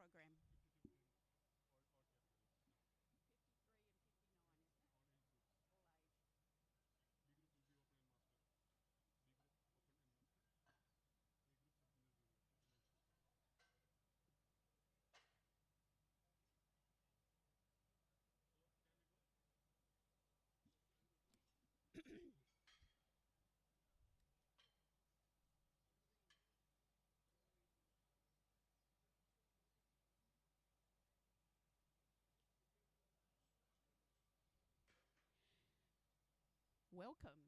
program? 50, 50 all categories. 53 and 59, isn't it? All age groups. All age. B group will be open and master. B group open and master. A group sub junior junior with men's fitness. So can we go? Welcome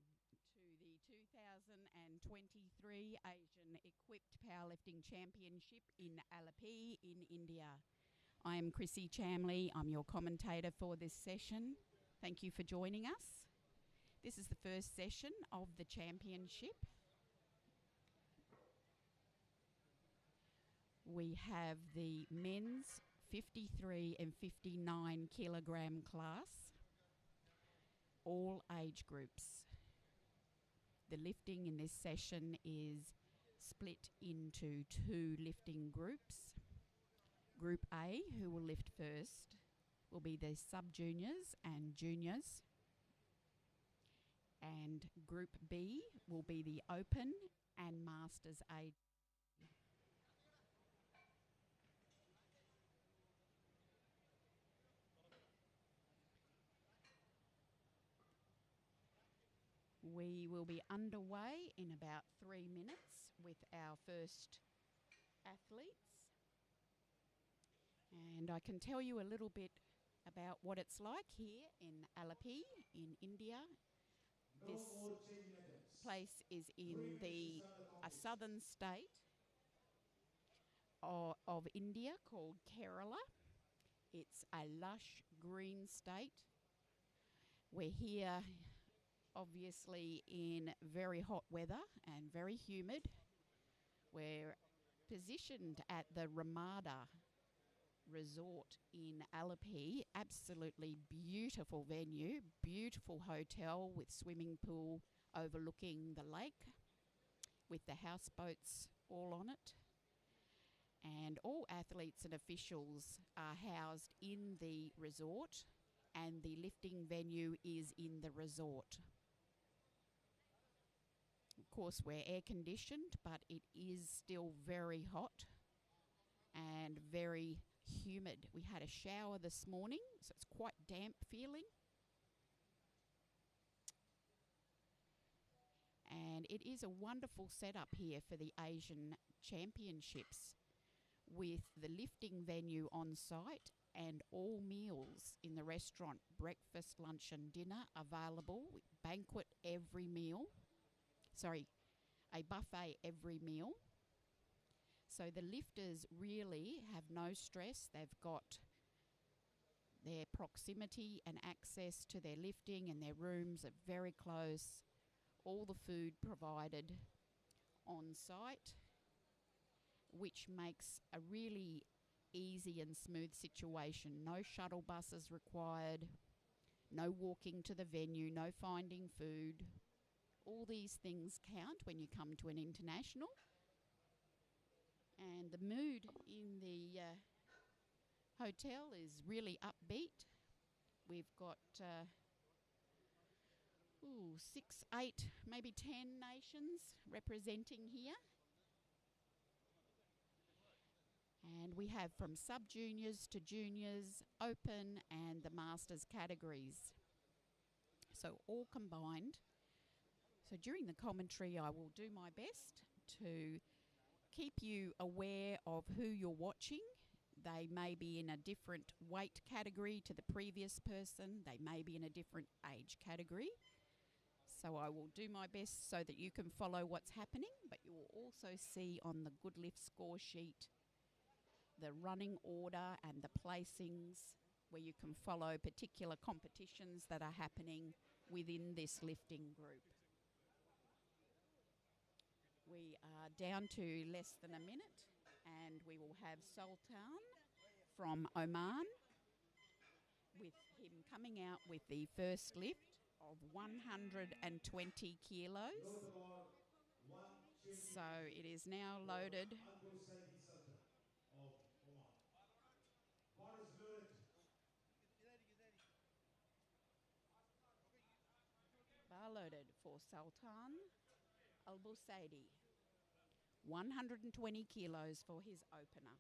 to the 2023 Asian Equipped Powerlifting Championship in Alleppey in India. I am Chrissy Chamley. I'm your commentator for this session. Thank you for joining us. This is the first session of the championship. We have the men's 53 and 59 kilogram class, all age groups. The lifting in this session is split into two lifting groups. Group A, who will lift first, will be the sub-juniors and juniors. And Group B will be the open and masters age. We will be underway in about 3 minutes with our first athletes. And I can tell you a little bit about what it's like here in Alleppey in India. This place is in a southern state of India called Kerala. It's a lush green state. We're here obviously in very hot weather and very humid. We're positioned at the Ramada Resort in Alleppey. Absolutely beautiful venue, beautiful hotel with swimming pool overlooking the lake with the houseboats all on it. And all athletes and officials are housed in the resort, and the lifting venue is in the resort. Of course, we're air conditioned, but it is still very hot and very humid. We had a shower this morning, so it's quite damp feeling. And it is a wonderful setup here for the Asian Championships, with the lifting venue on site and all meals in the restaurant, breakfast, lunch and dinner available, banquet every meal. A buffet every meal. So the lifters really have no stress. They've got their proximity and access to their lifting, and their rooms are very close. All the food provided on site, which makes a really easy and smooth situation. No shuttle buses required, no walking to the venue, no finding food. All these things count when you come to an international. And the mood in the hotel is really upbeat. We've got 6, 8, maybe 10 nations representing here. And we have from sub-juniors to juniors, open and the masters categories. So all combined. So during the commentary, I will do my best to keep you aware of who you're watching. They may be in a different weight category to the previous person. They may be in a different age category. So I will do my best so that you can follow what's happening, but you will also see on the Good Lift score sheet the running order and the placings, where you can follow particular competitions that are happening within this lifting group. We are down to less than a minute, and we will have Sultan from Oman, with him coming out with the first lift of 120 kilos. So it is now loaded. Sultan of Oman. Alerted for Sultan Al-Busaidi. 120 kilos for his opener.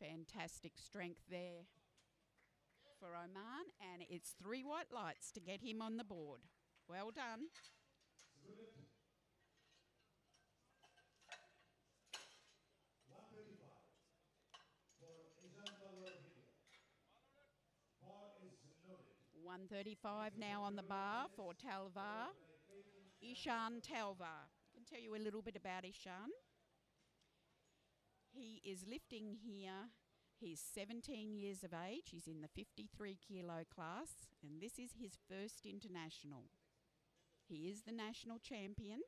Fantastic strength there for Oman, and it's 3 white lights to get him on the board. Well done. Bar is 135 now on the bar for Talvar. Ishan Talvar. I can tell you a little bit about Ishan. He is lifting here. He's 17 years of age. He's in the 53 kilo class, and this is his first international. He is the national champion.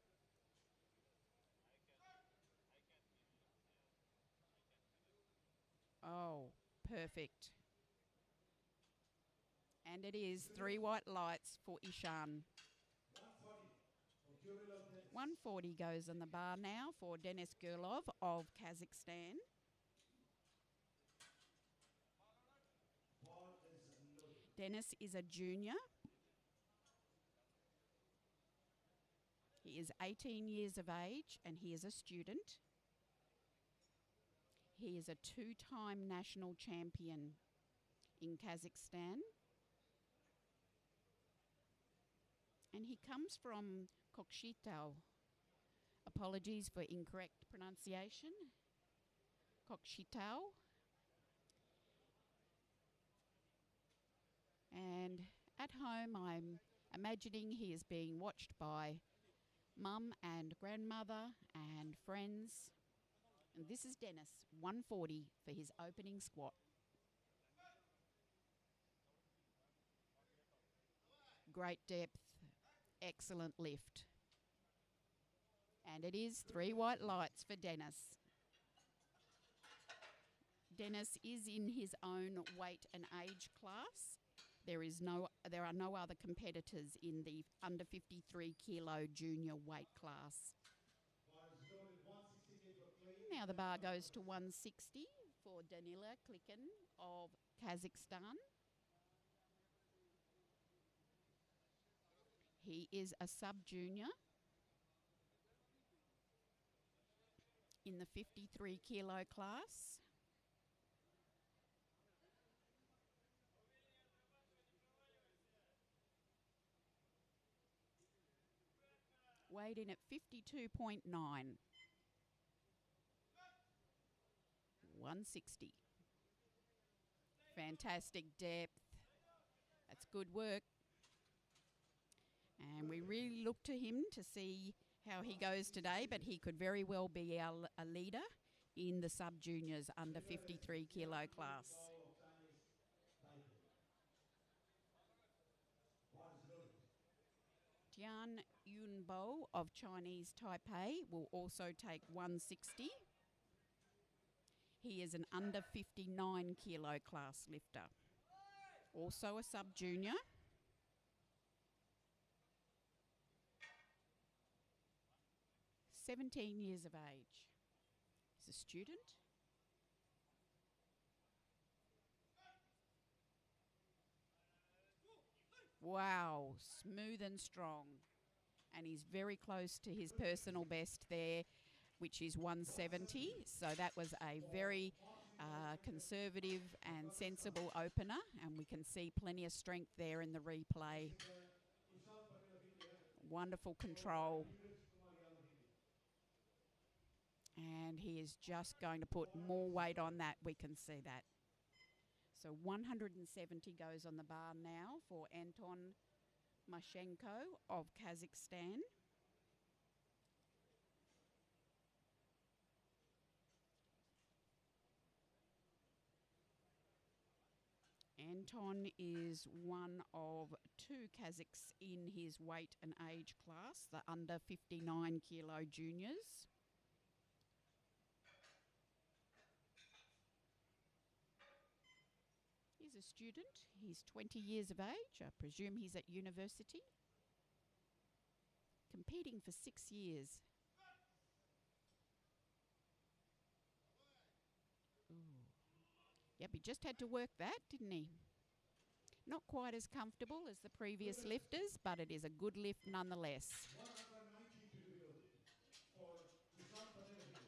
Oh, perfect. And it is 3 white lights for Ishan. 140 goes on the bar now for Denis Gurlov of Kazakhstan. Denis is a junior. He is 18 years of age and he is a student. He is a 2-time national champion in Kazakhstan. And he comes from Kokshetau. Apologies for incorrect pronunciation. Kokshetau. And at home, I'm imagining he is being watched by mum and grandmother and friends. And this is Denis, 140 for his opening squat. Great depth, excellent lift. And it is 3 white lights for Denis. Denis is in his own weight and age class. There are no other competitors in the under 53 kilo junior weight class. Now the bar goes to 160 for Danila Klikin of Kazakhstan. He is a sub-junior in the 53 kilo class. Weighed in at 52.9. 160. Fantastic depth. That's good work. And we really look to him to see how he goes today, but he could very well be a leader in the sub-juniors under 53 kilo class. Tian Yunbo of Chinese Taipei will also take 160. He is an under 59 kilo class lifter. Also a sub-junior. "17 years of age. He's a student. Wow, smooth and strong. And he's very close to his personal best there, which is 170. So that was a very conservative and sensible opener, and we can see plenty of strength there in the replay. Wonderful control. And he is just going to put more weight on that, we can see that. So 170 goes on the bar now for Anton Mashenko of Kazakhstan. Anton is one of 2 Kazakhs in his weight and age class, the under 59 kilo juniors. He's a student. He's 20 years of age. I presume he's at university. Competing for 6 years. Yep, he just had to work that, didn't he? Not quite as comfortable as the previous lifters, but it is a good lift nonetheless. 190 to be built for Islam Patel of India.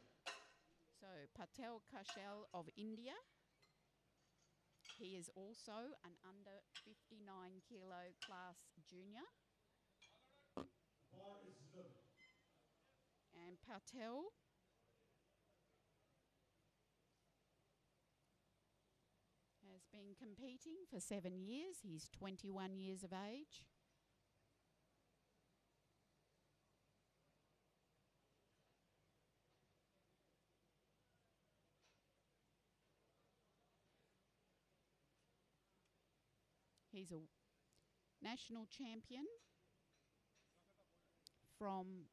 So Patel Kaushal of India. He is also an under 59 kilo class junior. Bar is loaded. And Patel has been competing for 7 years. He's 21 years of age. He's a national champion from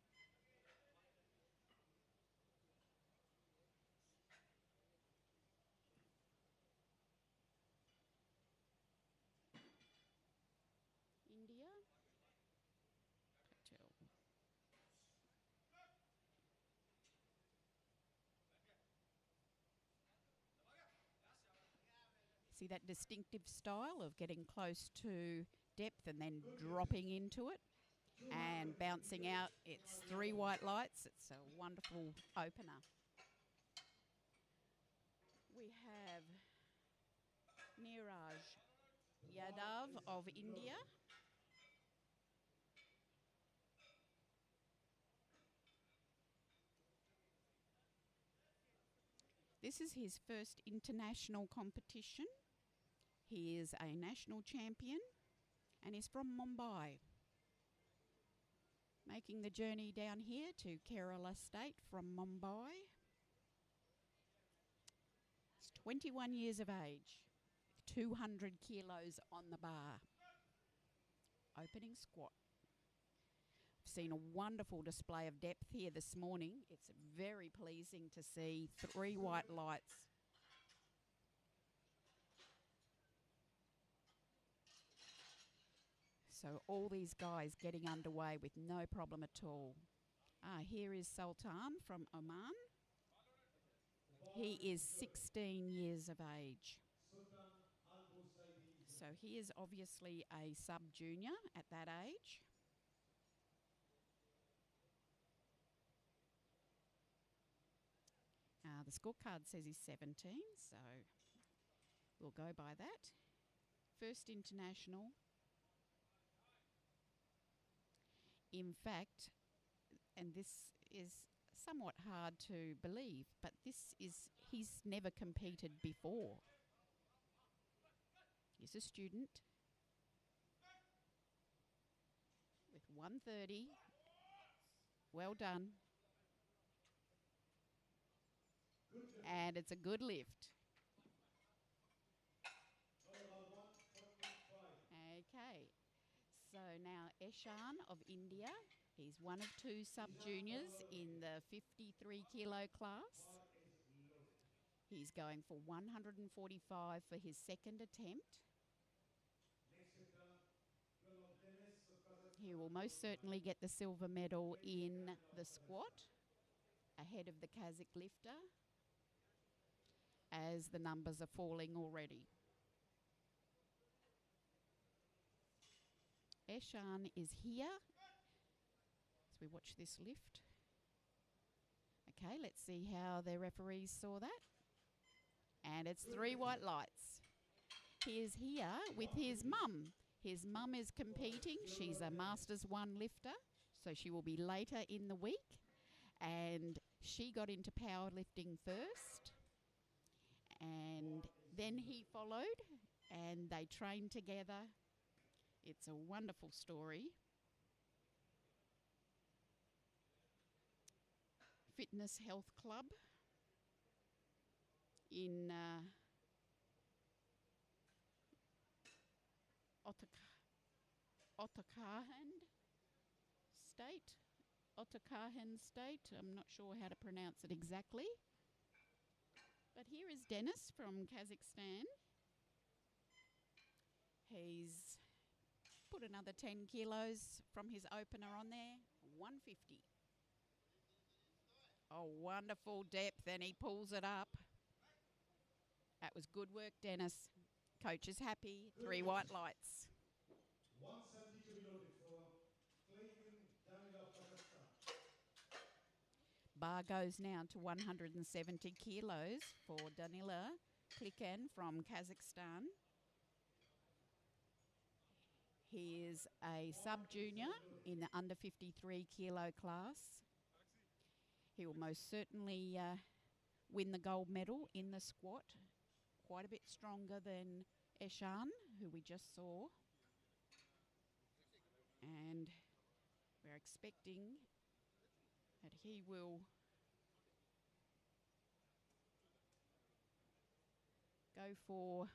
India. Patel. See that distinctive style of getting close to depth and then dropping into it and bouncing out. It's 3 white lights. It's a wonderful opener. We have Neeraj Yadav of India. This is his first international competition. He is a national champion and is from Mumbai. Making the journey down here to Kerala State from Mumbai. He's 21 years of age, 200 kilos on the bar. Opening squat. I've seen a wonderful display of depth here this morning. It's very pleasing to see 3 white lights. So all these guys getting underway with no problem at all. Here is Sultan from Oman. He is 16 years of age. So he is obviously a sub-junior at that age. The scorecard says he's 17, so we'll go by that. First international. In fact, and this is somewhat hard to believe, but he's never competed before. He's a student with 130. Well done. And it's a good lift. Okay. So now Eshan of India. He's one of 2 sub-juniors in the 53 kilo class. He's going for 145 for his second attempt. He will most certainly get the silver medal in the squat ahead of the Kazakh lifter, as the numbers are falling already. Eshan is here as we watch this lift. Okay, let's see how the referees saw that. And it's 3 white lights. He is here with his mum. His mum is competing. She's a Masters 1 lifter, so she will be later in the week. And she got into powerlifting first. And then he followed, and they trained together. It's a wonderful story. Fitness Health Club in Otakahan State. I'm not sure how to pronounce it exactly. But here is Dennis from Kazakhstan. He's put another 10 kilos from his opener on there, 150. Oh, wonderful depth, and he pulls it up at That was good work, Dennis. Coach is happy. 3 white lights. 170 to be loaded for claiming Danila, Kazakhstan. Bar goes now to 170 kilos for Danila Klikan from Kazakhstan. He is a sub-junior in the under 53 kilo class. He will most certainly win the gold medal in the squat. Quite a bit stronger than Eshan, who we just saw. And we're expecting that he will go for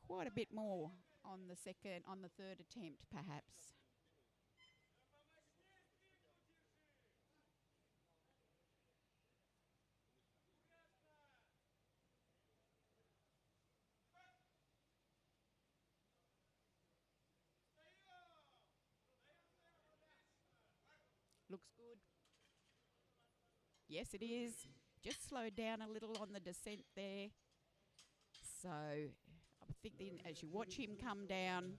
quite a bit more on the third attempt, perhaps. Looks good. Yes, it is. Just slowed down a little on the descent there. So I'm thinking as you watch him come down,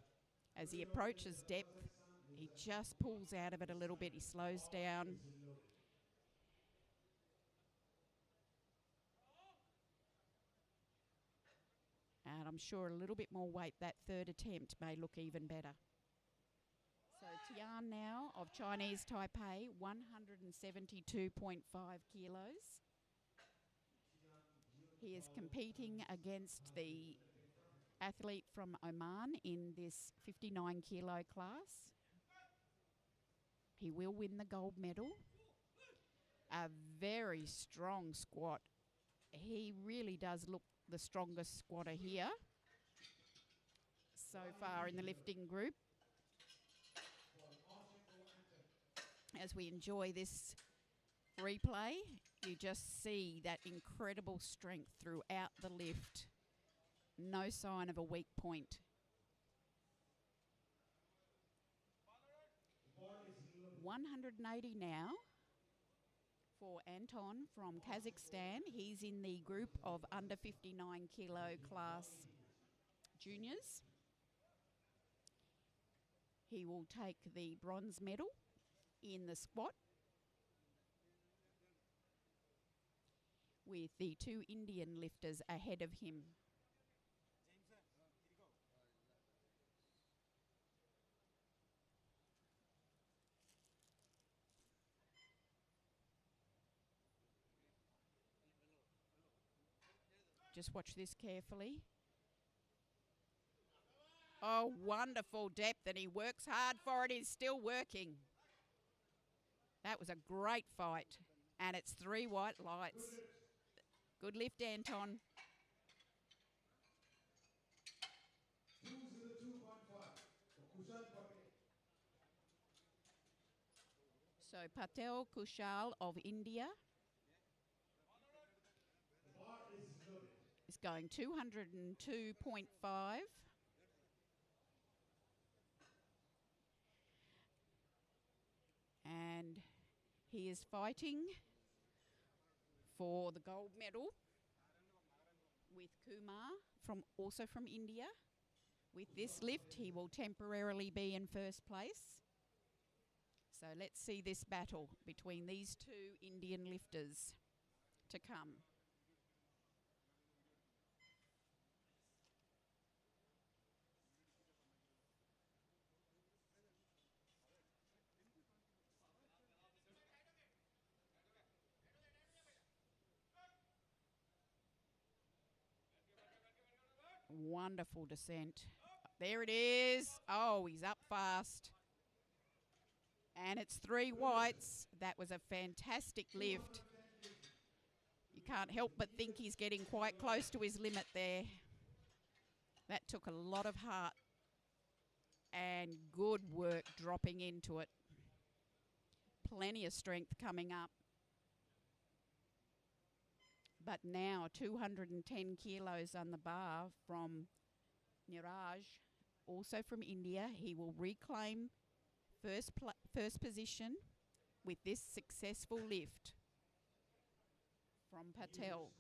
as he approaches depth, he just pulls out of it a little bit. He slows down. And I'm sure a little bit more weight, that third attempt may look even better. So Tian now of Chinese Taipei, 172.5 kilos. He is competing against the athlete from Oman in this 59 kilo class. He will win the gold medal. A very strong squat. He really does look the strongest squatter here so far in the lifting group. As we enjoy this replay, you just see that incredible strength throughout the lift. No sign of a weak point. The 180 now for Anton from Kazakhstan. He's in the group of under 59 kilo class juniors. He will take the bronze medal in the squat with the 2 Indian lifters ahead of him. Just watch this carefully. Oh, wonderful depth, and he works hard for it. He's still working. That was a great fight, and it's 3 white lights. Good lift, Anton. 202.5 for Kushal Patel. So Patel Kushal of India The bar is loaded. is going 202.5. And he is fighting for the gold medal with Kumar, also from India. With this lift, he will temporarily be in first place. So let's see this battle between these 2 Indian lifters to come. Wonderful descent. There it is. Oh, he's up fast. And it's 3 whites. That was a fantastic lift. You can't help but think he's getting quite close to his limit there. That took a lot of heart and good work dropping into it. Plenty of strength coming up. But now 210 kilos on the bar from Niraj, also from India. He will reclaim first position with this successful lift from Patel.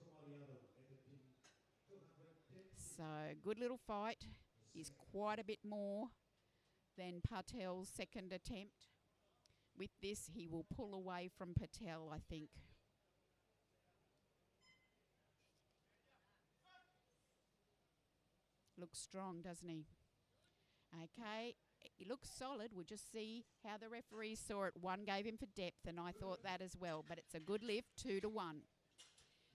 So, good little fight. He's quite a bit more than Patel's second attempt. With this, he will pull away from Patel, I think. Looks strong, doesn't he? Okay, he looks solid. We'll just see how the referees saw it. One gave him for depth, and I thought that as well. But it's a good lift, 2-1.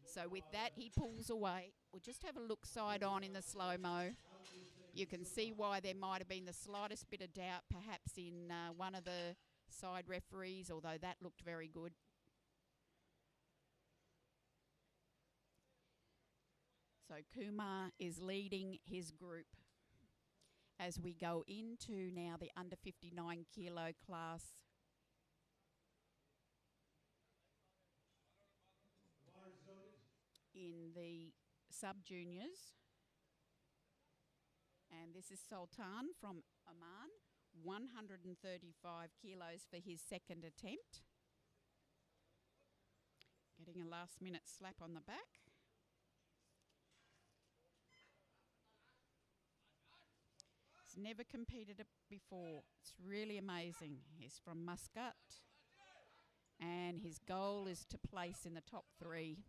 So with that, he pulls away. We'll just have a look side on in the slow-mo. You can see why there might have been the slightest bit of doubt, perhaps in one of the side referees, although that looked very good. So Kumar is leading his group as we go into now the under 59 kilo class. In the sub-juniors. And this is Sultan from Oman, 135 kilos for his second attempt. Getting a last-minute slap on the back. He's never competed before. It's really amazing. He's from Muscat, and his goal is to place in the top 3.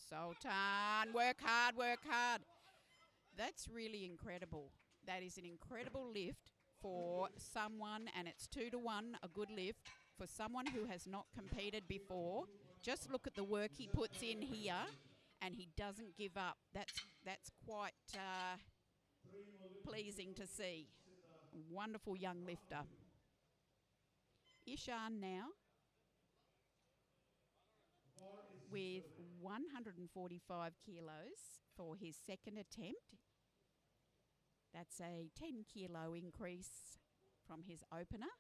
Sultan, work hard, work hard. That's really incredible. That is an incredible lift for someone, and it's 2-1, a good lift for someone who has not competed before. Just look at the work he puts in here, and he doesn't give up. That's quite pleasing to see. Wonderful young lifter. Ishan now with 145 kilos for his second attempt. That's a 10 kilo increase from his opener.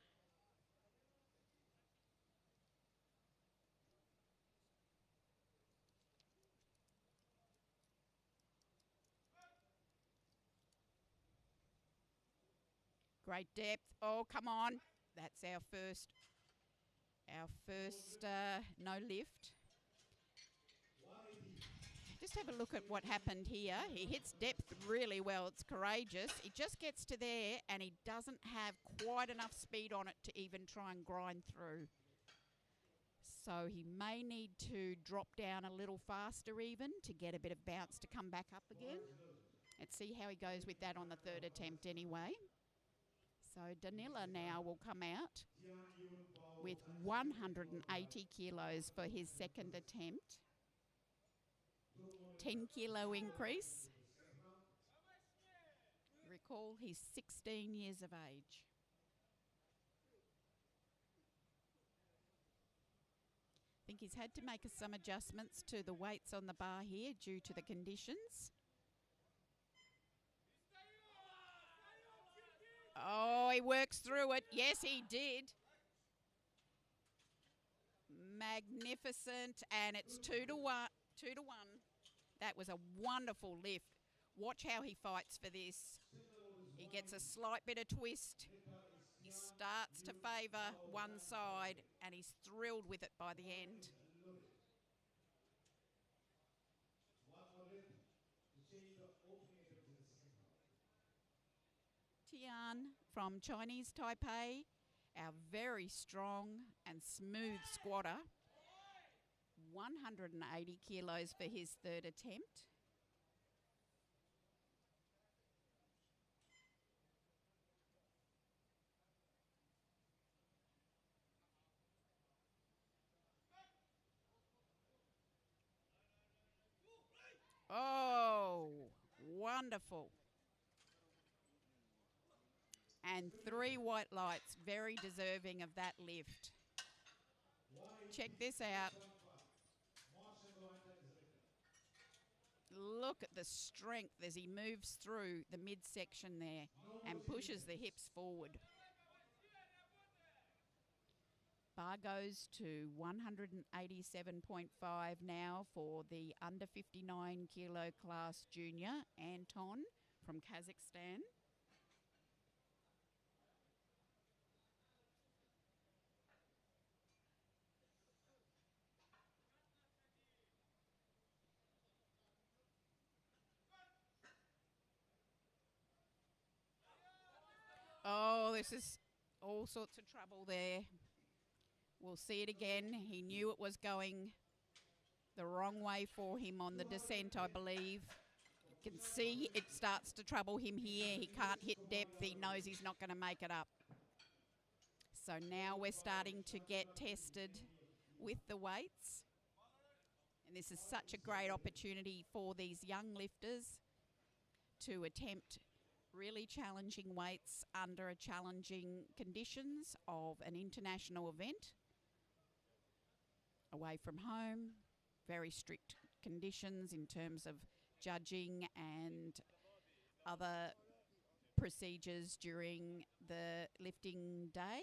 Great depth. Oh, come on. That's our first no lift. Just have a look at what happened here. He hits depth really well. It's courageous. He just gets to there, and he doesn't have quite enough speed on it to even try and grind through. So he may need to drop down a little faster even to get a bit of bounce to come back up again. Let's see how he goes with that on the third attempt anyway. So Danila now will come out with 180 kilos for his second attempt. 10 kilo increase. Recall he's 16 years of age. I think he's had to make some adjustments to the weights on the bar here due to the conditions. Oh, he works through it. Yes, he did. Magnificent. And it's 2-1. 2-1. That was a wonderful lift. Watch how he fights for this. He gets a slight bit of twist. He starts to favour one side, and he's thrilled with it by the end. Tian from Chinese Taipei, our very strong and smooth squatter. 180 kilos for his third attempt. Oh, wonderful. And 3 white lights, very deserving of that lift. Check this out. Look at the strength as he moves through the midsection there and pushes the hips forward. Bar goes to 187.5 now for the under 59 kilo class junior, Anton from Kazakhstan. this is all sorts of trouble there. We'll see it again. He knew it was going the wrong way for him on the descent, I believe. You can see it starts to trouble him here. He can't hit depth. He knows he's not going to make it up. So now we're starting to get tested with the weights. And this is such a great opportunity for these young lifters to attempt really challenging weights under a challenging conditions of an international event. Away from home, very strict conditions in terms of judging and other procedures during the lifting day.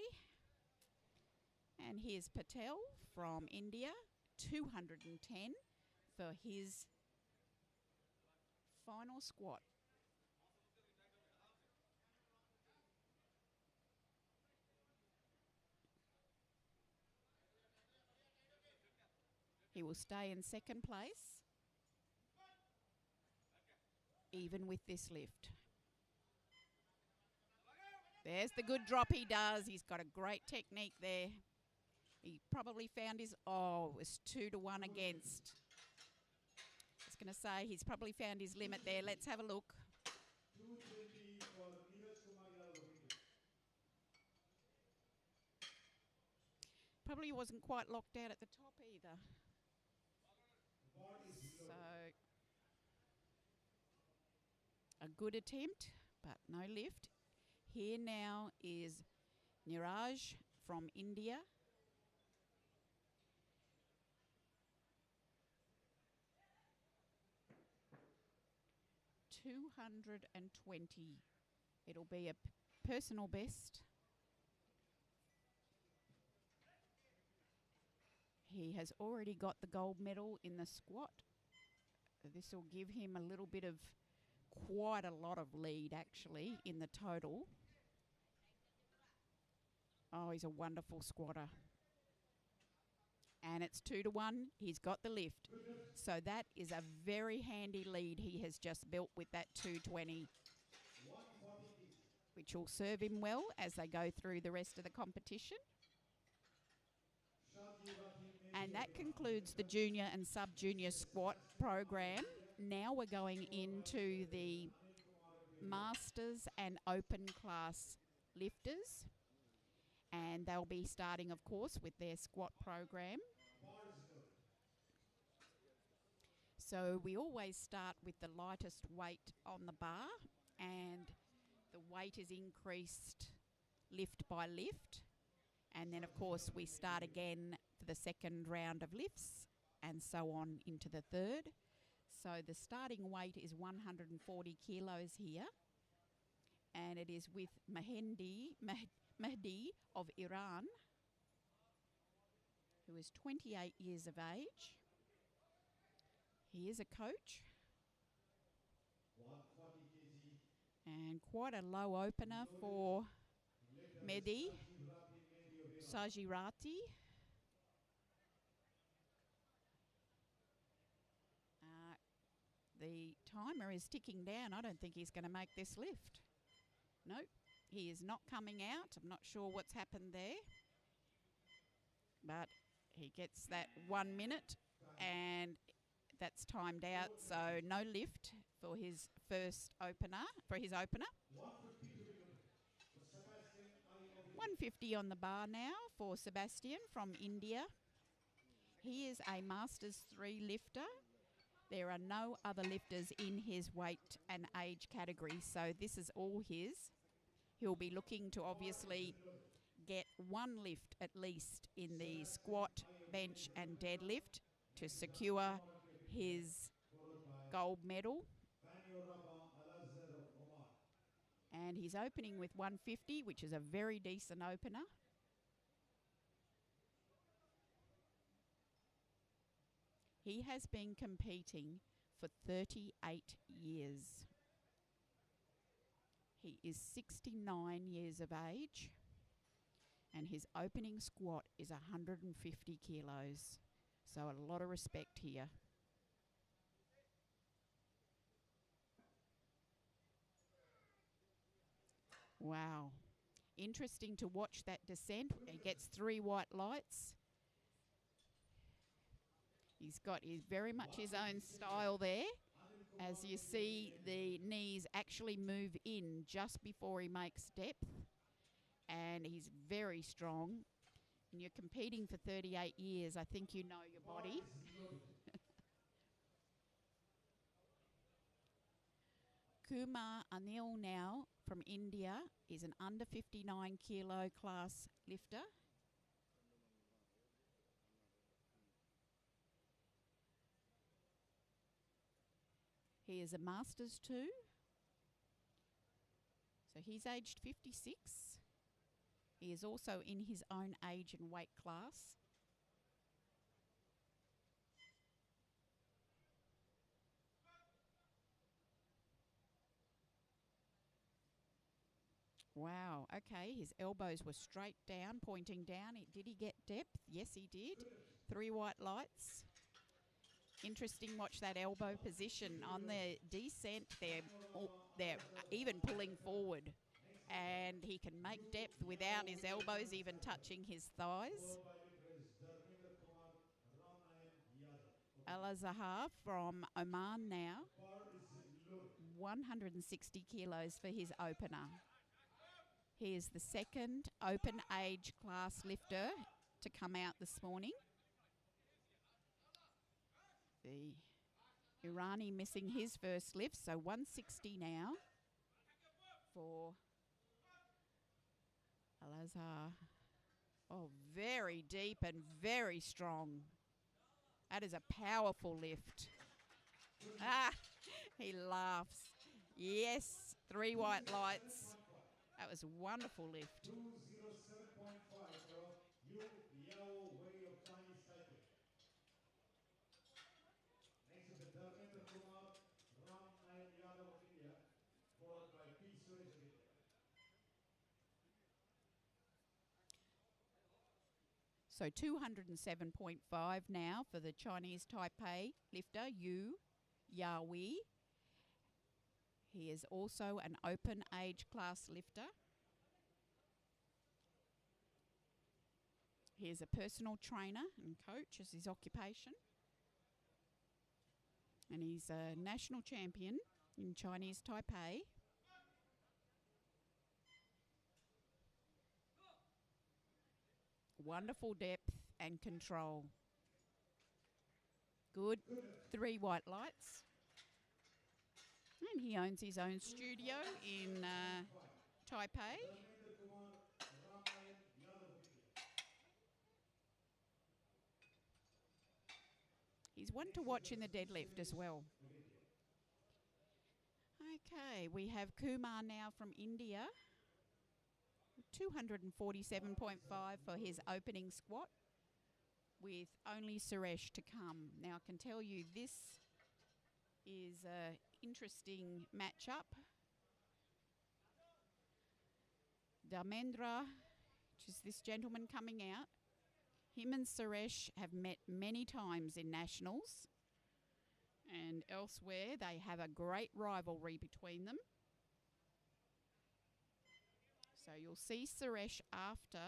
And here's Patel from India, 210 for his final squat. He will stay in second place, even with this lift. There's the good drop he does. He's got a great technique there. He probably found his, it was 2-1 against. I was going to say, he's probably found his limit there. Let's have a look. 220 for Neeraj Kumar Yadav of India. Probably wasn't quite locked out at the top either. The bar is So, loaded. a good attempt, but no lift. Here now is Neeraj from India. $220. It'll be a personal best. He has already got the gold medal in the squat. This will give him a little bit of, quite a lot of lead actually in the total. Oh, he's a wonderful squatter. And it's 2-1. He's got the lift. So that is a very handy lead he has just built with that 220, 140 kg. which will serve him well as they go through the rest of the competition. And that concludes the junior and sub-junior squat program. Now we're going into the masters and open class lifters. And they'll be starting, of course, with their squat program. Bar is loaded. So we always start with the lightest weight on the bar, and the weight is increased lift by lift. And then, of course, we start again for the second round of lifts and so on into the third. So the starting weight is 140 kilos here, and it is with Mahdi of Iran, who is 28 years of age. He is a coach. 140 kg. And quite a low opener for Mehdi Sajirati. The timer is ticking down. I don't think he's going to make this lift. Nope, he is not coming out. I'm not sure what's happened there. But he gets that 1 minute and that's timed out. So no lift for his first opener, for his opener. 150 to be loaded. For Sebastian Ali of India. 150 on the bar now for Sebastian from India. He is a Masters 3 lifter. There are no other lifters in his weight and age category, so this is all his. He'll be looking to obviously get one lift at least in the squat, bench and deadlift to secure his Followed by gold medal. Panorama Al-Azhar of Oman. And he's opening with 150, which is a very decent opener. He has been competing for 38 years. He is 69 years of age, and his opening squat is 150 kilos. So a lot of respect here. Wow. Interesting to watch that descent. He gets 3 white lights. He's got very much his own style there. As you see, the knees actually move in just before he makes depth. And he's very strong. And you're competing for 38 years. I think you know your body. Kumar Anil now from India is an under 59 kilo class lifter. He is a Masters too. So he's aged 56. He is also in his own age and weight class. Wow, okay, his elbows were straight down, pointing down. Did he get depth? Yes, he did. 3 white lights. Interesting, watch that elbow position. On the descent, they're even pulling forward. And he can make depth without his elbows even touching his thighs. Al Zahar from Oman now. 160 kilos for his opener. He is the second open age class lifter to come out this morning. The Irani missing his first lift, so 160 now for Al-Azhar. Oh, very deep and very strong. That is a powerful lift. Ah, he laughs. Yes, 3 white lights. That was a wonderful lift. 207.5 for Yu Yao way of Chinese Taipei. Next is the Dharmendra Kumar Ram Nayan Yadav of India, followed by P. Suresh of India. So 207.5 now for the Chinese Taipei lifter, Yu Yawi. He is also an open age class lifter. He is a personal trainer and coach as his occupation. And he's a national champion in Chinese Taipei. Wonderful depth and control. Good. 3 white lights. And he owns his own studio in Taipei. He's one to watch in the deadlift as well. Okay, we have Kumar now from India. 247.5 for his opening squat, with only Suresh to come. Now, I can tell you this is an interesting matchup. Dharmendra, which is this gentleman coming out, him and Suresh have met many times in nationals and elsewhere. They have a great rivalry between them. So you'll see Suresh after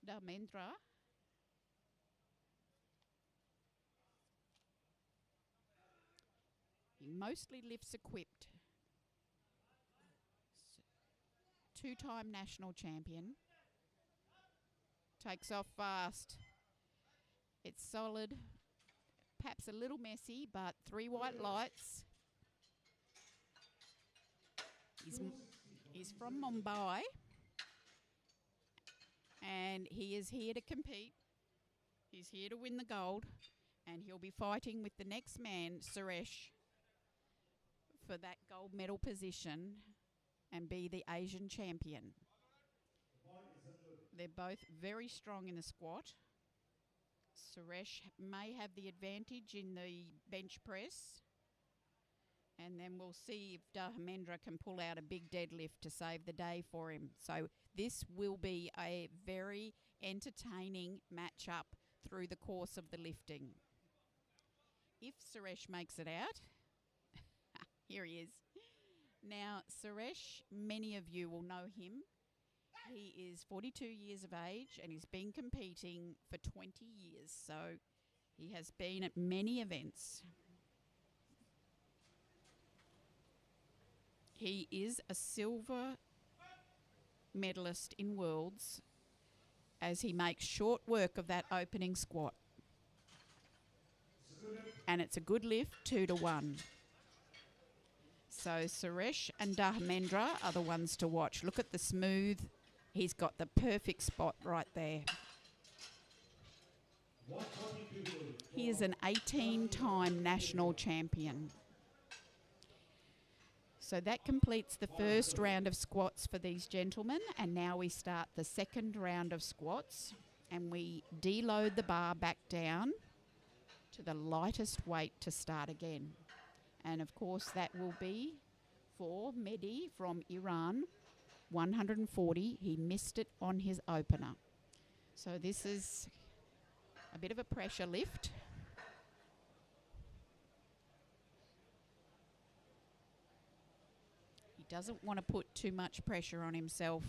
Dharmendra. He mostly lifts equipped. 2-time national champion. Takes off fast. It's solid. Perhaps a little messy, but 3 white lights. He's from Mumbai. And he is here to compete. He's here to win the gold. And he'll be fighting with the next man, Suresh, for that gold medal position and be the Asian champion. They're both very strong in the squat. Suresh may have the advantage in the bench press. And then we'll see if Dharmendra can pull out a big deadlift to save the day for him. So this will be a very entertaining matchup through the course of the lifting. If Suresh makes it out, here he is. Now, Suresh, many of you will know him. He is 42 years of age and he's been competing for 20 years. So he has been at many events. He is a silver medalist in Worlds as he makes short work of that opening squat. And it's a good lift, 2-1. So Suresh and Dharmendra are the ones to watch. Look at the smooth. He's got the perfect spot right there. He is an 18-time national champion. So that completes the first round of squats for these gentlemen. And now we start the second round of squats. And we deload the bar back down to the lightest weight to start again. And of course that will be for Mehdi from Iran, 140. He missed it on his opener. So this is a bit of a pressure lift. He doesn't want to put too much pressure on himself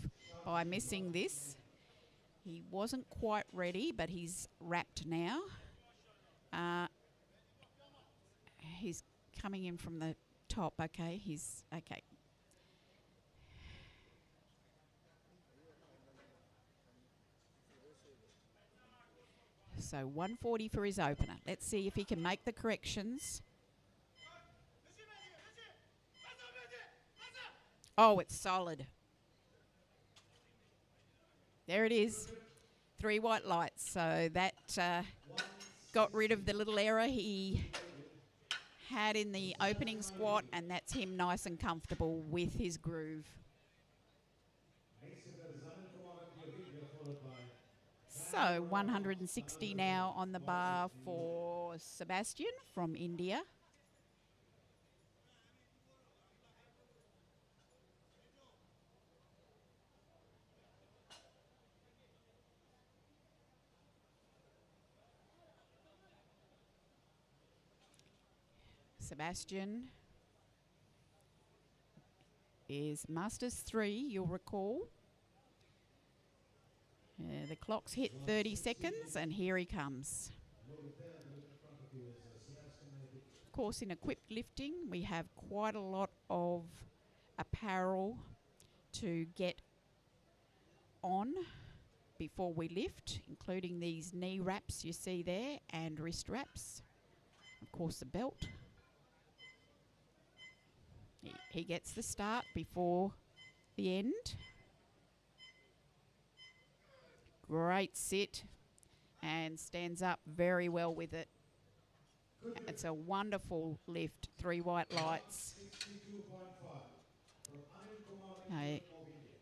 by missing this. He wasn't quite ready, but he's wrapped now. He's coming in from the top. Okay, he's okay. So 140 for his opener. Let's see if he can make the corrections. Oh, it's solid. There it is. 3 white lights. So that got rid of the little error he had in the opening squat, and that's him nice and comfortable with his groove. So 160 now on the bar for Sebastian from India. Sebastian is Masters 3, you'll recall. The clock's hit 30 seconds and here he comes. Of course, in equipped lifting, we have quite a lot of apparel to get on before we lift, including these knee wraps you see there and wrist wraps. Of course, the belt. He gets the start before the end. Great sit and stands up very well with it. It's a wonderful lift, 3 white lights.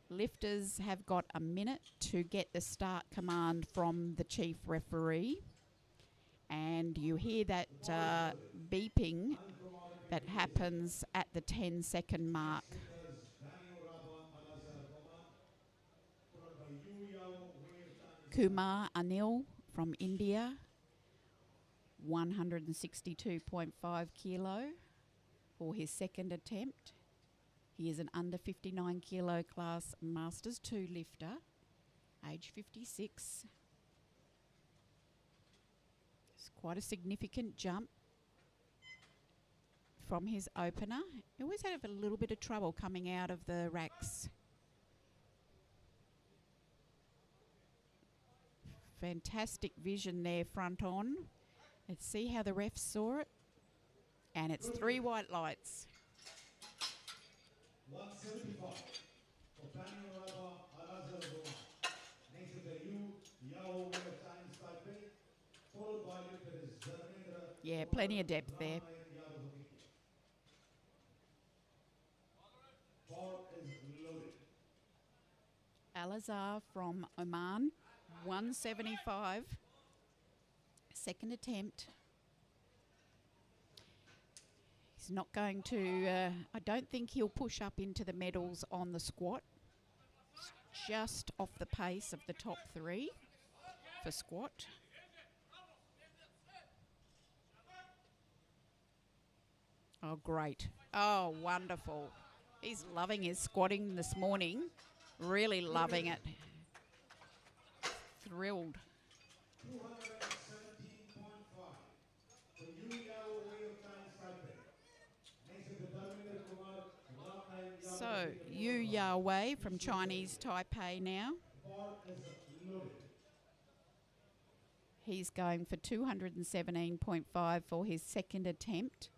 Lifters have got a minute to get the start command from the chief referee. And you hear that beeping that happens at the 10-second mark. Kumar Anil from India, 162.5 kilo for his second attempt. He is an under 59 kilo class Masters 2 lifter, age 56. It's quite a significant jump from his opener. He always had a little bit of trouble coming out of the racks. Fantastic vision there front on. Let's see how the refs saw it. And it's 3 white lights. 175 for Panorama Al-Azhar Roman. Next to the Yao Times Taipei, followed by lifter is Dharmendra. Yeah, plenty of depth there. Ball is loaded. Al-Azhar from Oman, 175. Second attempt. He's not going to, I don't think he'll push up into the medals on the squat. It's just off the pace of the top 3 for squat. Oh, great. Oh, wonderful. He's loving his squatting this morning. Really loving it. Thrilled. 217.5. The Yu Yao way of Chinese Taipei. Next is the Dharmendra Kumar Ramnayan Yadav. So, Yu Ya Wei from Chinese Taipei now. The bar is loaded. He's going for 217.5 for his second attempt.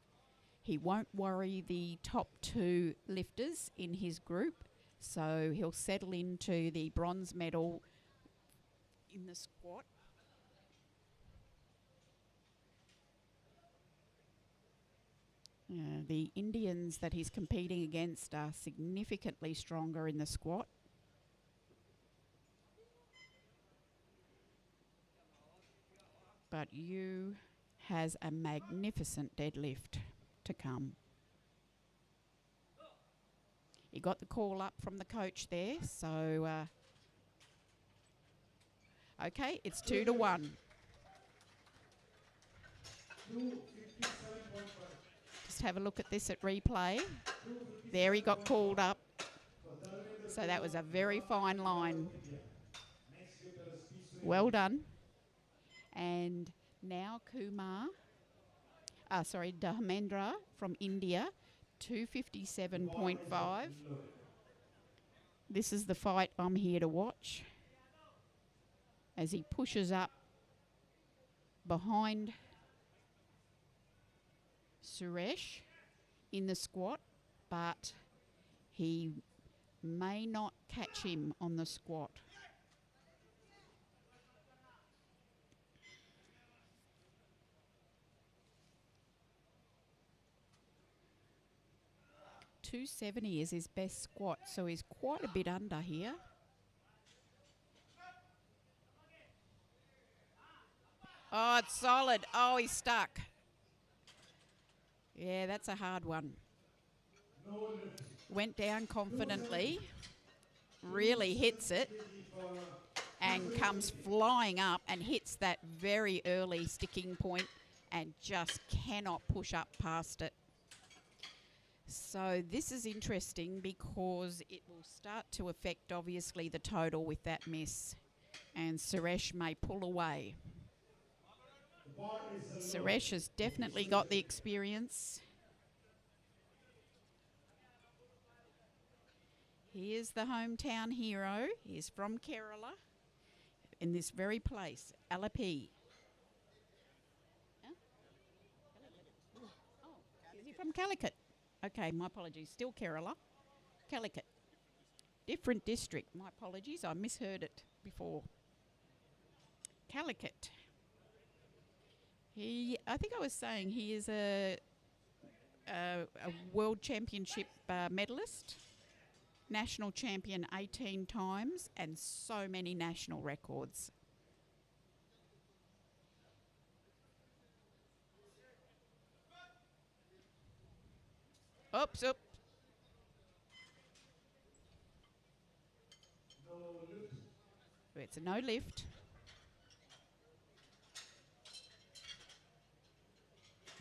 He won't worry the top two lifters in his group, so he'll settle into the bronze medal in the squat. The Indians that he's competing against are significantly stronger in the squat. But Yu has a magnificent deadlift to come. He got the call up from the coach there, so okay, it's 2-1. 257.5. Just have a look at this at replay. There he got called up. So that was a very fine line. Well done. And now Dharmendra from India, 257.5. This is the fight I'm here to watch as he pushes up behind Suresh in the squat, but he may not catch him on the squat. .270 is his best squat, so he's quite a bit under here. Oh, it's solid. Oh, he's stuck. Yeah, that's a hard one. Went down confidently, really hits it, and comes flying up and hits that very early sticking point and just cannot push up past it. So this is interesting because it will start to affect, obviously, the total with that miss. And Suresh may pull away. Suresh has definitely got the experience. He is the hometown hero. He is from Kerala, in this very place, Alapi. Huh? Oh, is he from Calicut? Okay, my apologies. Still Kerala. Calicut. Different district. My apologies. I misheard it before. Calicut. I think I was saying he is a world championship medalist, national champion 18 times, and so many national records. Oops, oops. It's a no lift.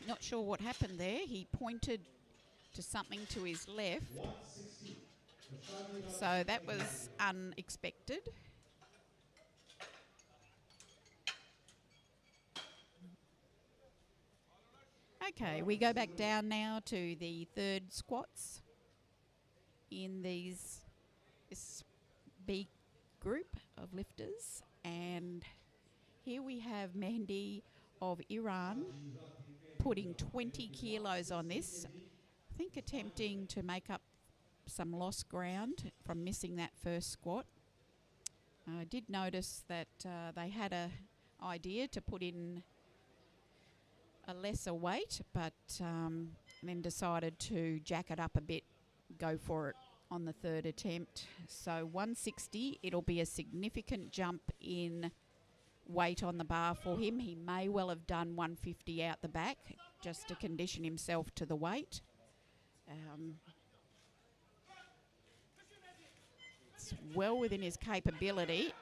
Not sure what happened there. He pointed to something to his left. So that was unexpected. Okay, we go back down now to the third squats in this B group of lifters. And here we have Mehdi of Iran putting 20 kilos on this. I think attempting to make up some lost ground from missing that first squat. I did notice that they had an idea to put in a lesser weight, but then decided to jack it up a bit, go for it on the third attempt. So 160, it'll be a significant jump in weight on the bar for him. He may well have done 150 out the back just to condition himself to the weight. It's well within his capability.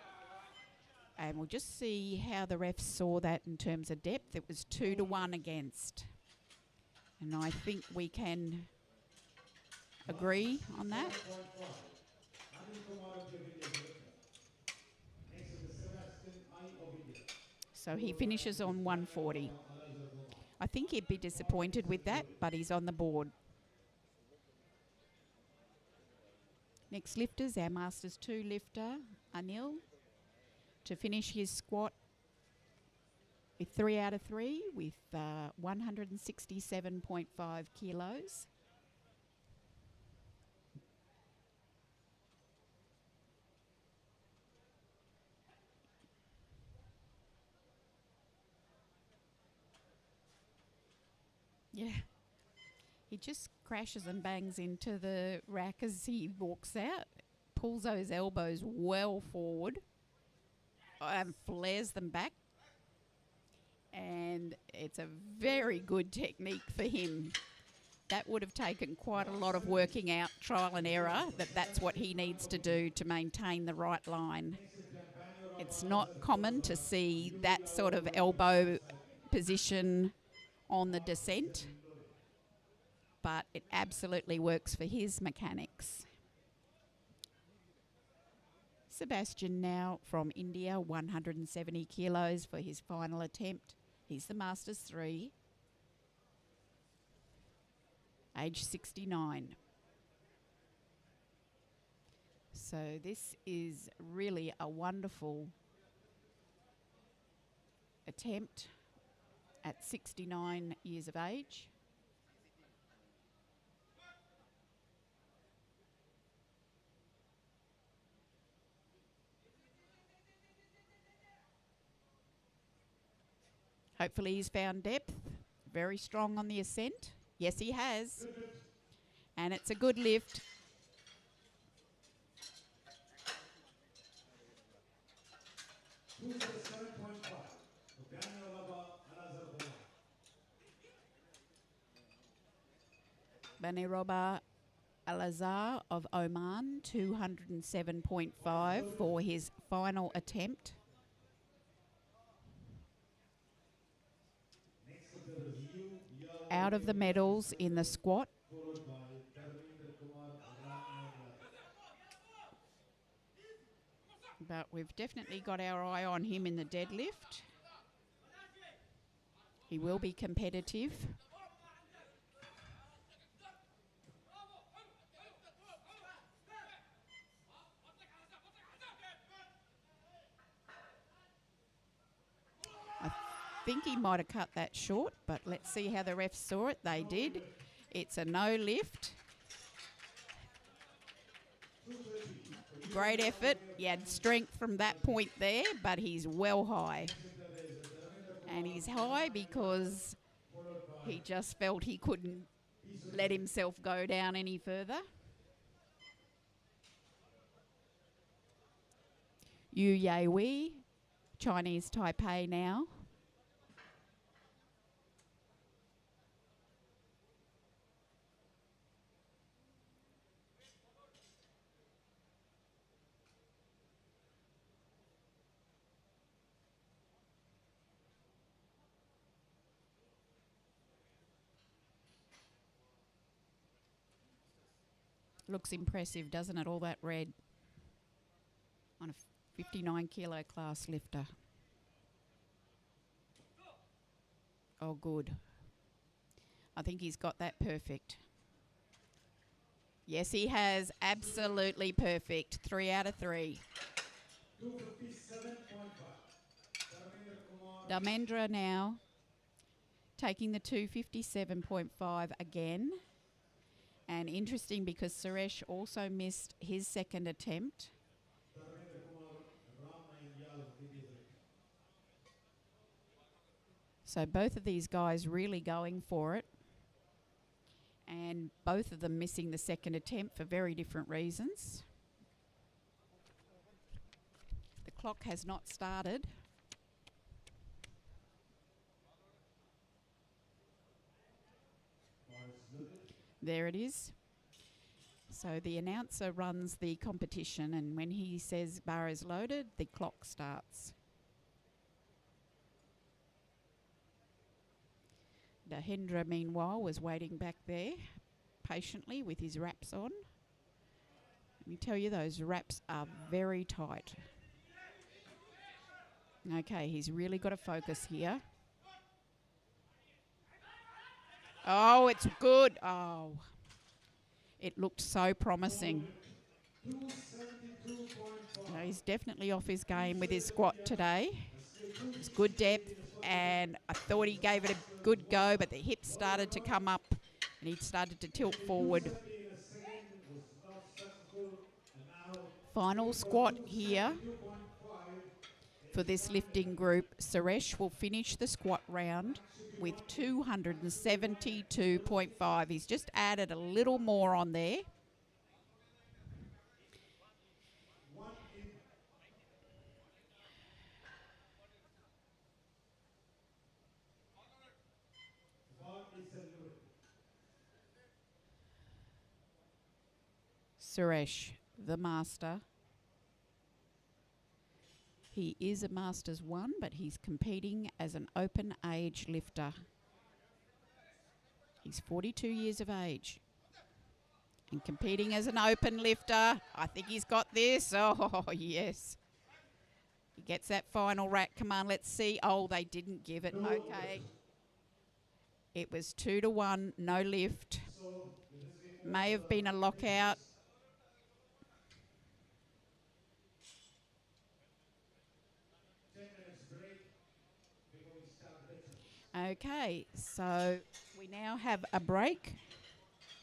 And we'll just see how the refs saw that in terms of depth. It was 2-1 against. And I think we can agree on that. 7.5. Anil Kumar of India's lifter. Next is the Sebastian I of India. So he finishes on 140. I think he'd be disappointed with that, but he's on the board. Next lifters, our Masters 2 lifter, Anil, to finish his squat with 3 out of 3 with 167.5 kilos. Yeah. He just crashes and bangs into the rack as he walks out, pulls those elbows well forward and flares them back. And it's a very good technique for him. That would have taken quite a lot of working out, trial and error, that's what he needs to do to maintain the right line. It's not common to see that sort of elbow position on the descent, but it absolutely works for his mechanics. Sebastian now from India, 170 kilos for his final attempt. He's the Masters 3, age 69. So this is really a wonderful attempt at 69 years of age. Hopefully he's found depth. Very strong on the ascent. Yes, he has. And it's a good lift. Who's the 7.5? Baniroba Al-Azhar of Oman, 207.5 for his final attempt. Out of the medals in the squat. But we've definitely got our eye on him in the deadlift. He will be competitive. I think he might have cut that short, but let's see how the refs saw it. They did. It's a no lift. Great effort. He had strength from that point there, but he's well high. And he's high because he just felt he couldn't let himself go down any further. Yu Ye Wei, Chinese Taipei now. Looks impressive, doesn't it? All that red on a 59 kilo class lifter. Oh, good. I think he's got that perfect. Yes, he has. Absolutely perfect. 3 out of 3. 257.5. Dharmendra now taking the 257.5 again. And interesting because Suresh also missed his second attempt. So both of these guys really going for it. And both of them missing the second attempt for very different reasons. The clock has not started. There it is. So the announcer runs the competition, and when he says bar is loaded, the clock starts. Dahendra, meanwhile, was waiting back there. patiently with his wraps on. Let me tell you, those wraps are very tight. Okay, he's really got to focus here. Oh, it's good. Oh, it looked so promising. 272.5. He's definitely off his game with his squat today. It's good depth, and I thought he gave it a good go, but the hips started to come up, and he started to tilt forward. 270 in a second was not successful, and now Final going for squat here 272.5. for this lifting group. Suresh will finish the squat round with 272.5. He's just added a little more on there. One in. The ball is celebrated. Suresh, the master. He is a Masters 1, but he's competing as an open age lifter. He's 42 years of age and competing as an open lifter. I think he's got this. Oh, yes. He gets that final rack. Come on, let's see. Oh, they didn't give it. No Okay. lift. It was 2-1, no lift. So it is the May have been a lockout. 10 minutes break before we start lifting. Okay, so we now have a break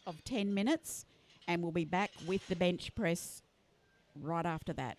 of 10 minutes and we'll be back with the bench press right after that.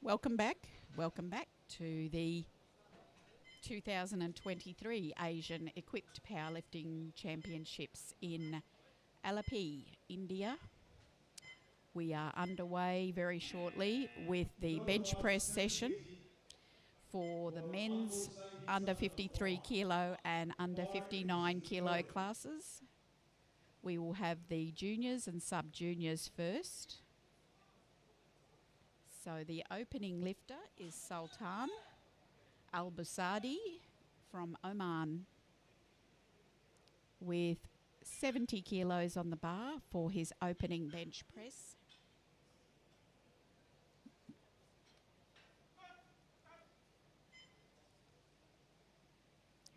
Welcome back. Welcome back to the 2023 Asian Equipped Powerlifting Championships in Alleppey, India. We are underway very shortly with the bench press session for the men's under 53 kilo and under 59 kilo classes. We will have the juniors and sub-juniors first. So the opening lifter is Sultan Al-Busadi from Oman with 70 kilos on the bar for his opening bench press.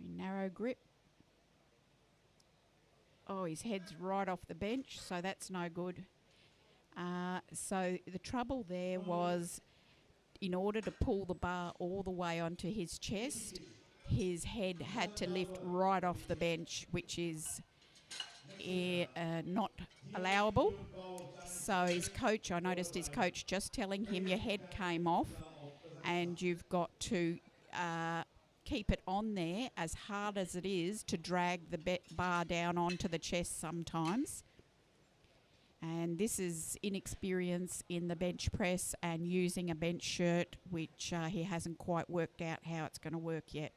Narrow grip. Oh, his head's right off the bench, so that's no good. So the trouble there was, in order to pull the bar all the way onto his chest, his head had to lift right off the bench, which is not allowable. So his coach, I noticed his coach just telling him your head came off and you've got to keep it on there as hard as it is to drag the bar down onto the chest sometimes. And this is inexperience in the bench press and using a bench shirt, which he hasn't quite worked out how it's going to work yet.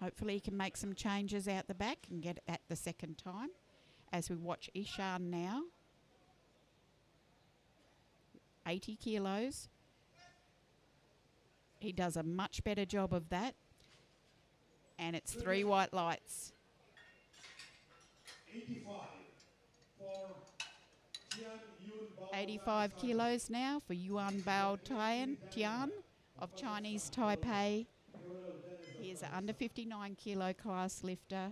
Hopefully he can make some changes out the back and get it at the second time. As we watch Ishan now. 80 kilos. He does a much better job of that. And it's 3 white lights. 85 kilos now for Yuan Bao Tian of Chinese Taipei. He is an under 59 kilo class lifter.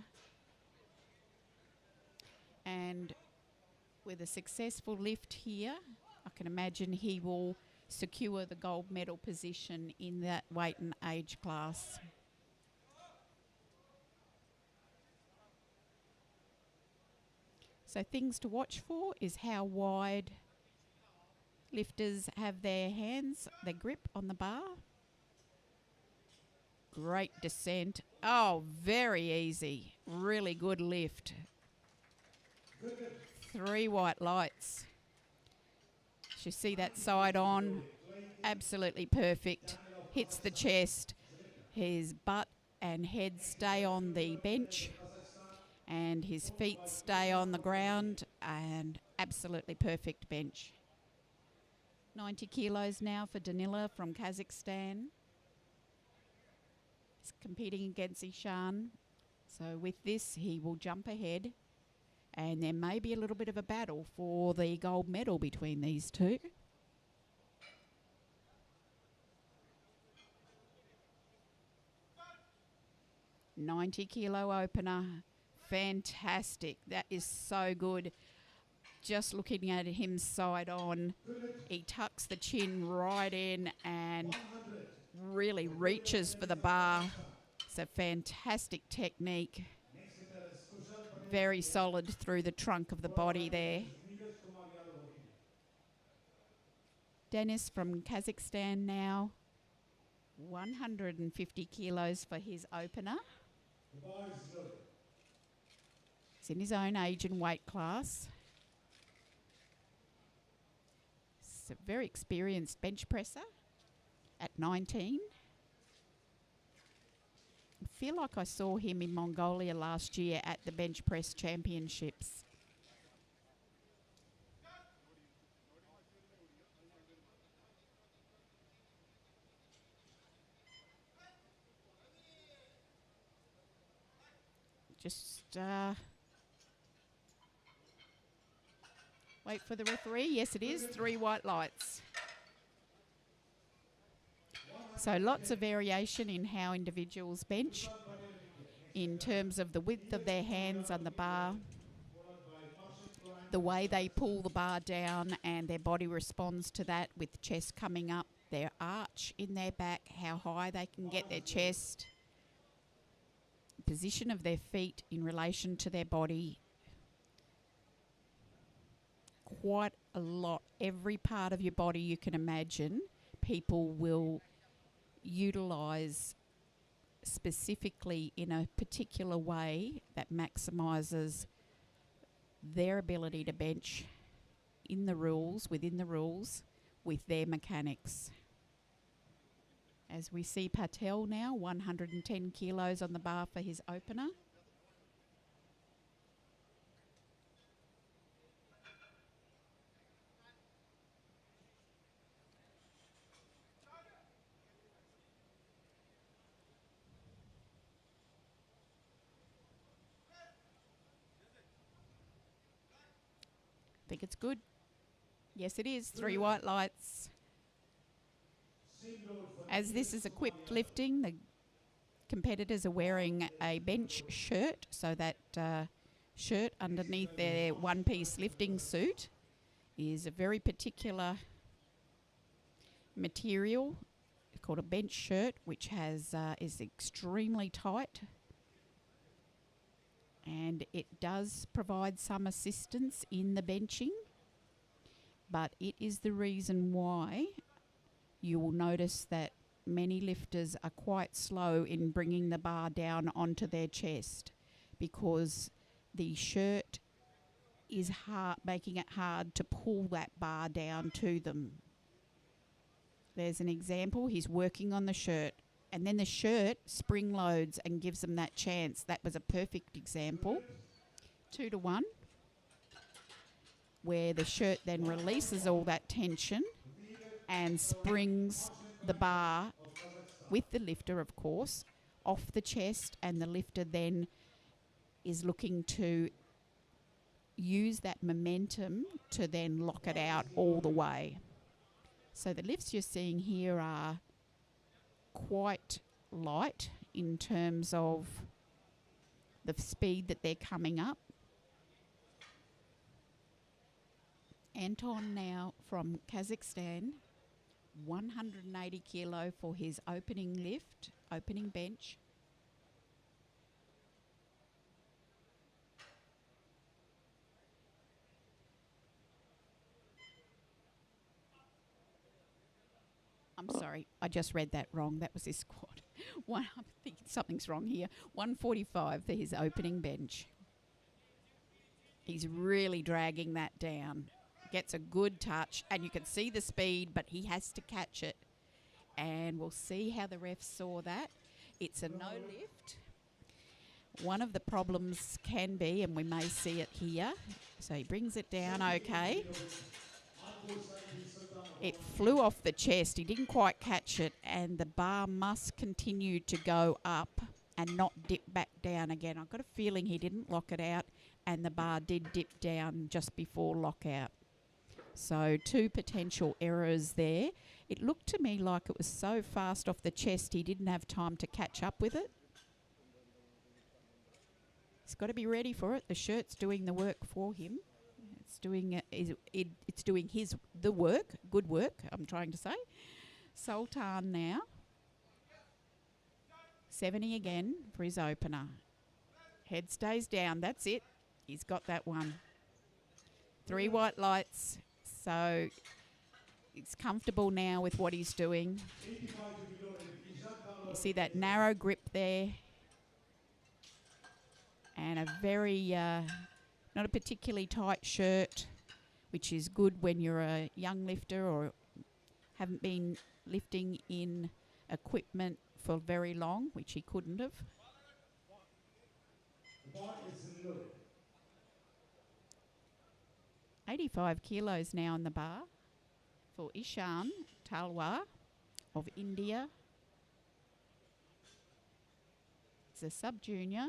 And with a successful lift here, I can imagine he will secure the gold medal position in that weight and age class. So things to watch for is how wide lifters have their hands, their grip on the bar. Great descent. Oh, very easy. Really good lift. 3 white lights. You see that side on, absolutely perfect. Hits the chest. His butt and head stay on the bench and his feet stay on the ground, and absolutely perfect bench. 90 kilos now for Danila from Kazakhstan. He's competing against Ishan. So with this, he will jump ahead. And there may be a little bit of a battle for the gold medal between these two. $90 kilo opener. Fantastic. That is so good. Just looking at him side on, he tucks the chin right in and really reaches for the bar. It's a fantastic technique. Very solid through the trunk of the body there. Dennis from Kazakhstan now. 150 kilos for his opener. He's in his own age and weight class. He's a very experienced bench presser at 19. I feel like I saw him in Mongolia last year at the bench press championships. Just wait for the referee. Yes, it is. 3 white lights. So lots of variation in how individuals bench in terms of the width of their hands on the bar, the way they pull the bar down and their body responds to that with the chest coming up, their arch in their back, how high they can get their chest, position of their feet in relation to their body. quite a lot. Every part of your body you can imagine, people will utilise specifically in a particular way that maximises their ability to bench in the rules, within the rules, with their mechanics. As we see Patel now, 110 kilos on the bar for his opener. I think it's good. Yes, it is. 3 white lights. As this is equipped lifting, the competitors are wearing a bench shirt, so that shirt underneath their one-piece lifting suit is a very particular material called a bench shirt, which has is extremely tight, and it does provide some assistance in the benching, but it is the reason why you will notice that many lifters are quite slow in bringing the bar down onto their chest, because the shirt is making it hard to pull that bar down to them. There's an example. He's working on the shirt, and then the shirt spring loads and gives them that chance. That was a perfect example. 2 to 1, where the shirt then releases all that tension and springs the bar with the lifter, of course, off the chest, and the lifter then is looking to use that momentum to then lock it out all the way. So the lifts you're seeing here are quite light in terms of the speed that they're coming up. Anton now from Kazakhstan, 180 kilo for his opening lift, opening bench. I'm sorry, I just read that wrong. That was his squat. I think something's wrong here. 145 for his opening bench. He's really dragging that down. Gets a good touch, and you can see the speed, but he has to catch it. And we'll see how the refs saw that. It's a no lift. One of the problems can be, and we may see it here, so he brings it down okay. It flew off the chest. He didn't quite catch it, and the bar must continue to go up and not dip back down again. I've got a feeling he didn't lock it out, and the bar did dip down just before lockout. So 2 potential errors there. It looked to me like it was so fast off the chest he didn't have time to catch up with it. He's got to be ready for it. The shirt's doing the work for him. It's doing the work, good work, I'm trying to say. Sultan now. 70 again for his opener. Head stays down. That's it. He's got that one. 3 white lights. So he's comfortable now with what he's doing. You see that narrow grip there. And a very, not a particularly tight shirt, which is good when you're a young lifter or haven't been lifting in equipment for very long, which he couldn't have. The bar is loaded. 85 kilos now on the bar for Ishan Talwar of India. It's a sub-junior.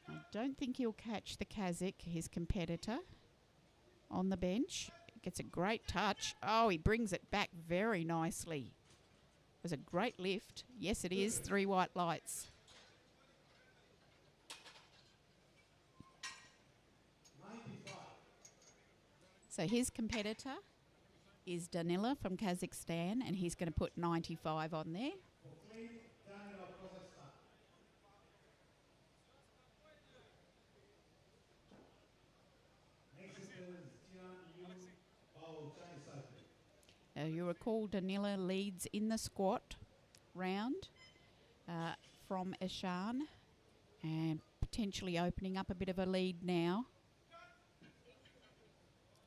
I don't think he'll catch the Kazakh, his competitor, on the bench. Gets a great touch. Oh, he brings it back very nicely. It was a great lift. Yes, it is. 3 white lights. 95. So his competitor is Danila from Kazakhstan, and he's going to put 95 on there. You recall Danila leads in the squat round from Ishan and potentially opening up a bit of a lead now.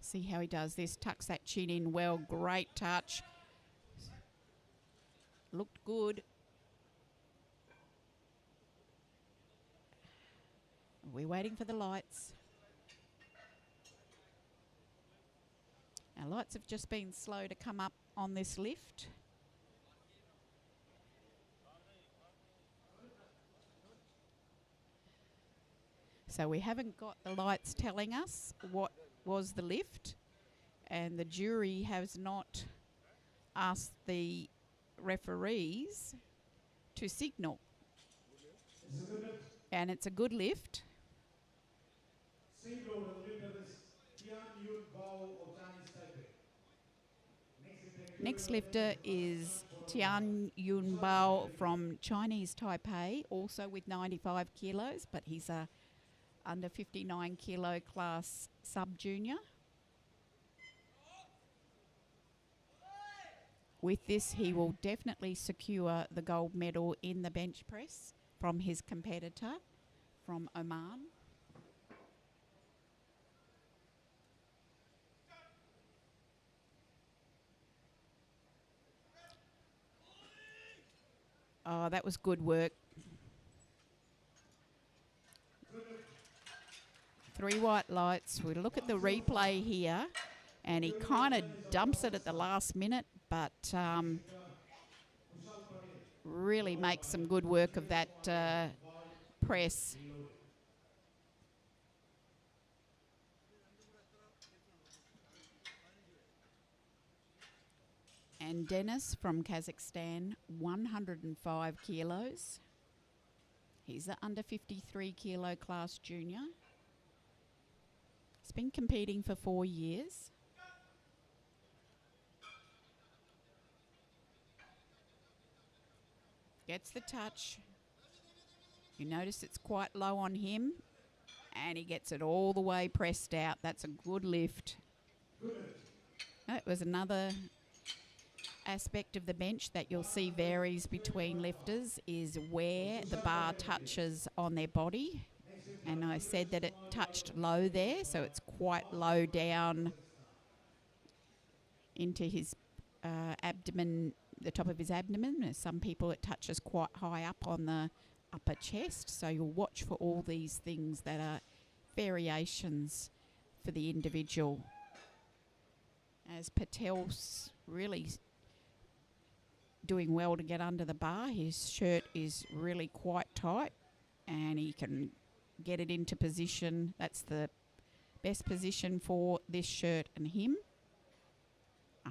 See how he does this. Tucks that chin in well. Great touch. Looked good. We're waiting for the lights. Our lights have just been slow to come up on this lift. So we haven't got the lights telling us what was the lift, and the jury has not asked the referees to signal. And it's a good lift. Next lifter is Tian Yun Bao from Chinese Taipei, also with 95 kilos, but he's a under 59 kilo class sub-junior. With this, he will definitely secure the gold medal in the bench press from his competitor from Oman. Oh, that was good work. 3 white lights. We look at the replay here, and he kind of dumps it at the last minute, but really makes some good work of that press. And Dennis from Kazakhstan, 105 kilos. He's the under 53 kilo class junior. He's been competing for 4 years. Gets the touch. You notice it's quite low on him, and he gets it all the way pressed out. That's a good lift. That was another aspect of the bench that you'll see varies between lifters, is where the bar touches on their body. And I said that it touched low there, so it's quite low down into his abdomen, the top of his abdomen. Some people it touches quite high up on the upper chest, so you'll watch for all these things that are variations for the individual. As Patel's really doing well to get under the bar, his shirt is really quite tight and he can get it into position. That's the best position for this shirt and him.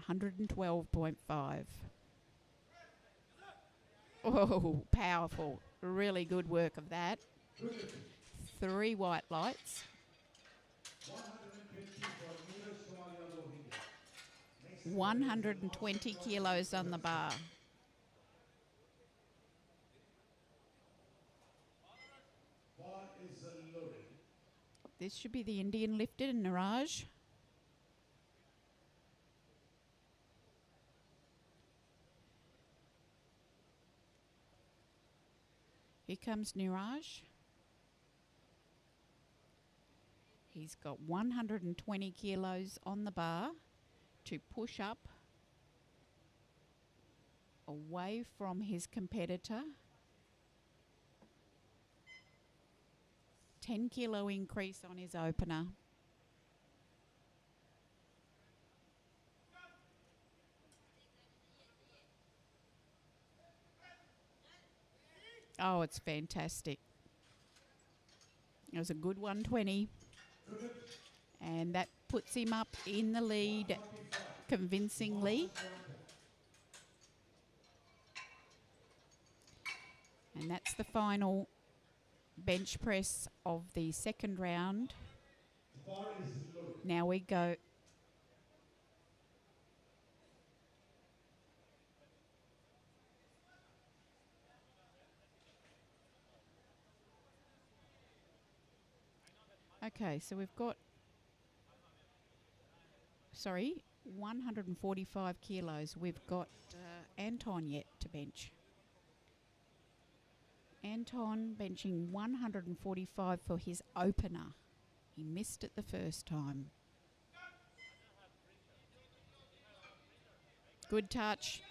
112.5. Oh, powerful. Really good work of that. 3 white lights. 120 kilos on the bar. This should be the Indian lifter, Niraj. Here comes Niraj. He's got 120 kilos on the bar to push up away from his competitor. 10 kilo increase on his opener. Oh, it's fantastic. It was a good 120. And that puts him up in the lead convincingly. And that's the final bench press of the second round. Now we go. Okay, so we've got sorry, 145 kilos. We've got Anton yet to bench. Anton benching 145 for his opener. He missed it the first time. Good touch.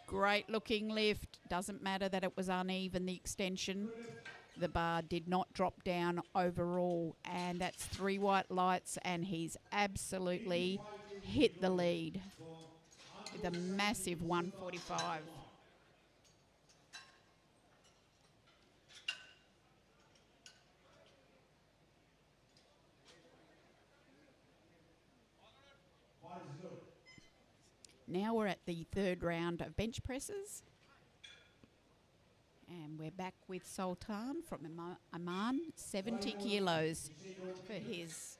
Great looking lift. Doesn't matter that it was uneven, the extension. The bar did not drop down overall. And that's 3 white lights, and he's absolutely hit the lead with a massive 145. Now we're at the 3rd round of bench presses. And we're back with Sultan from Oman, 70 kilos for his,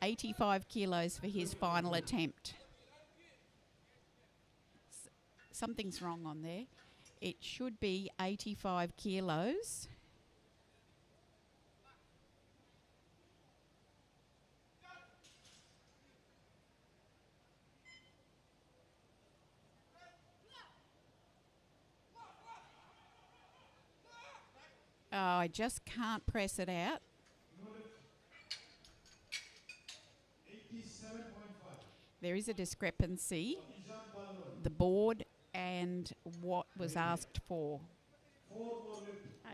85 kilos for his final attempt. Something's wrong on there. It should be 85 kilos. Oh, I just can't press it out. 87.5. There is a discrepancy. The board and what was asked for.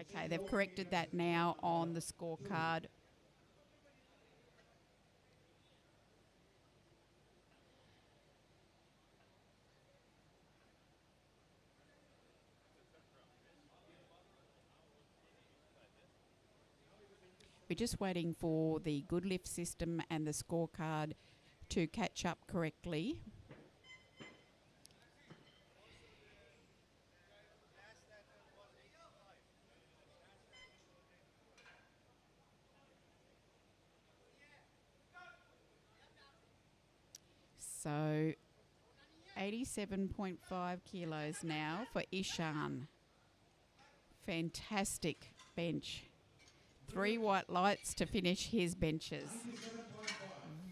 Okay, they've corrected that now on the scorecard. We're just waiting for the good lift system and the scorecard to catch up correctly. So 87.5 kilos now for Ishan. Fantastic bench. 3 white lights to finish his benches.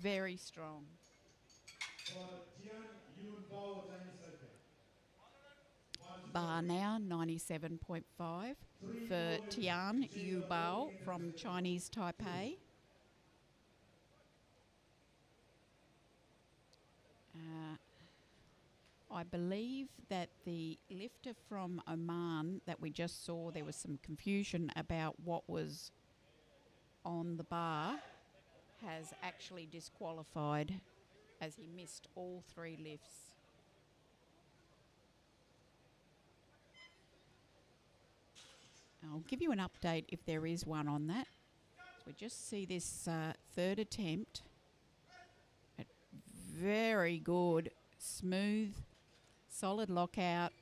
Very strong. Bar now 97.5 for Tian Yu Bao from Chinese Taipei. I believe that the lifter from Oman that we just saw, there was some confusion about what was on the bar, has actually disqualified as he missed all 3 lifts. I'll give you an update if there is one on that. We just see this 3rd attempt. Very good, smooth, solid lockout.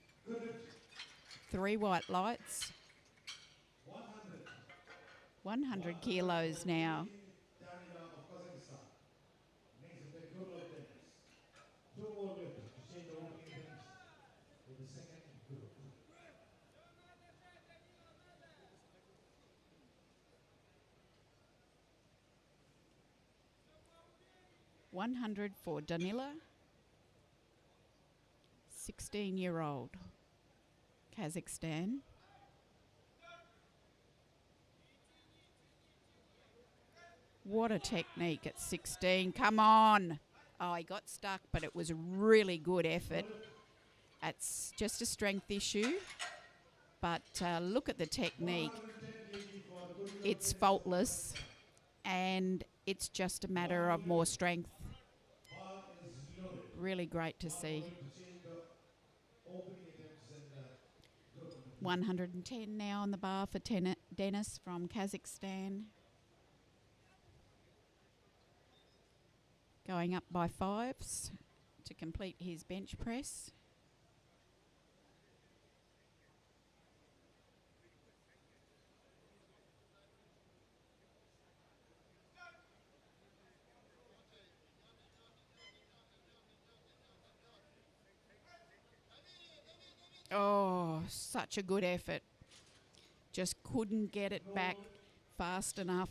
3 white lights. 100 kilos now. 100 for Danila, 16-year-old, Kazakhstan. What a technique at 16. Come on. Oh, he got stuck, but it was a really good effort. It's just a strength issue. But look at the technique. It's faultless, and it's just a matter of more strength. Really great to see. 110 now on the bar for Dennis from Kazakhstan. Going up by 5s to complete his bench press. Oh, such a good effort. Just couldn't get it back fast enough.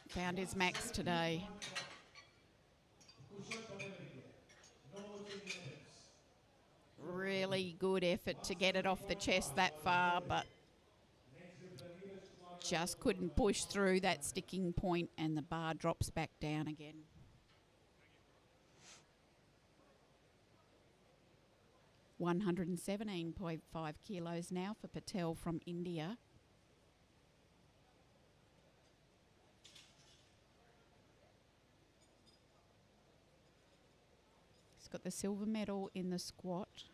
Found his max today. really good effort to get it off the chest that far, but just couldn't push through that sticking point, and the bar drops back down again. $117.5 kilos now for Patel from India. He's got the silver medal in the squat,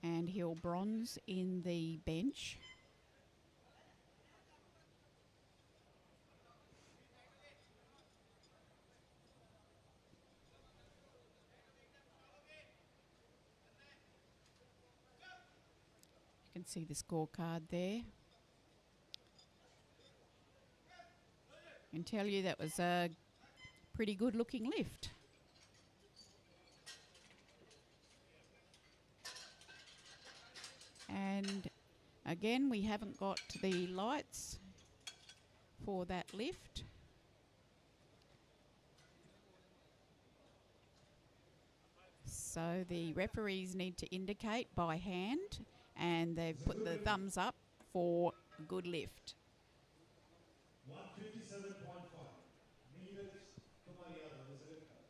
and he'll bronze in the bench. You can see the scorecard there. I can tell you that was a pretty good looking lift. And again, we haven't got the lights for that lift. So the referees need to indicate by hand, and they've put the thumbs up for good lift. 157.5 meters to Mariana Vasilevka.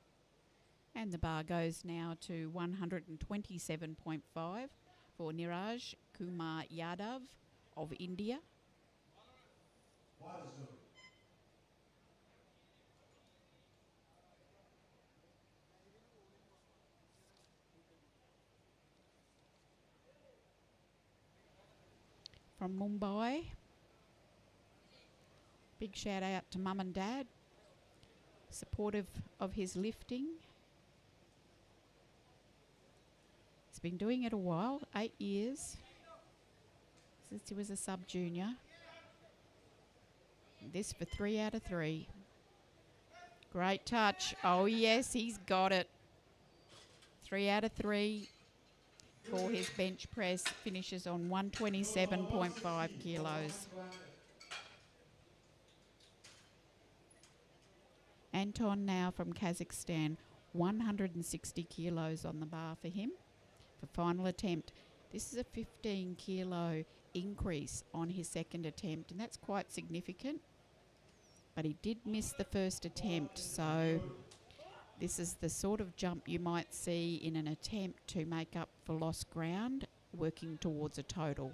And the bar goes now to 127.5 for Niraj Kumar Yadav of India. Barzul. From Mumbai. Big shout out to Mum and Dad, supportive of his lifting. He's been doing it a while, 8 years, since he was a sub-junior. This for 3 out of 3. Great touch. Oh yes, he's got it. 3 out of 3 for his bench press. Finishes on 127.5 kilos. Anton now from Kazakhstan, 160 kilos on the bar for him for final attempt. This is a 15 kilo increase on his second attempt, and that's quite significant. But he did miss the first attempt, so this is the sort of jump you might see in an attempt to make up for lost ground, working towards a total.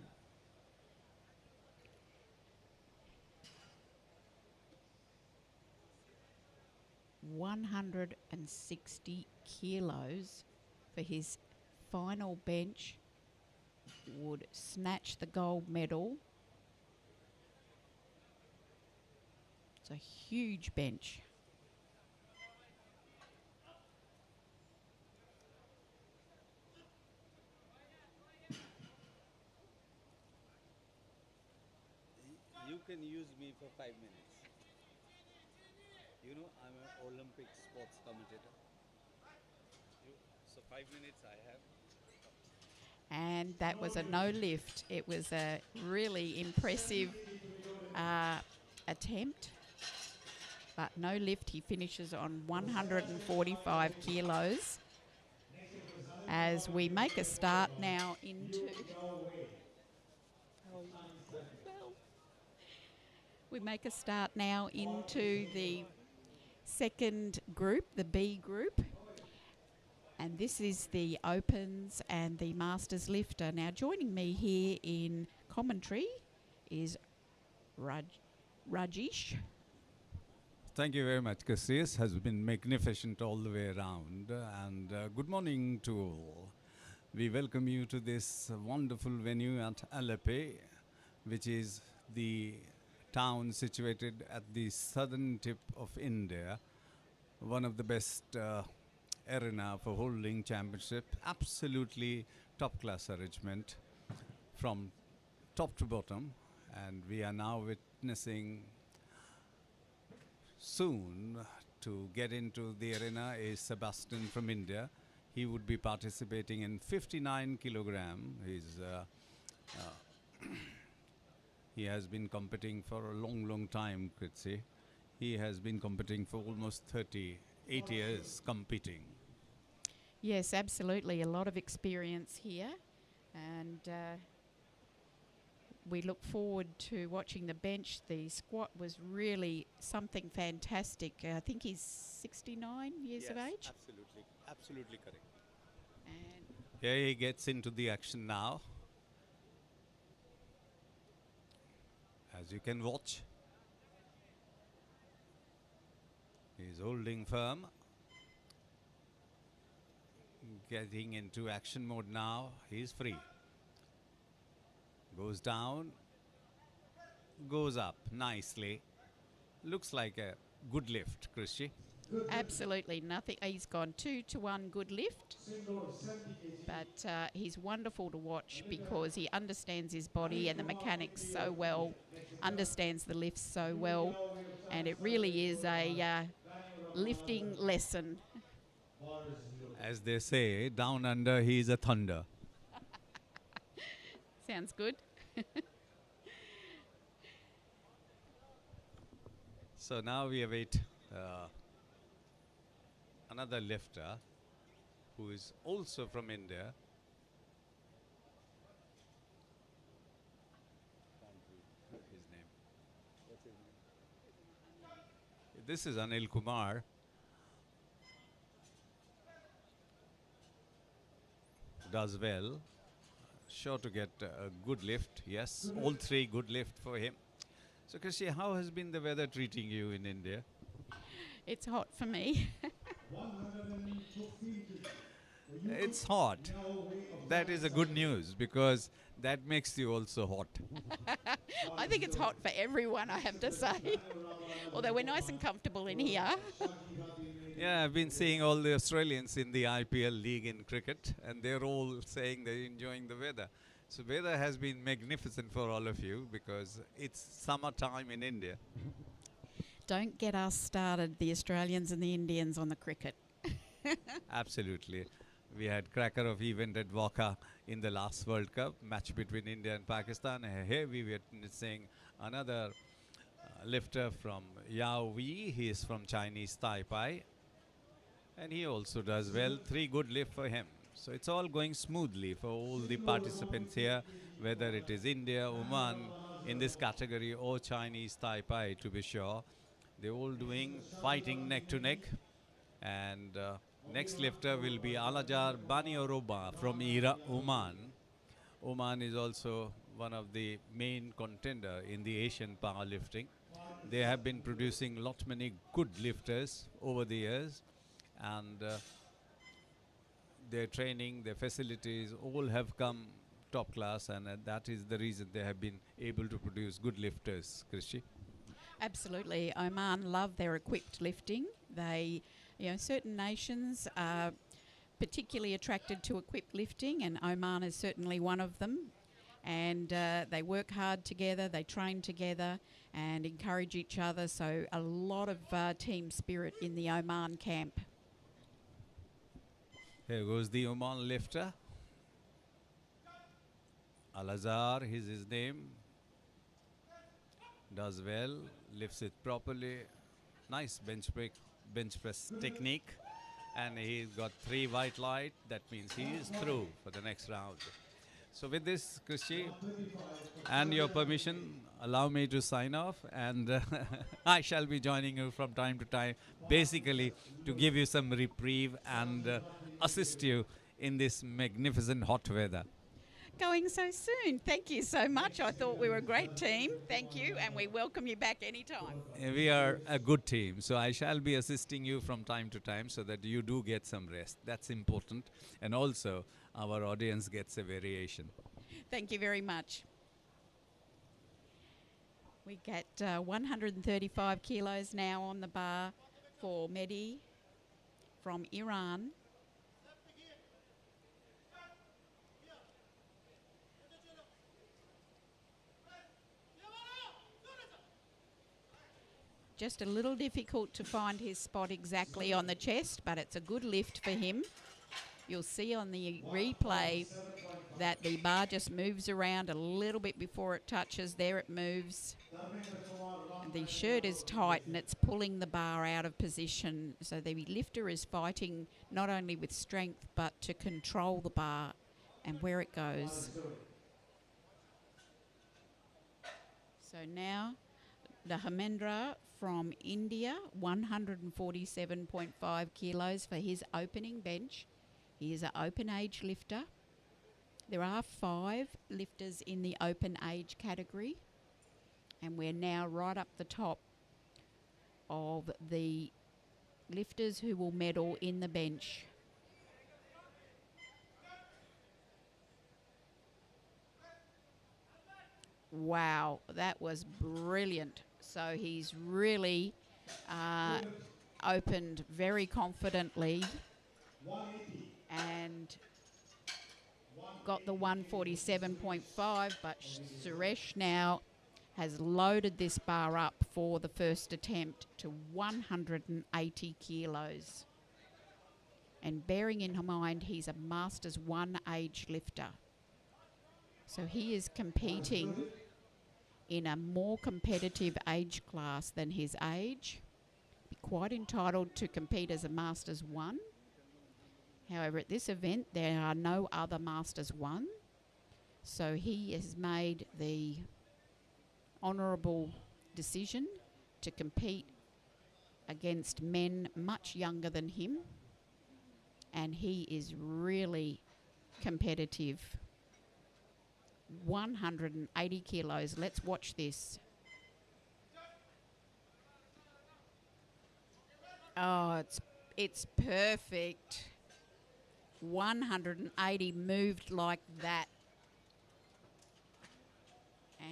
$160 kilos for his final bench would snatch the gold medal. It's a huge bench. You can use me for 5 minutes. You know, I'm an Olympic sports commentator. So 5 minutes I have. And that was a no lift. It was a really impressive attempt, but no lift. He finishes on 145 kilos as we make a start now into... We make a start now into the second group, the B group. And this is the Opens and the Masters lifter. Now joining me here in commentary is Rajesh. Thank you very much, Cassius. Has been magnificent all the way around. And good morning to all. We welcome you to this wonderful venue at Alleppey, which is the town situated at the southern tip of India. One of the best arena for holding championship. Absolutely top class arrangement from top to bottom. And we are now witnessing soon to get into the arena is Sebastian from India. He would be participating in 59 kilogram. He has been competing for a long time, could say. He has been competing for almost 38 years competing. Yes, absolutely. A lot of experience here. And we look forward to watching the bench. The squat was really something fantastic. I think he's 69 years of age. Absolutely, absolutely correct. And Here he gets into the action now. As you can watch, he's holding firm. Getting into action mode now. He's free. Goes down. Goes up nicely. Looks like a good lift, Christy. absolutely nothing. He's gone 2-to-1 good lift. But he's wonderful to watch because he understands his body and the mechanics so well, understands the lifts so well, and it really is a lifting lesson. As they say, down under he's a thunder. Sounds good. So now we await another lifter who is also from India. His name. What's his name? This is Anil Kumar. Does well. Sure to get a good lift. Yes, all three good lift for him. So, Christy, how has been the weather treating you in India? It's hot for me. It's hot. That is a good news because that makes you also hot. I think it's hot for everyone, I have to say. Although we're nice and comfortable in here. Yeah, I've been seeing all the Australians in the IPL league in cricket, and they're all saying they're enjoying the weather. So weather has been magnificent for all of you because it's summertime in India. Don't get us started, the Australians and the Indians, on the cricket. Absolutely. We had cracker of event at Waka in the last World Cup, match between India and Pakistan. Here we were witnessing another lifter from Yao Wei. He is from Chinese Taipei. And he also does well. 3 good lifts for him. So it's all going smoothly for all the participants here, whether it is India, Oman, in this category, or Chinese Taipei, to be sure. They're all doing, fighting neck to neck. And next lifter will be Alajar Banioroba from Oman. Oman is also one of the main contender in the Asian powerlifting. They have been producing many good lifters over the years, and their training, their facilities all have come top class, and that is the reason they have been able to produce good lifters, Christy. Absolutely. Oman love their equipped lifting. They, certain nations are particularly attracted to equipped lifting, and Oman is certainly one of them. And they work hard together, they train together and encourage each other. So a lot of team spirit in the Oman camp. Here goes the Oman lifter. Al-Azhar is his name. Does well, lifts it properly. Nice bench press technique. And he's got 3 white light. That means he is through for the next round. So with this, Christy, and your permission, allow me to sign off. And I shall be joining you from time to time, basically to give you some reprieve and assist you in this magnificent hot weather. Going so soon. Thank you so much. I thought we were a great team. Thank you, and we welcome you back anytime. We are a good team, so I shall be assisting you from time to time so that you do get some rest. That's important. And also, our audience gets a variation. Thank you very much. We get 135 kilos now on the bar for Mehdi from Iran. Just a little difficult to find his spot exactly on the chest, but it's a good lift for him. You'll see on the replay that the bar just moves around a little bit before it touches. There it moves. The shirt is tight and it's pulling the bar out of position. So the lifter is fighting not only with strength but to control the bar and where it goes. So now the Dharmendra from India, 147.5 kilos for his opening bench. He is an open age lifter. There are 5 lifters in the open age category, and we're now right up the top of the lifters who will medal in the bench. Wow, that was brilliant. So he's really opened very confidently and got the 147.5, but Suresh now has loaded this bar up for the first attempt to 180 kilos. And bearing in mind he's a Masters 1 age lifter. So he is competing in a more competitive age class than his age. Be quite entitled to compete as a Masters 1. However, at this event, there are no other Masters 1. So he has made the honourable decision to compete against men much younger than him. And he is really competitive. 180 kilos. Let's watch this. Oh, it's perfect. 180 moved like that.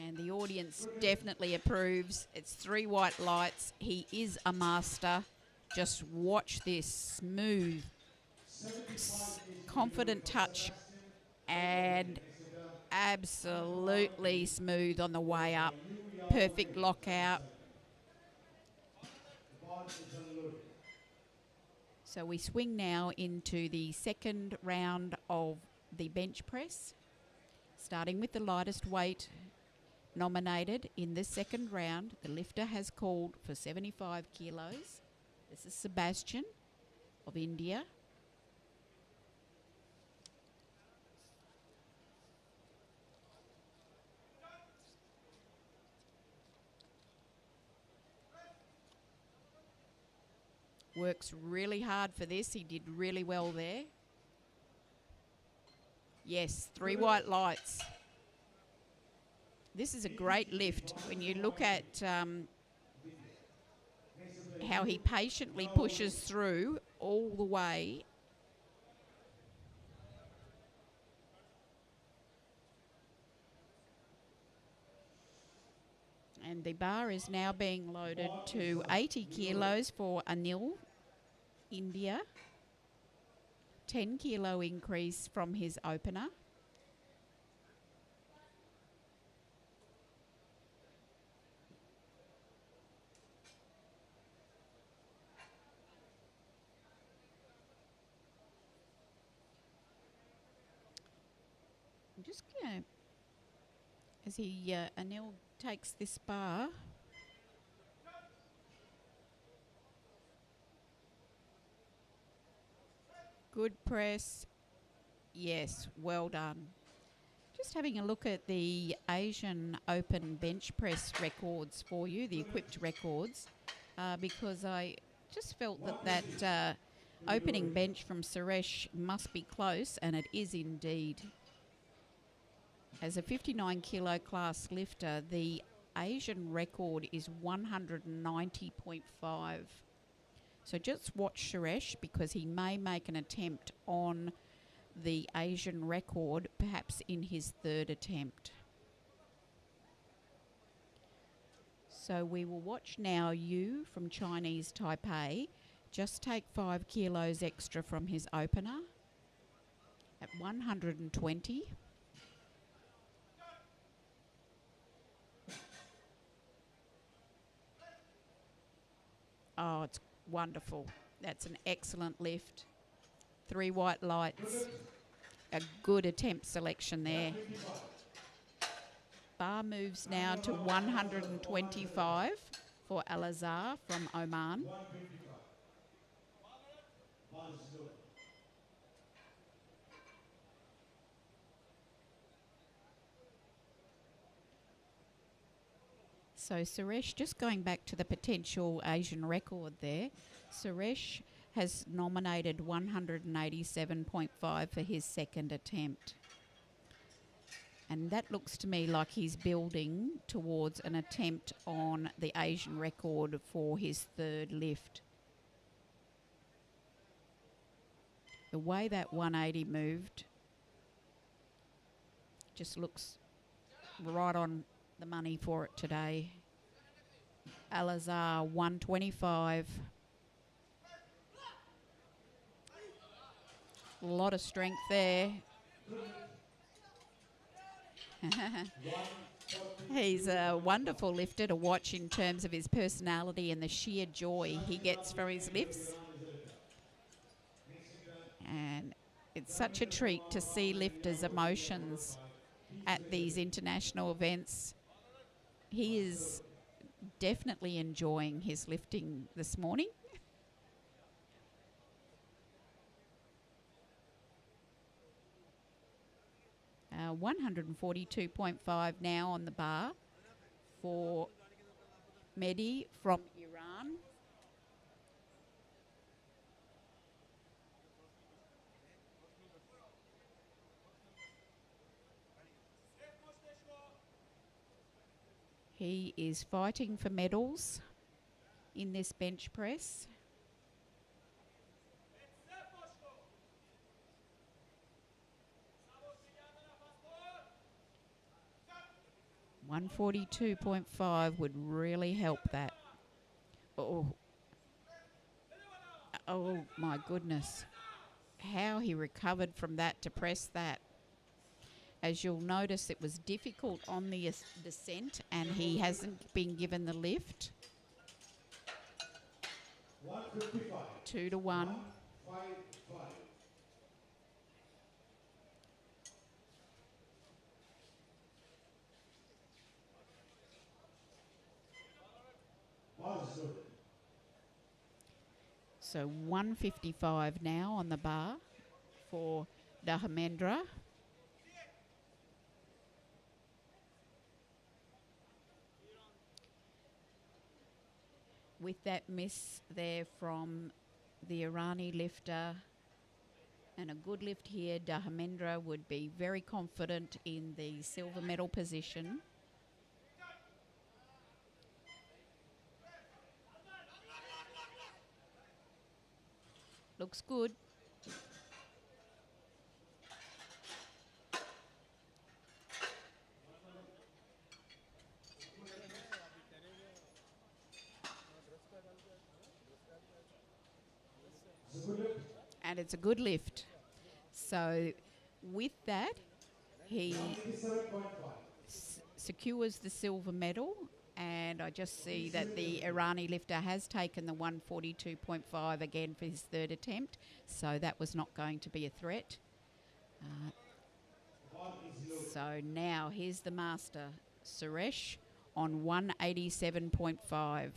And the audience definitely approves. It's 3 white lights. He is a master. Just watch this smooth, confident touch and absolutely smooth on the way up. Perfect lockout. So we swing now into the second round of the bench press, starting with the lightest weight nominated in this second round. The lifter has called for 75 kilos. This is Sebastian of India. Works really hard for this. He did really well there. Yes, 3 white lights. This is a great lift. When you look at how he patiently pushes through all the way. And the bar is now being loaded to 80 kilos for Anil, India. 10 kilo increase from his opener. I'm just going to, as Anil takes this bar, good press. Yes, well done. Just having a look at the Asian Open bench press records for you, the equipped records, because I just felt that opening bench from Suresh must be close, and it is indeed. As a 59 kilo class lifter, the Asian record is 190.5. So just watch Suresh, because he may make an attempt on the Asian record, perhaps in his third attempt. So we will watch now Yu from Chinese Taipei just take 5 kilos extra from his opener at 120. Oh, it's wonderful. That's an excellent lift. 3 white lights. A good attempt selection there. Bar moves now to 125 for Al-Azhar from Oman. So Suresh, just going back to the potential Asian record there, Suresh has nominated 187.5 for his second attempt. And that looks to me like he's building towards an attempt on the Asian record for his third lift. The way that 180 moved just looks right on the money for it today. Al-Azhar 125. A lot of strength there. He's a wonderful lifter to watch in terms of his personality and the sheer joy he gets from his lifts. And it's such a treat to see lifters' emotions at these international events. He is definitely enjoying his lifting this morning. Uh, 142.5 now on the bar for Mehdi from Iran. He is fighting for medals in this bench press. $142.5 would really help that. Oh my goodness. How he recovered from that to press that. As you'll notice, it was difficult on the descent and he hasn't been given the lift. 2 to 1. So 155 now on the bar for Dharmendra. With that miss there from the Irani lifter and a good lift here, Dharmendra would be very confident in the silver medal position. Looks good. And it's a good lift. So with that, he secures the silver medal. And I just see that the Irani lifter has taken the 142.5 again for his third attempt. So that was not going to be a threat. So now here's the master, Suresh, on 187.5.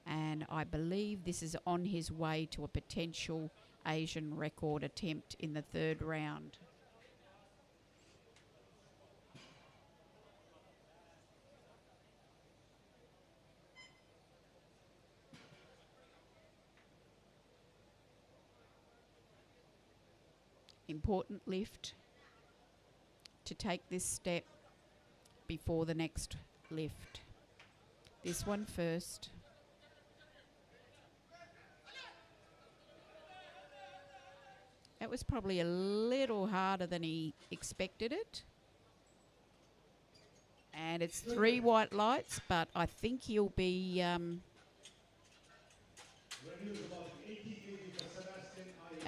And I believe this is on his way to a potential Asian record attempt in the third round. Important lift to take this step before the next lift. This one first. That was probably a little harder than he expected it. And it's 3 white lights, but I think he'll be...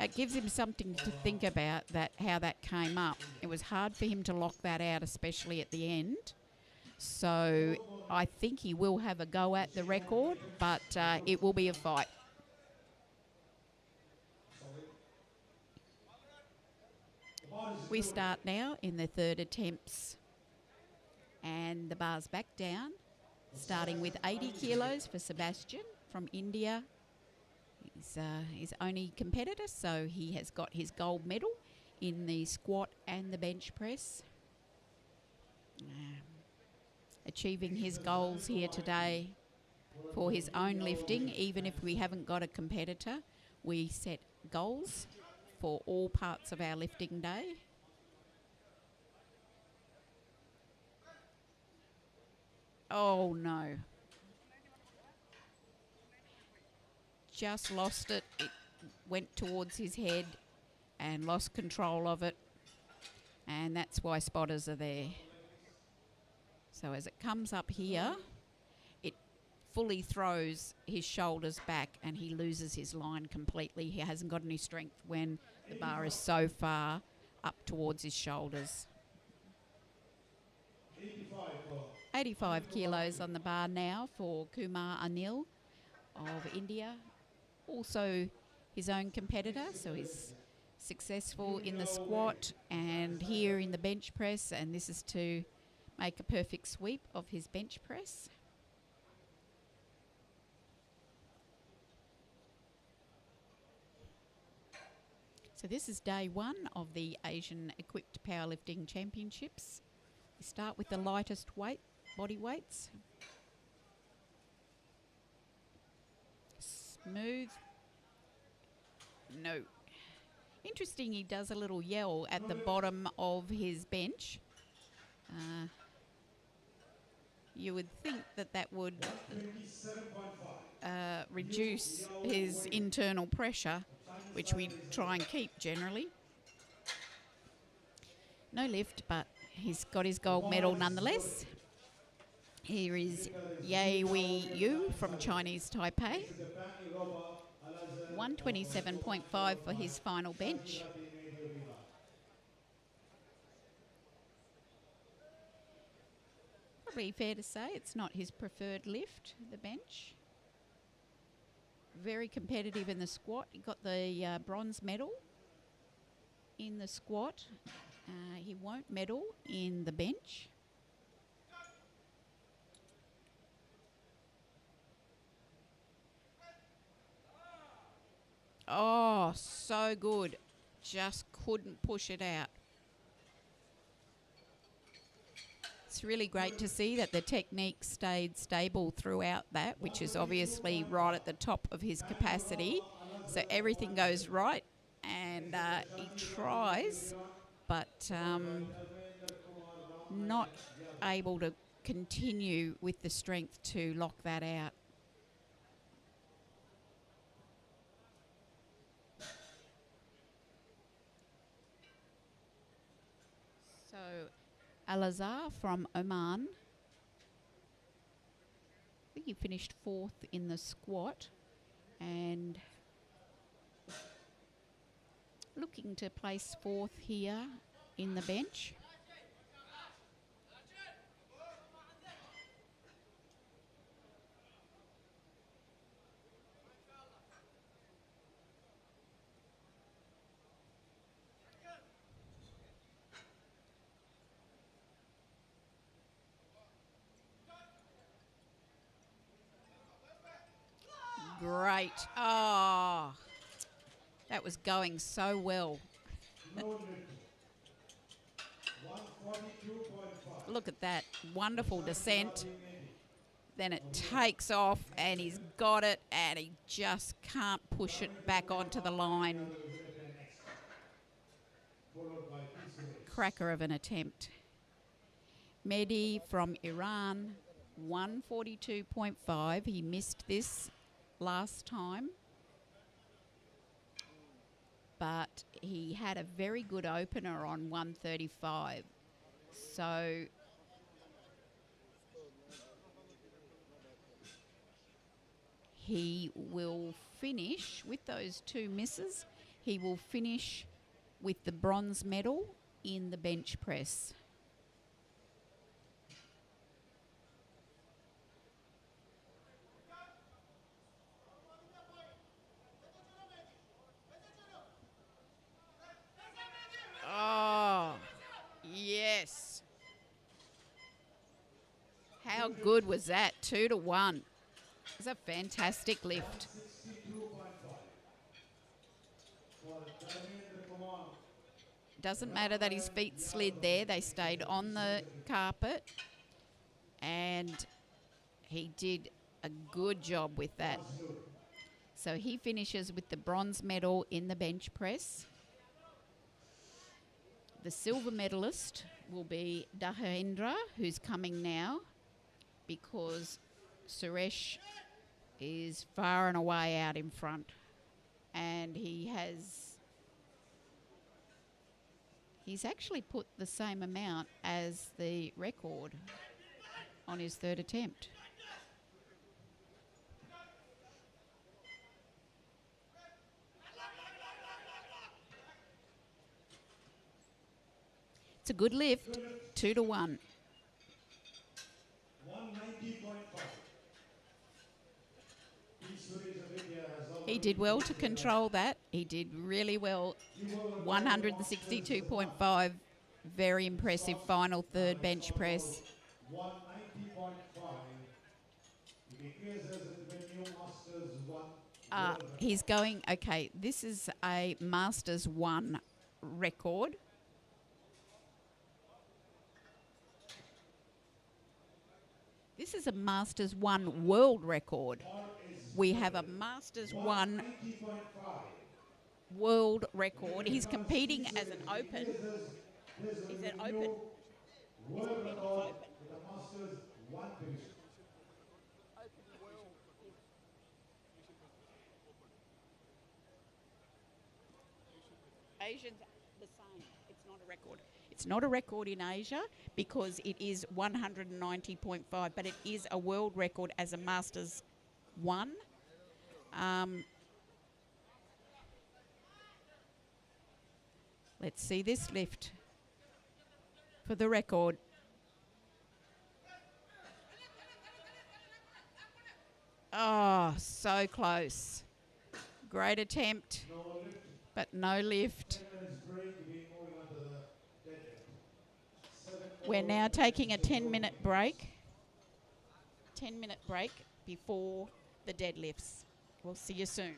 it gives him something to think about, that how that came up. It was hard for him to lock that out, especially at the end. So I think he will have a go at the record, but it will be a fight. We start now in the third attempts. And the bar's back down, starting with 80 kilos for Sebastian from India. He's his only competitor, so he has got his gold medal in the squat and the bench press. achieving his goals here today for his own lifting. Even if we haven't got a competitor, we set goals for all parts of our lifting day. Oh no. Just lost it. It went towards his head and lost control of it. And that's why spotters are there. So as it comes up here, it fully throws his shoulders back and he loses his line completely. He hasn't got any strength when the bar is so far up towards his shoulders. 85 kilos on the bar now for Kumar Anil of India. Also his own competitor, so he's successful in the squat and here in the bench press, and this is to make a perfect sweep of his bench press. So this is day one of the Asian Equipped Powerlifting Championships. We start with the lightest body weights. Smooth. No. Interesting, he does a little yell at the bottom of his bench. You would think that would reduce his internal pressure, which we try and keep generally. No lift, but he's got his gold medal nonetheless. Here is Ye Wei Yu from Chinese Taipei. 127.5 for his final bench. Probably fair to say it's not his preferred lift, the bench. Very competitive in the squat. He got the bronze medal in the squat. He won't medal in the bench. Oh, so good. Just couldn't push it out. It's really great to see that the technique stayed stable throughout that, which is obviously right at the top of his capacity. So everything goes right, and he tries, but not able to continue with the strength to lock that out. So Al-Azhar from Oman, I think he finished 4th in the squat and looking to place 4th here in the bench. Great. Oh, that was going so well. Look at that. Wonderful descent. Then it takes off and he's got it and he just can't push it back onto the line. Cracker of an attempt. Mehdi from Iran, 142.5. He missed this last time, but he had a very good opener on 135. So he will finish with those 2 misses. He will finish with the bronze medal in the bench press. Oh, yes. How good was that? 2-1. It's a fantastic lift. Doesn't matter that his feet slid there. They stayed on the carpet. and he did a good job with that. So he finishes with the bronze medal in the bench press. The silver medalist will be Dahendra, who's coming now, because Suresh is far and away out in front, and he's actually put the same amount as the record on his third attempt. It's a good lift, 2-1. 190.5. He did well to control that. He did really well. 162.5. Very impressive final third bench press. 190.5. He's going, okay, this is a Masters 1 record. This is a Masters 1 world record. We have a Masters 1 world record. He's competing as an open. He's an open. He's competing as open. Asians the same. It's not a record. It's not a record in Asia because it is 190.5, but it is a world record as a Masters 1. Let's see this lift for the record. Oh, so close. Great attempt, but no lift. We're now taking a 10-minute break. 10-minute break before the deadlifts. We'll see you soon.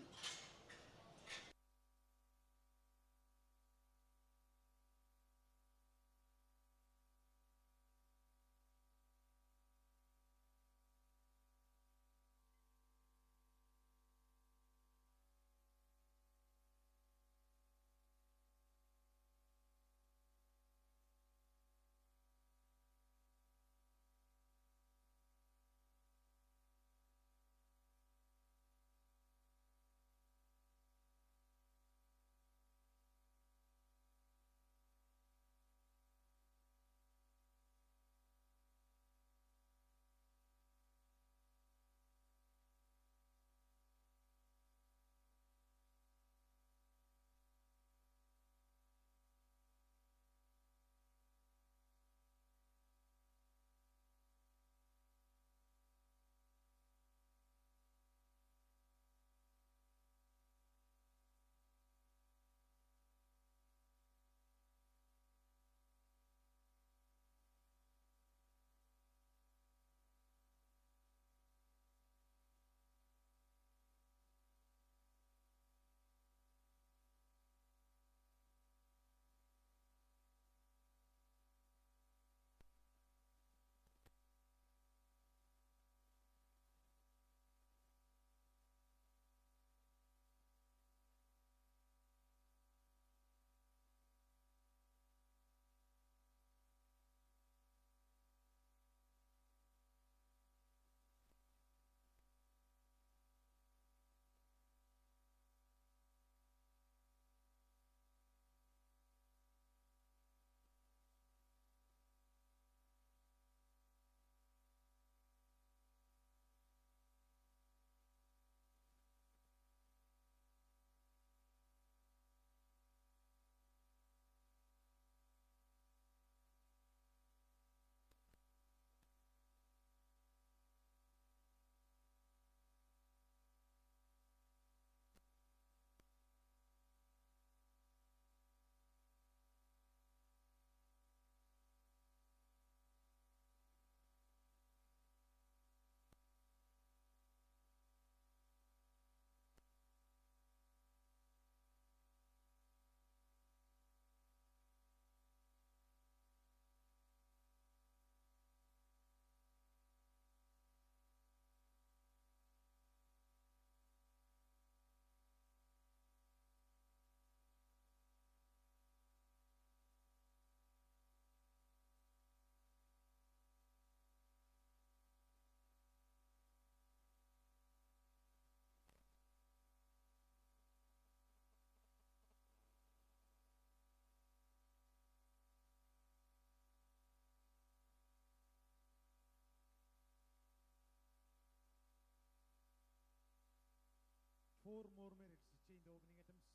4 more minutes to change the opening attempts.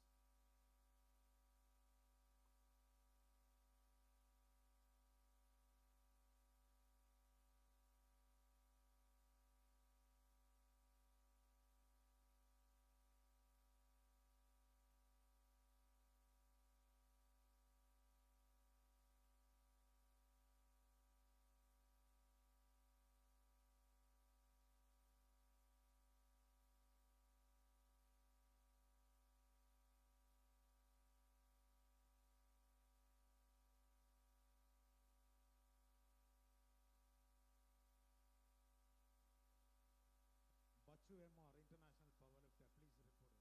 Bachu MR, international powerlifter, please report.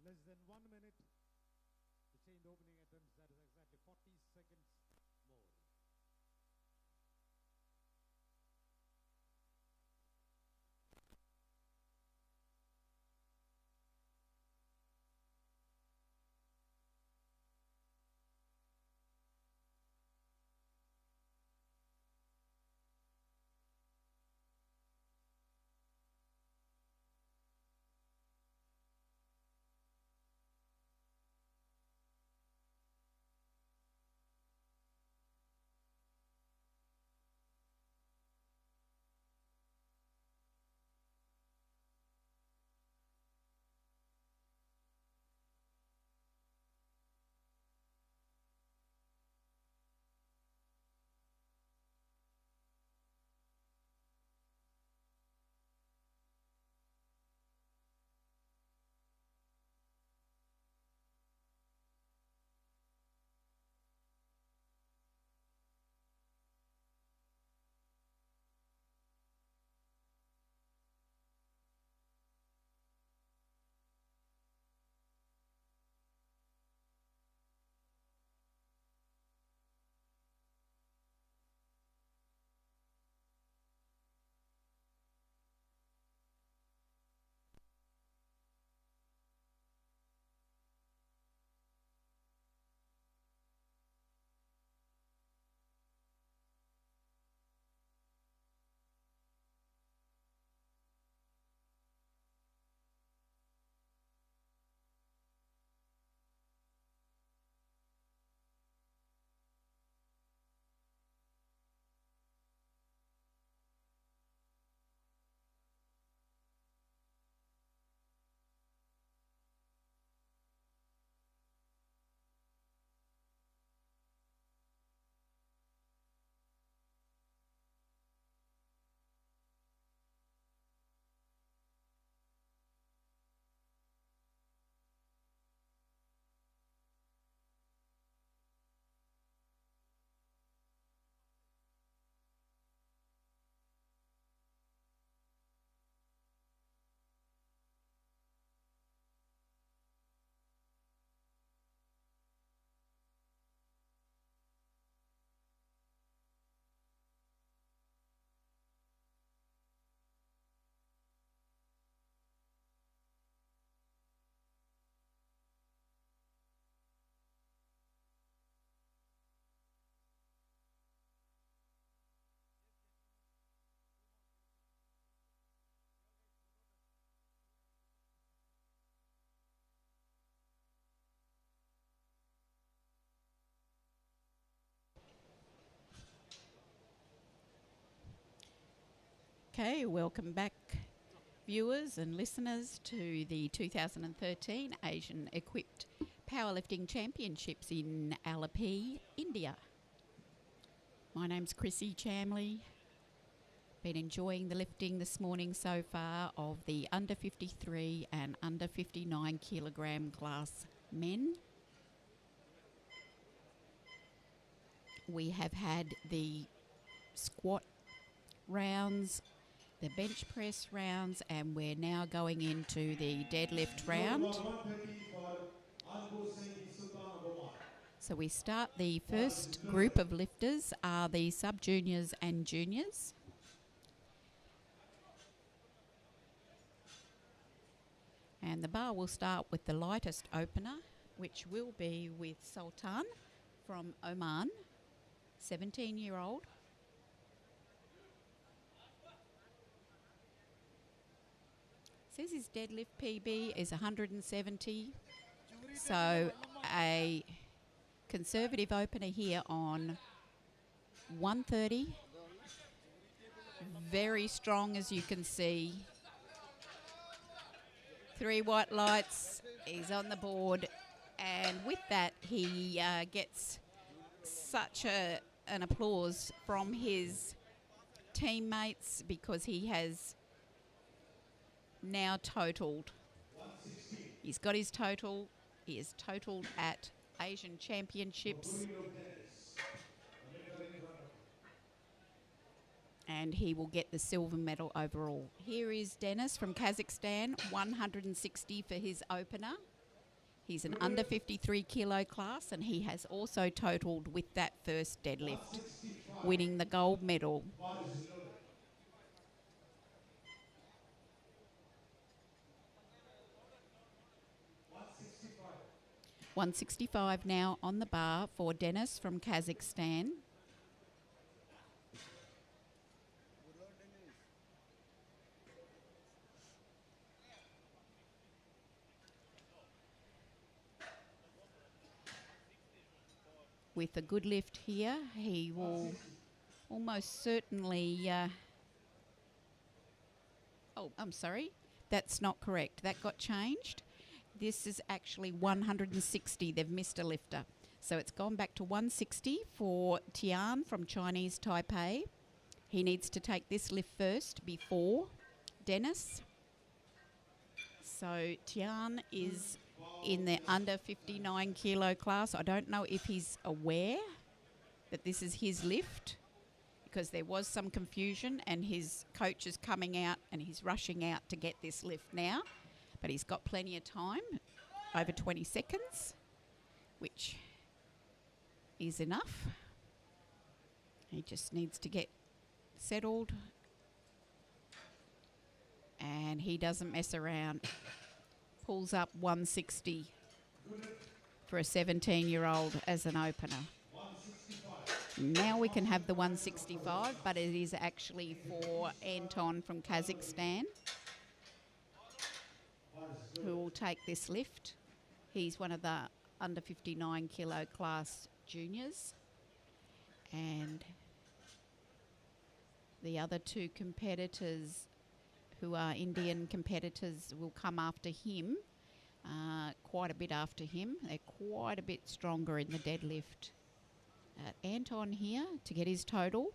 Less than 1 minute to change the opening attempts. That is exactly 40 seconds more. Okay, welcome back, viewers and listeners, to the 2013 Asian Equipped Powerlifting Championships in Alleppey, India. My name's Chrissy Chamley. Been enjoying the lifting this morning so far of the under 53 and under 59 kilogram class men. We have had the squat rounds, the bench press rounds, and we're now going into the deadlift round. So we start, the first group of lifters are the sub-juniors and juniors. And the bar will start with the lightest opener, which will be with Sultan from Oman, 17-year-old. Says his deadlift PB is 170. So a conservative opener here on 130. Very strong, as you can see. 3 white lights. He's on the board. And with that, he gets such an applause from his teammates because he has now totaled. He's got his total. He is totaled at Asian Championships. And he will get the silver medal overall. Here is Dennis from Kazakhstan, 160 for his opener. He's an under 53 kilo class, and he has also totaled with that first deadlift, winning the gold medal. 165 now on the bar for Dennis from Kazakhstan. With a good lift here, he will almost certainly... oh, I'm sorry. That's not correct. That got changed. This is actually 160. They've missed a lifter. So it's gone back to 160 for Tian from Chinese Taipei. He needs to take this lift first before Dennis. So Tian is in the under 59 kilo class. I don't know if he's aware that this is his lift, because there was some confusion and his coach is coming out and he's rushing out to get this lift now. But he's got plenty of time, over 20 seconds, which is enough. He just needs to get settled. And he doesn't mess around. Pulls up 160 for a 17-year-old as an opener. Now we can have the 165, but it is actually for Anton from Kazakhstan, who will take this lift. He's one of the under 59 kilo class juniors. And the other 2 competitors, who are Indian competitors, will come after him, quite a bit after him. They're quite a bit stronger in the deadlift. Anton here to get his total.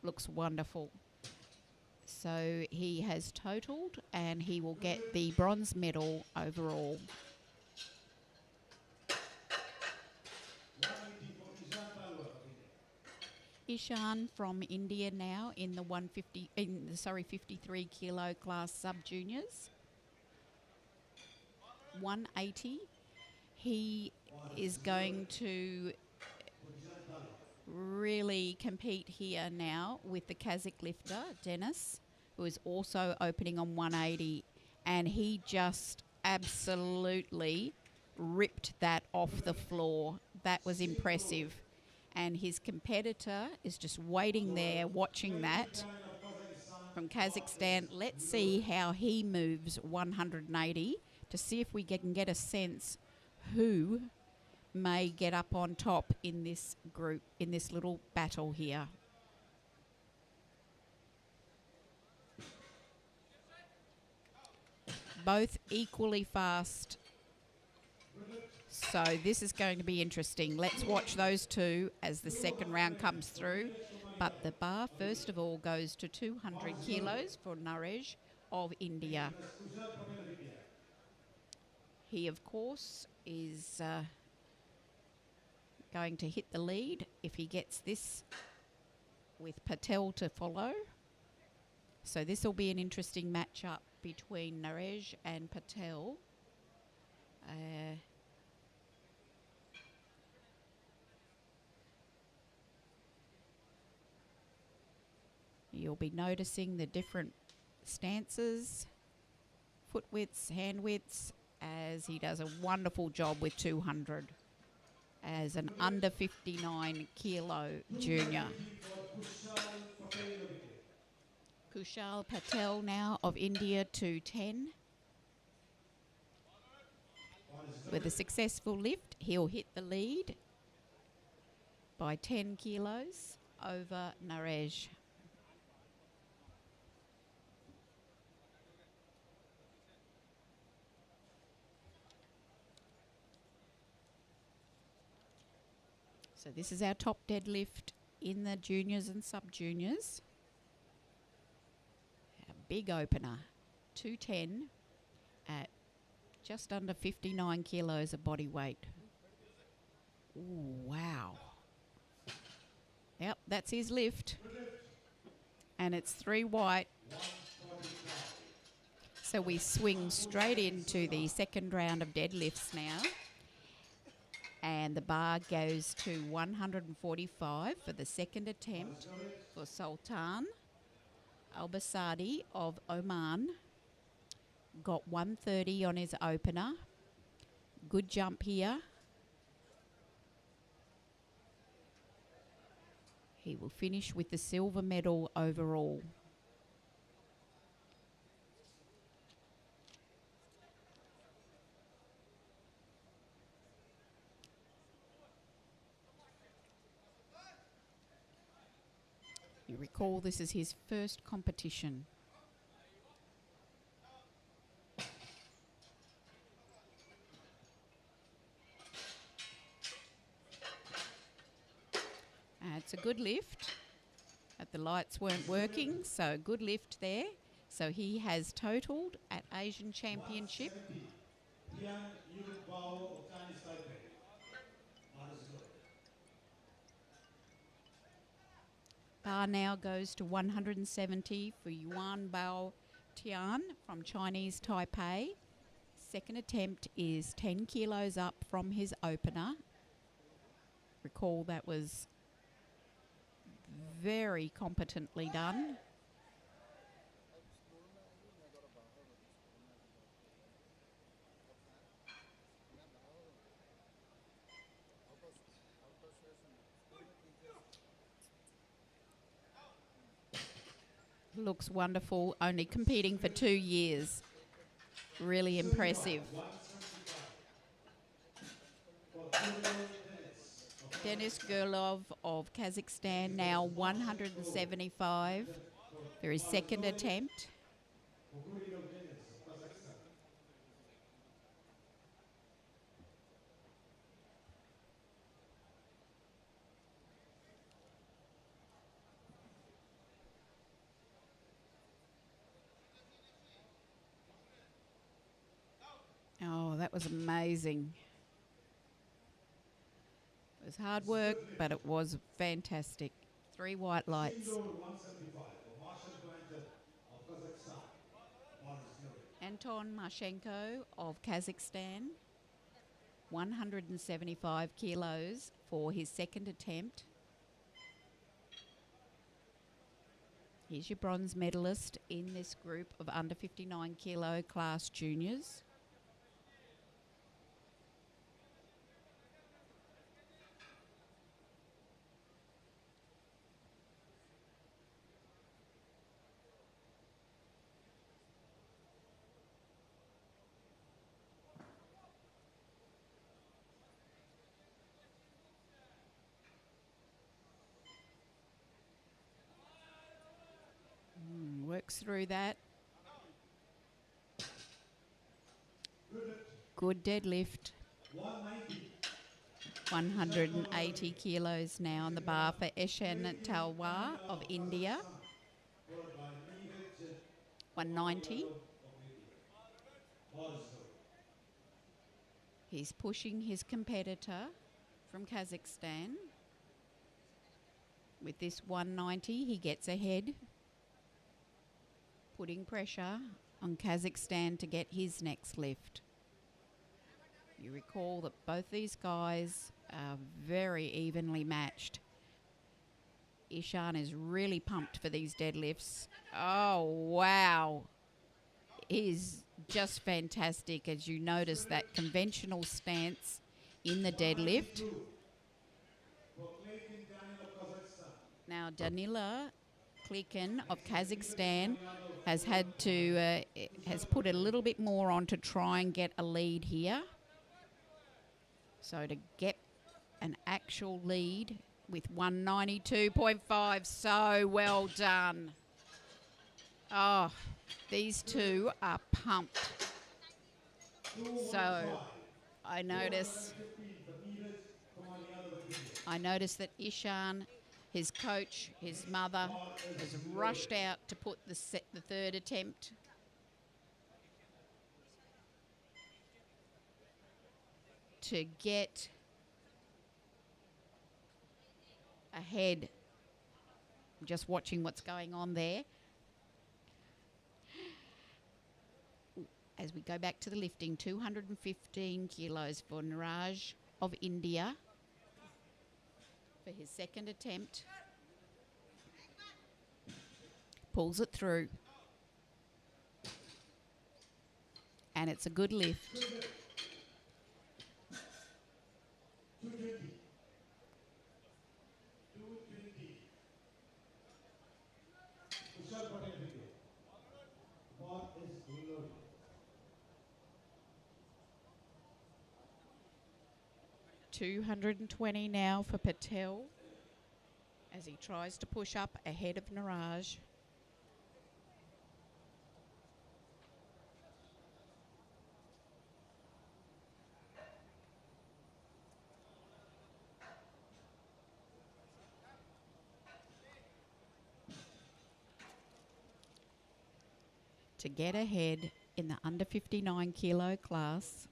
Looks wonderful. So he has totaled and he will get the bronze medal overall. Ishan from India now in the 53 kilo class sub-juniors. 180. He is going to really compete here now with the Kazakh lifter, Dennis, who is also opening on 180. And he just absolutely ripped that off the floor. That was impressive. And his competitor is just waiting there, watching that. From Kazakhstan, let's see how he moves 180 to see if we can get a sense who may get up on top in this group, in this little battle here. both equally fast. So this is going to be interesting. Let's watch those two as the second round comes through. But the bar, first of all, goes to 200 kilos for Naresh of India. He, of course, is going to hit the lead if he gets this with Patel to follow. So this will be an interesting matchup between Naresh and Patel. You'll be noticing the different stances, foot widths, hand widths, as he does a wonderful job with 200 as an under 59 kilo junior. Kushal Patel now of India, 210. With a successful lift, he'll hit the lead by 10 kilos over Naresh. So this is our top deadlift in the juniors and sub-juniors. A big opener, 210 at just under 59 kilos of body weight. Ooh, wow. Yep, that's his lift. And it's 3 white. So we swing straight into the second round of deadlifts now. And the bar goes to 145 for the second attempt for Sultan Al-Basadi of Oman. Got 130 on his opener. Good jump here. He will finish with the silver medal overall. You recall this is his first competition. It's a good lift, but the lights weren't working, so good lift there. So he has totaled at Asian Championship. Bar now goes to 170 for Yuan Bao Tian from Chinese Taipei. Second attempt is 10 kilos up from his opener. Recall that was very competently done. Looks wonderful, only competing for 2 years. Really impressive. Denis Gurlov of Kazakhstan, now 175 for his second attempt. Oh, that was amazing. It was hard work, but it was fantastic. 3 white lights. Anton Mashenko of Kazakhstan, 175 kilos for his second attempt. He's your bronze medalist in this group of under 59 kilo class juniors. Works through that. Good deadlift. 190. 180 kilos now on the bar for Eshan Talwar of India. Followed by Neeraj 190. of India. Also, He's pushing his competitor from Kazakhstan. With this 190, he gets ahead, putting pressure on Kazakhstan to get his next lift. You recall that both these guys are very evenly matched. Ishan is really pumped for these deadlifts. Oh, wow. Is just fantastic as you notice that conventional stance in the deadlift. for Clayton Daniel of Kazakhstan. Now, Danila Klikin of Kazakhstan has had to has put a little bit more on to try and get a lead here. So to get an actual lead with 192.5, so well done. Oh, these two are pumped. So I notice that Ishan, his coach, his mother, has rushed out to put the third attempt. To get ahead. Just watching what's going on there. As we go back to the lifting, 215 kilos for Niraj of India for his second attempt. Pulls it through. And it's a good lift. 220. 220. Kushal Patel video. Bar is reloaded. 220 now for Patel as he tries to push up ahead of Niraj. To get ahead in the under 59 kilo class.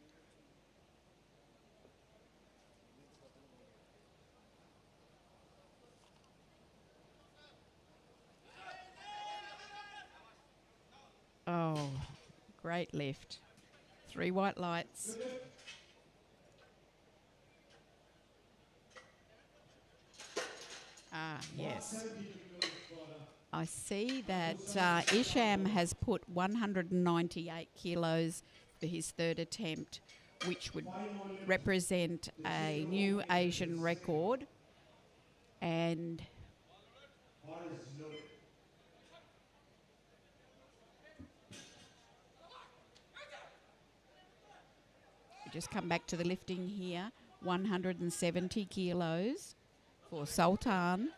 Oh, great lift. 3 white lights. Ah, yes. I see that Isham has put 198 kilos for his third attempt, which would represent a new Asian record. And Bar is loaded. we just come back to the lifting here. 170 kilos for Sultan.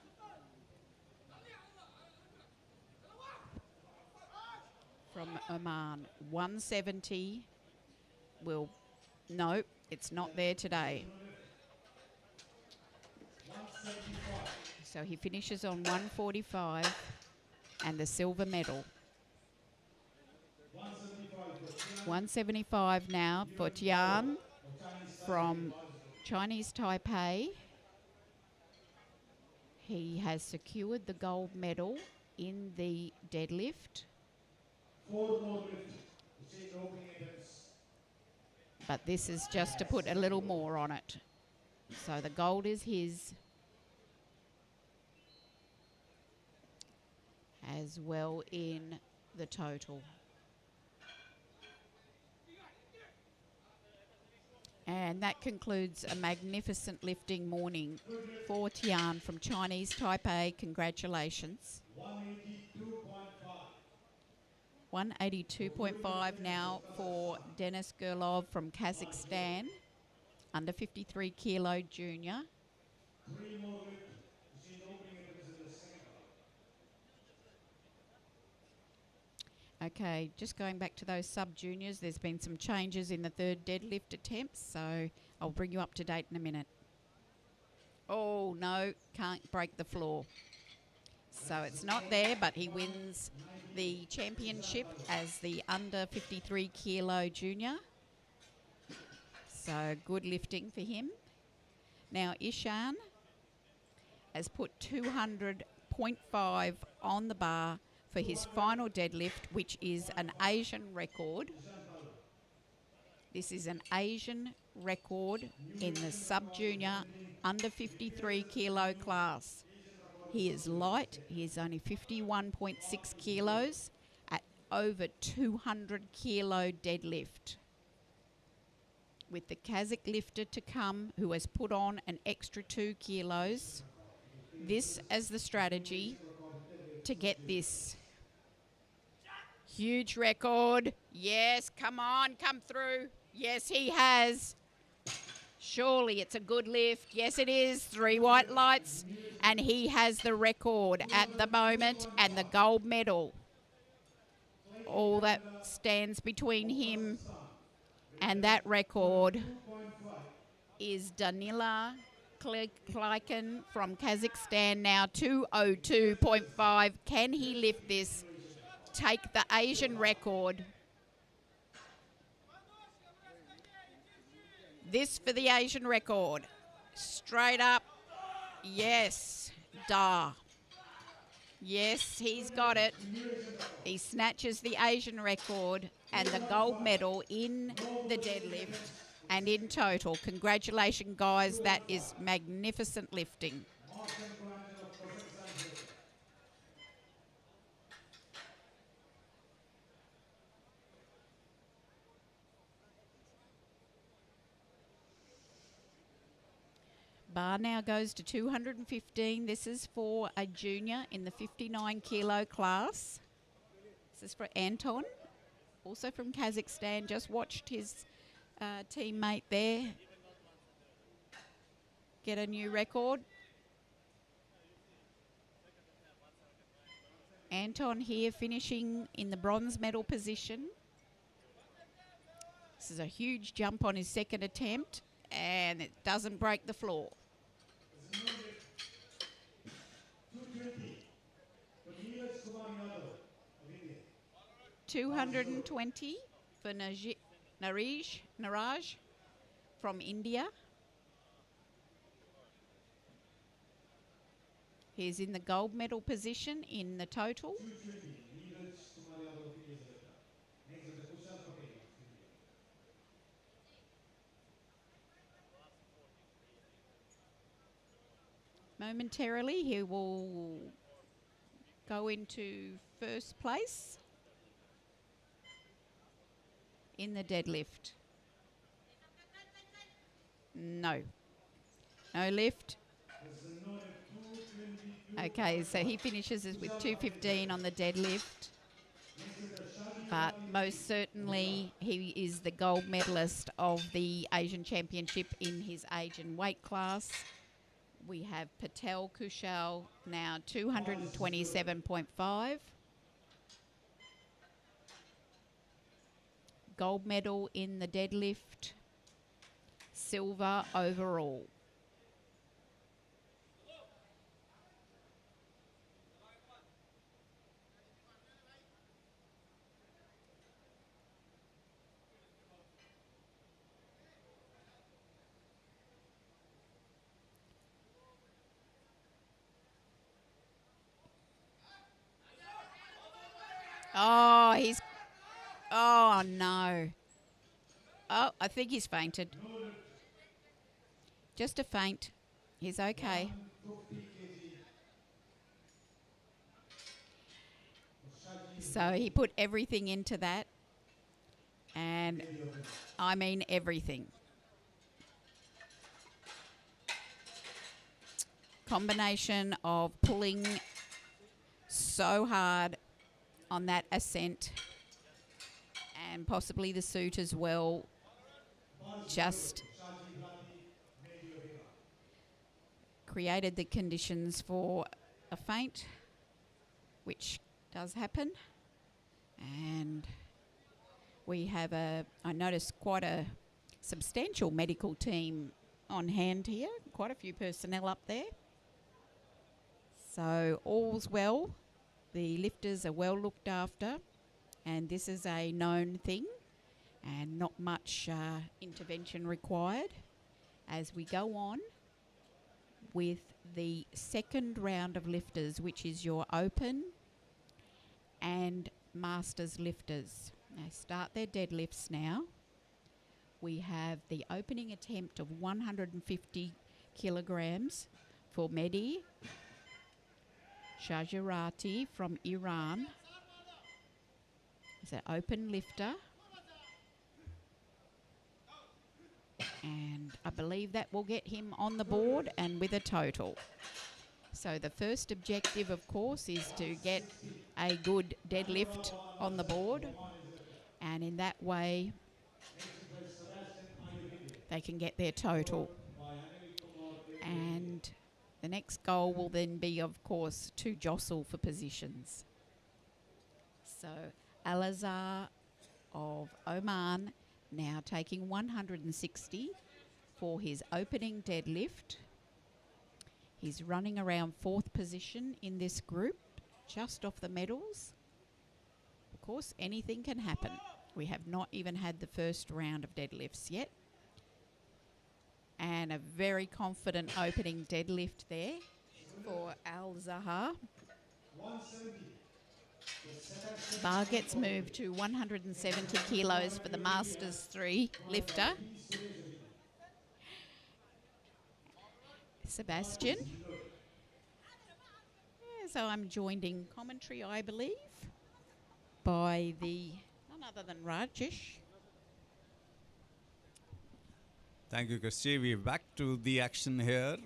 From Oman. 170 will... No, it's not there today. 175. So he finishes on 145 and the silver medal. 175 now for Tian from Chinese Taipei. He has secured the gold medal in the deadlift. 4 more lifts. Which is opening attempts. But this is just to put a little more on it. So the gold is his. As well in the total. And that concludes a magnificent lifting morning for Tian from Chinese Taipei. Congratulations. 182.5. 182.5 now for Denis Gurlov from Kazakhstan, under 53 kilo junior. 3 more lifts. Which is opening attempts in the second half. Okay, just going back to those sub-juniors, there's been some changes in the third deadlift attempts, so I'll bring you up to date in a minute. Oh, no, can't break the floor. So it's not there, but he wins the championship as the under 53 kilo junior. So good lifting for him. Now Ishan has put 200.5 on the bar for his final deadlift, which is an Asian record. This is an Asian record in the sub-junior under 53 kilo class. He is light. He is only 51.6 kilos at over 200 kilo deadlift. With the Kazakh lifter to come, who has put on an extra 2 kilos, this as the strategy to get this huge record. Yes, come on, come through. Yes, he has. Surely it's a good lift. Yes, it is. 3 white lights. And he has the record at the moment and the gold medal. All that stands between him and that record is Danila Kleiken from Kazakhstan, now 202.5. Can he lift this? Take the Asian record. This for the Asian record. Straight up. Yes. Da. Yes, he's got it. He snatches the Asian record and the gold medal in the deadlift and in total. Congratulations, guys. That is magnificent lifting. Bar now goes to 215. This is for a junior in the 59 kilo class. This is for Anton, also from Kazakhstan. Just watched his teammate there get a new record. Anton here finishing in the bronze medal position. This is a huge jump on his second attempt, and it doesn't break the floor. 220 for Naraj from India. He's in the gold medal position in the total. Momentarily, he will go into first place in the deadlift. No. No lift. Okay, so he finishes with 215 on the deadlift. But most certainly, he is the gold medalist of the Asian Championship in his age and weight class. We have Patel Kushal, now 227.5. Gold medal in the deadlift. Silver overall. Oh, he's... Oh, no. Oh, I think he's fainted. Just a faint. He's okay. So he put everything into that. And I mean everything. Combination of pulling so hard on that ascent and possibly the suit as well, just created the conditions for a faint, which does happen. And we have I noticed quite a substantial medical team on hand here, quite a few personnel up there. So all's well, the lifters are well looked after, and this is a known thing and not much intervention required as we go on with the second round of lifters, which is your open and masters lifters. They start their deadlifts now. We have the opening attempt of 150 kilograms for Mehdi Shahjarati from Iran. He's an open lifter. And I believe that will get him on the board and with a total. So the first objective, of course, is to get a good deadlift on the board. And in that way, they can get their total. And the next goal will then be, of course, to jostle for positions. So Al-Azhar of Oman now taking 160 for his opening deadlift. He's running around 4th position in this group, just off the medals. Of course, anything can happen. We have not even had the first round of deadlifts yet. And a very confident opening deadlift there for Al-Zahar. Bar gets moved to 170 kilos for the Masters 3 lifter. Sebastian. Yeah, so I'm joined in commentary, I believe, by none other than Rajesh. Thank you, Christy. We're back to the action here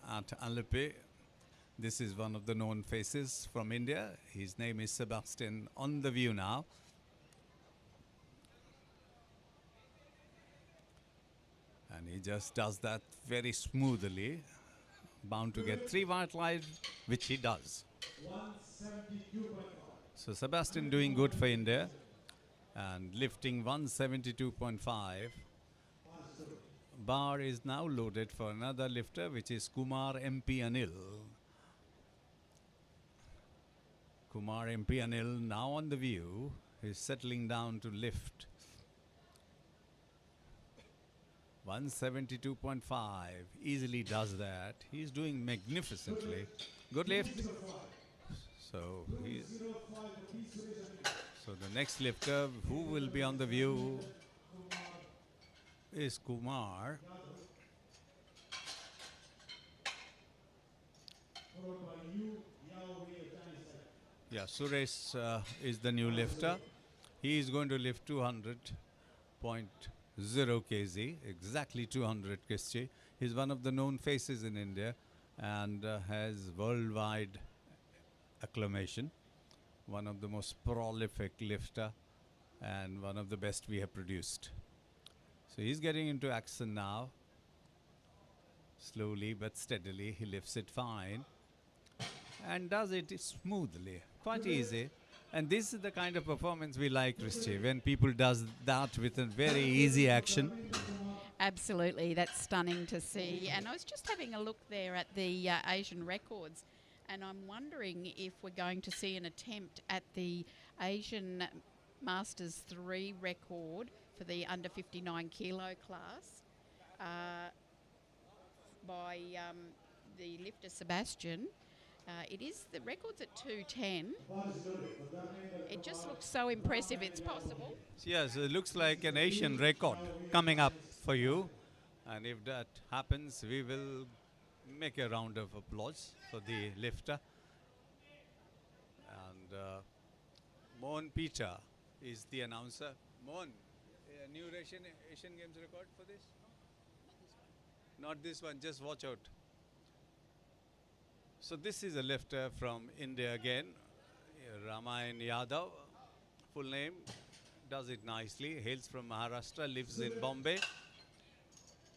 at Alepe. This is one of the known faces from India. His name is Sebastian, on the view now. And he just does that very smoothly. Bound to get 3 white lines, which he does. So Sebastian doing good for India. And lifting 172.5. Bar is now loaded for another lifter, which is Kumar MP Anil. Kumar MP Anil now on the view. He's settling down to lift 172.5. Easily does that. He's doing magnificently. Good lift. So the next lifter who will be on the view is Kumar. Yeah, Suresh is the new lifter. He is going to lift 200.0 kg, exactly 200 kg. He's one of the known faces in India and has worldwide acclamation. One of the most prolific lifter and one of the best we have produced. So he's getting into action now. Slowly but steadily, he lifts it fine and does it smoothly, quite easy. And this is the kind of performance we like, Christy, when people does that with a very easy action. Absolutely, that's stunning to see. And I was just having a look there at the Asian records, and I'm wondering if we're going to see an attempt at the Asian Masters 3 record for the under 59 kilo class by the lifter Sebastian. The record's at 210. It just looks so impressive, it's possible. Yes, it looks like an Asian record coming up for you. And if that happens, we will make a round of applause for the lifter. And Mohan Peter is the announcer. Mohan, a new Asian Games record for this? Not this one, just watch out. So this is a lifter from India again, Ramayan Yadav, full name, does it nicely, hails from Maharashtra, lives in Bombay.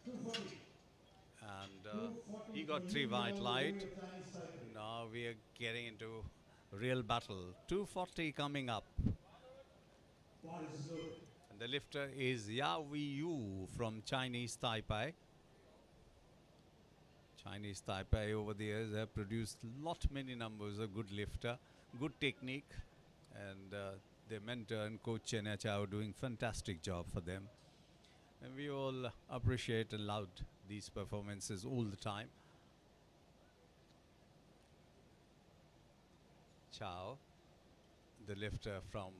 And he got 3 white light. Now we are getting into real battle. 240 coming up Ball is loaded. And the lifter is Yao Yu from Chinese Taipei. Chinese Taipei over the years have produced many numbers of good lifter, good technique, and their mentor and coach Chen Chao doing fantastic job for them. And we all appreciate and love these performances all the time. Chao, the lifter from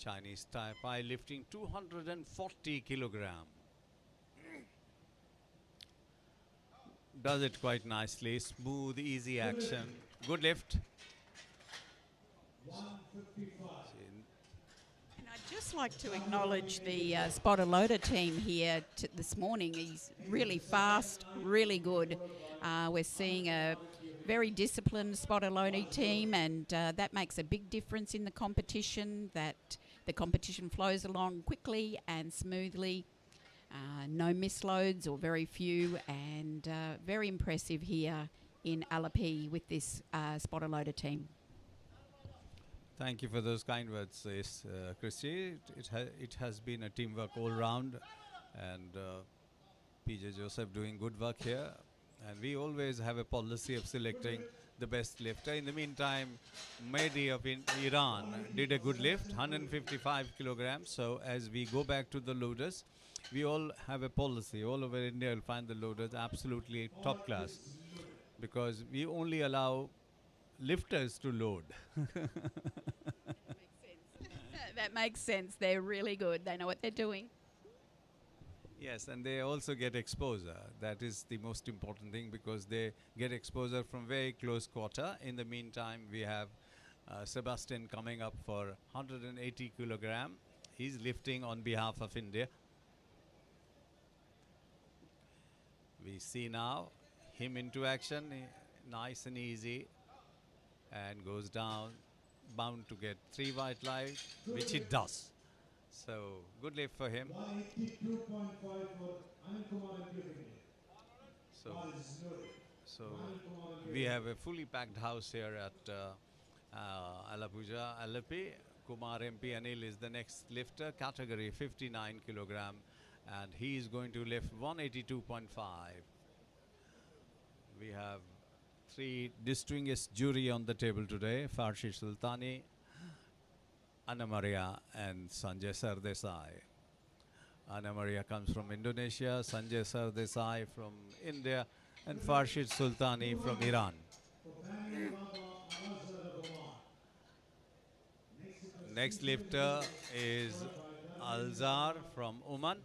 Chinese Taipei, lifting 240 kilogram. Does it quite nicely, smooth, easy action, good lift. 155. And I'd just like to acknowledge the spotter loader team here this morning. He's really fast, really good. We're seeing a very disciplined spotter loader team, and that makes a big difference in the competition, that the competition flows along quickly and smoothly. No misloads or very few, and very impressive here in Alapi with this spotter loader team. Thank you for those kind words, Christy. It has been a teamwork all round, and PJ Joseph doing good work here. And we always have a policy of selecting the best lifter. In the meantime, Mehdi of Iran did a good lift, 155 kilograms. So as we go back to the loaders, we all have a policy. All over India, you'll find the loaders absolutely top class, because we only allow lifters to load. That makes sense. They're really good. They know what they're doing. Yes, and they also get exposure. That is the most important thing, because they get exposure from very close quarter. In the meantime, we have Sebastian coming up for 180 kilogram. He's lifting on behalf of India. We see now him into action, nice and easy, and goes down, bound to get 3 white light, which he does. So good lift for him. 182.5 for Anil Kumar and Purity. So, Ball is loaded. so we have a fully packed house here at Alapuja, Alapi. Kumar MP Anil is the next lifter, category 59 kilogram, and he is going to lift 182.5. We have 3 distinguished jury on the table today: Farshid Sultani, Anna Maria, and Sanjay Sardesai. Anna Maria comes from Indonesia, Sanjay Sardesai from India, and Farshid Sultani from Iran. Next lifter is Alzar from Oman.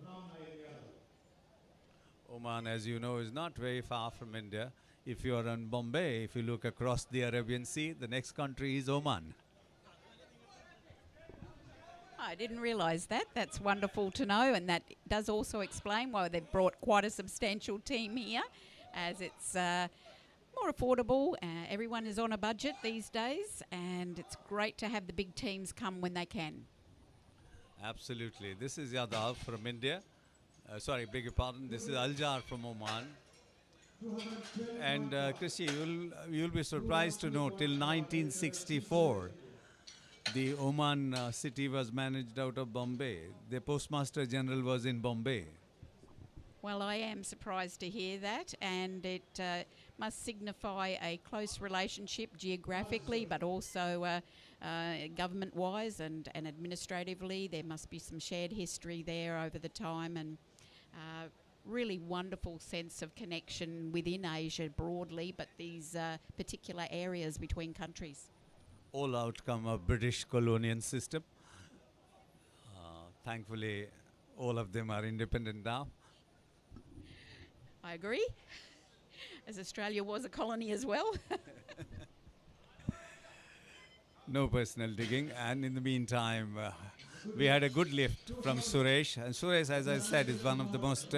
Oman, as you know, is not very far from India. If you are in Bombay, if you look across the Arabian Sea, the next country is Oman. I didn't realise that. That's wonderful to know, and that does also explain why they've brought quite a substantial team here, as it's more affordable. Everyone is on a budget these days, and it's great to have the big teams come when they can. Absolutely. This is Yadav from India. Sorry, beg your pardon. This is Aljar from Oman. And Chrissy, you'll be surprised to know, till 1964, the Oman city was managed out of Bombay. The Postmaster General was in Bombay. Well, I am surprised to hear that, and it must signify a close relationship geographically, but also government-wise and administratively. There must be some shared history there over the time, and really wonderful sense of connection within Asia broadly, but these particular areas between countries. All outcome of British colonial system. Thankfully, all of them are independent now. I agree, as Australia was a colony as well. No personal digging. And in the meantime, we had a good lift from Suresh. And Suresh, as I said, is one of the most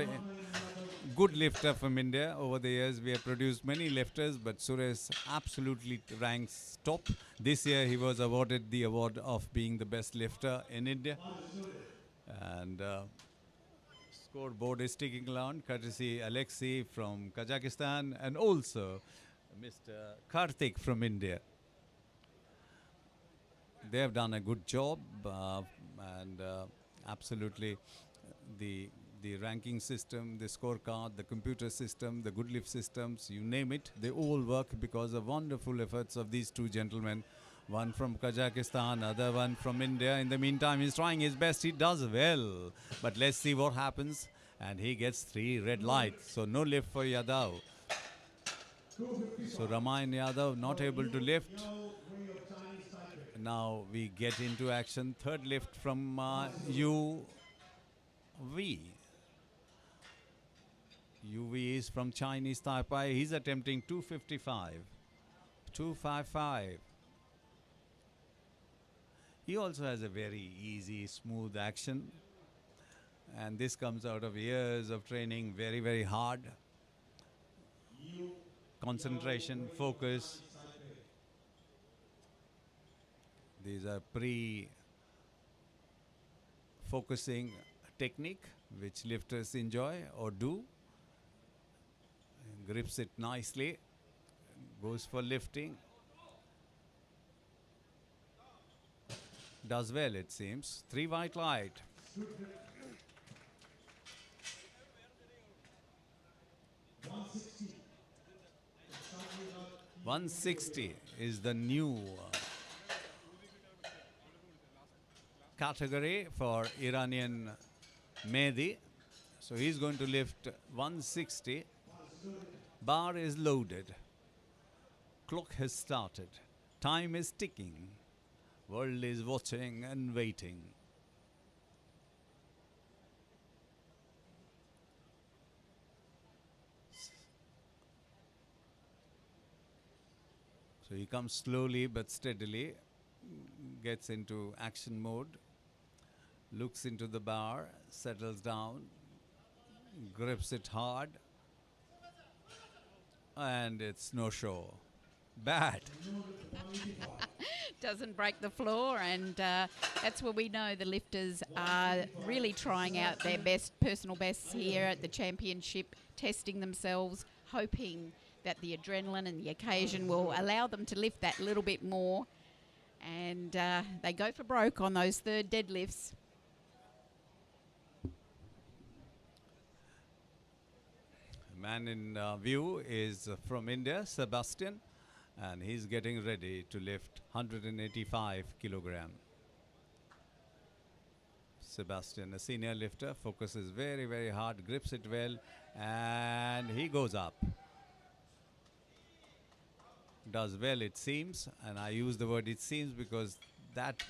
good lifter from India. Over the years, we have produced many lifters, but Suresh absolutely ranks top. This year, he was awarded the award of being the best lifter in India. And scoreboard is sticking along, courtesy Alexei from Kazakhstan, and also Mr. Karthik from India. They have done a good job, and absolutely the ranking system, the scorecard, the computer system, the good lift systems, you name it, they all work because of wonderful efforts of these two gentlemen. One from Kazakhstan, other one from India. In the meantime, he's trying his best. He does well. But let's see what happens. And he gets 3 red lights. So no lift for Yadav. So Ramayan Yadav not able to lift. Now we get into action. Third lift from UV. UV is from Chinese Taipei. He's attempting 255. 255. He also has a very easy, smooth action. And this comes out of years of training, very, very hard. Concentration, focus. These are pre-focusing technique, which lifters enjoy or do. And grips it nicely, goes for lifting. Does well, it seems. 3 white light. 160 is the new category for Iranian Mehdi. So he's going to lift 160. Bar is loaded. Clock has started. Time is ticking. World is watching and waiting. So he comes slowly but steadily, gets into action mode, looks into the bar, settles down, grips it hard, and it's no show. Bad. Doesn't break the floor, and that's where we know the lifters are really trying out their best, personal bests here at the championship, testing themselves, hoping that the adrenaline and the occasion will allow them to lift that little bit more. And they go for broke on those third deadlifts. The man in view is from India, Sebastian, and he's getting ready to lift 185 kilogram. Sebastian, a senior lifter, focuses very, very hard, grips it well, and he goes up. Does well, it seems, and I use the word it seems because that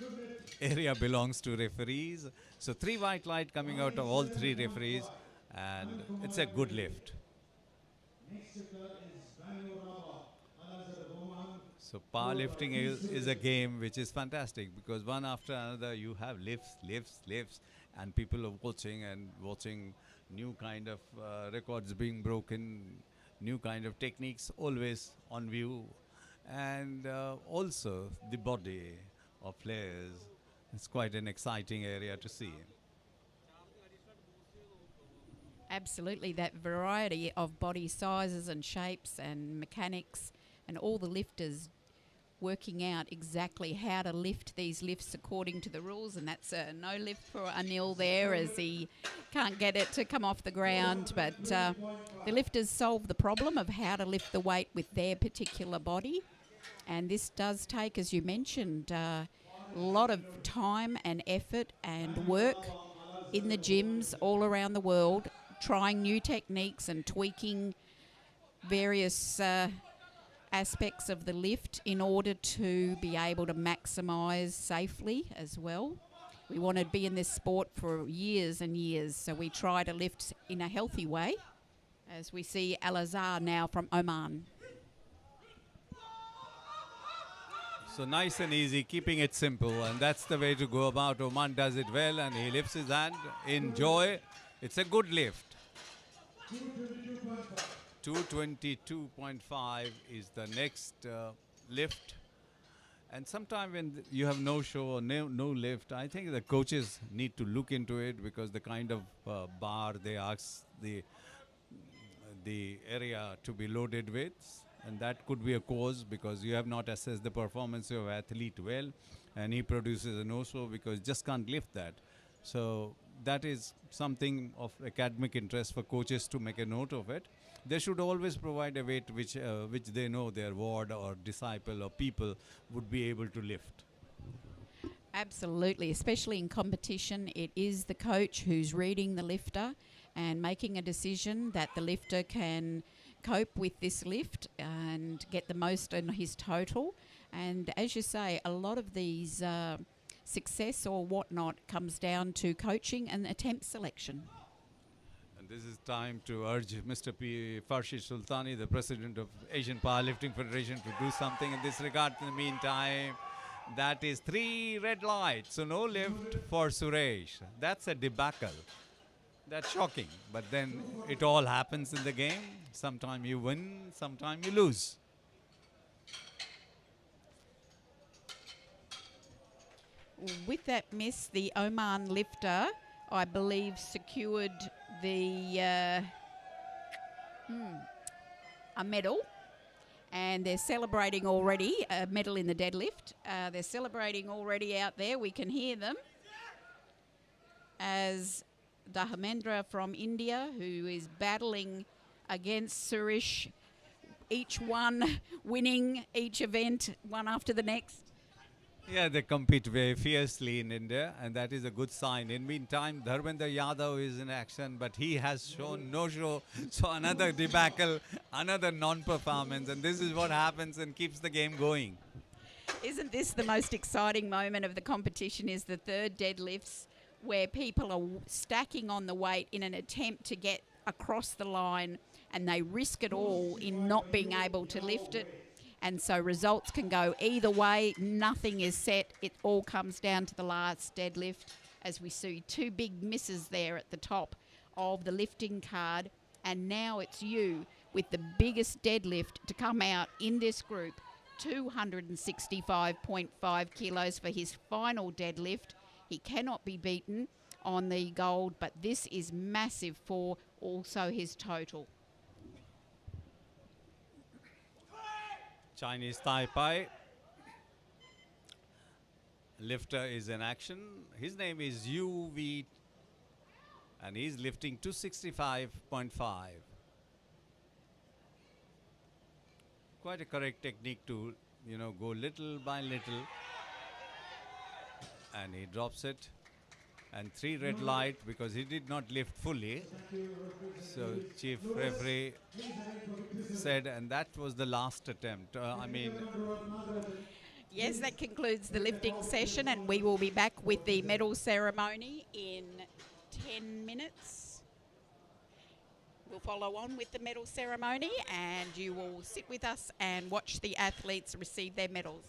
area belongs to referees. So 3 white light coming out of all 3 referees, and it's a good lift. So powerlifting is a game which is fantastic because one after another you have lifts, and people are watching new kind of records being broken, new kind of techniques always on view, and also the body of players. It's quite an exciting area to see. Absolutely, that variety of body sizes and shapes and mechanics, and all the lifters working out exactly how to lift these lifts according to the rules. And that's a no lift for Anil there, as he can't get it to come off the ground. But the lifters solve the problem of how to lift the weight with their particular body. And this does take, as you mentioned, a lot of time and effort and work in the gyms all around the world, trying new techniques and tweaking various aspects of the lift in order to be able to maximise safely as well. We want to be in this sport for years and years, so we try to lift in a healthy way, as we see Al-Azhar now from Oman. So nice and easy, keeping it simple, and that's the way to go about. Oman does it well, and he lifts his hand. Enjoy. It's a good lift. 222.5 is the next lift. And sometime when you have no show or no lift, I think the coaches need to look into it, because the kind of bar they ask the area to be loaded with, and that could be a cause because you have not assessed the performance of athlete well. and he produces a no-show because just can't lift that. So that is something of academic interest for coaches to make a note of it. They should always provide a weight which they know their ward or disciple or people would be able to lift. Absolutely, especially in competition, it is the coach who's reading the lifter and making a decision that the lifter can cope with this lift and get the most in his total. And as you say, a lot of these success or whatnot comes down to coaching and attempt selection. And this is time to urge Mr. Farshid Sultani, the president of Asian Powerlifting Federation, to do something in this regard. In the meantime, that is 3 red lights, so no lift for Suresh. That's a debacle. That's shocking. But then it all happens in the game. Sometimes you win, sometimes you lose. With that miss, the Oman lifter, I believe, secured the a medal. And they're celebrating already, a medal in the deadlift. They're celebrating already out there. We can hear them as Dahamendra from India, who is battling against Suresh, each one winning each event, one after the next. Yeah, they compete very fiercely in India, and that is a good sign. In meantime, Dharmendra Yadav is in action, but he has shown no show. So another debacle, another non-performance, and this is what happens and keeps the game going. Isn't this the most exciting moment of the competition, is the third deadlifts, where people are stacking on the weight in an attempt to get across the line, and they risk it all in not being able to lift it. And so results can go either way. Nothing is set. It all comes down to the last deadlift, as we see 2 big misses there at the top of the lifting card. And now it's you with the biggest deadlift to come out in this group, 265.5 kilos for his final deadlift. He cannot be beaten on the gold, but this is massive for also his total. Chinese Taipei lifter is in action. His name is UV, and he's lifting 265.5. Quite a correct technique to, go little by little. And he drops it. And 3 red light because he did not lift fully. So chief referee said, and that was the last attempt. Yes, that concludes the lifting session, and we will be back with the medal ceremony in 10 minutes. We'll follow on with the medal ceremony, and you will sit with us and watch the athletes receive their medals.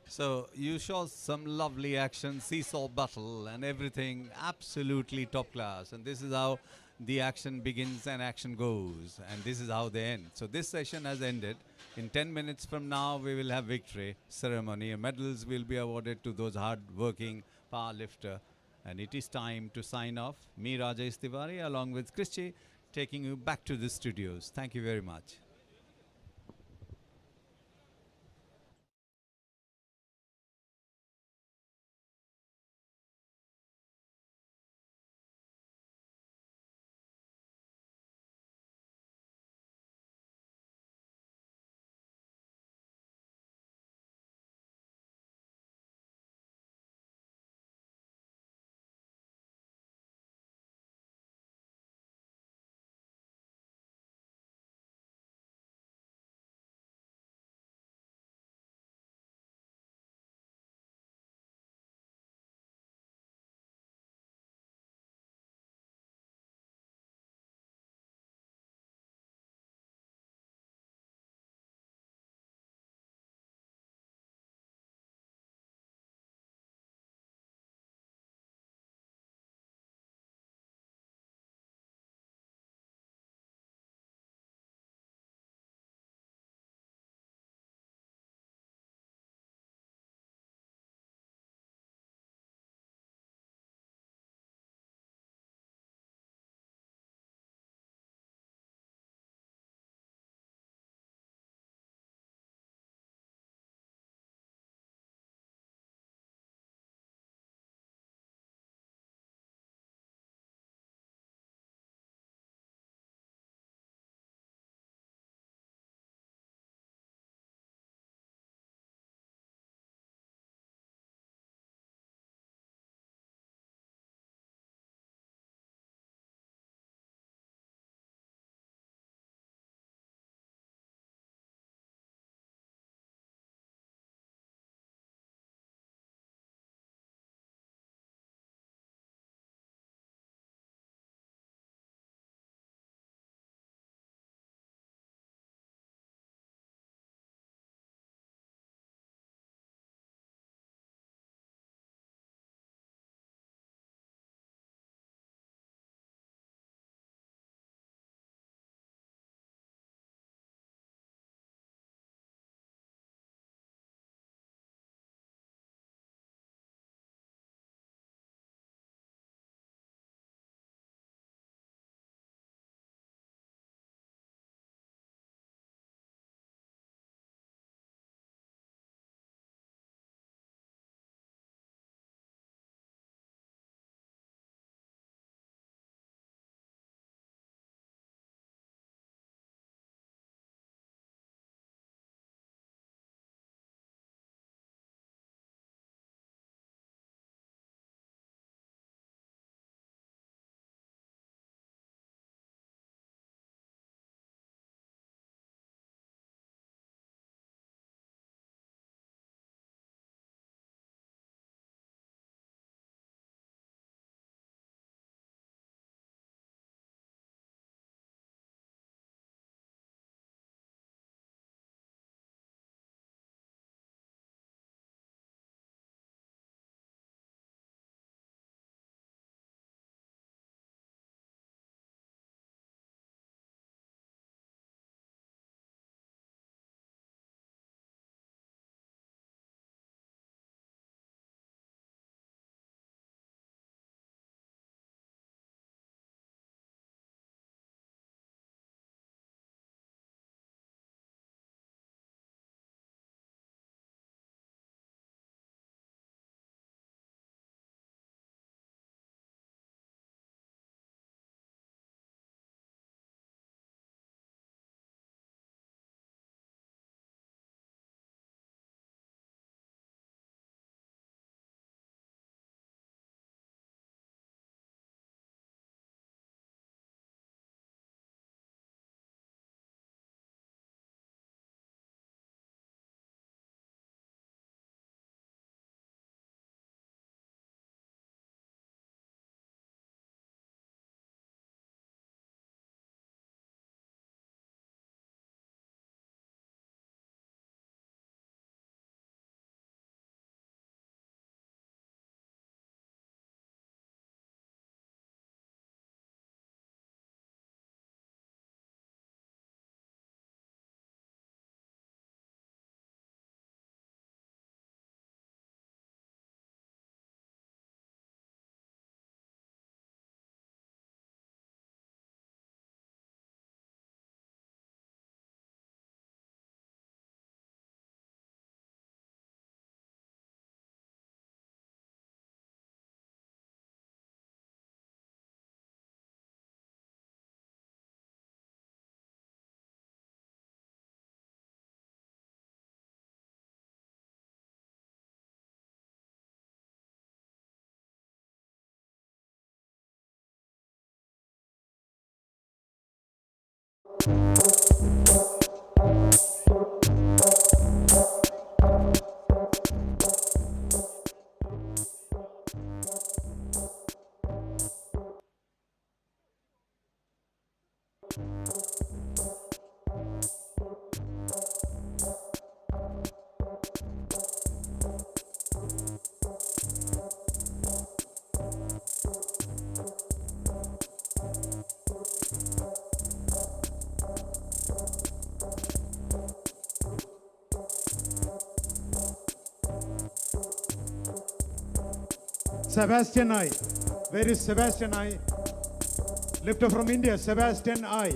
So you saw some lovely action, seesaw battle and everything, absolutely top class. And this is how the action begins and action goes. And this is how they end. So this session has ended. In 10 minutes from now, we will have victory ceremony. And medals will be awarded to those hard-working powerlifter. And it is time to sign off. Me, Rajesh Tiwari, along with Christy, taking you back to the studios. Thank you very much. Sebastian I. Where is Sebastian I? Lifter from India, Sebastian I.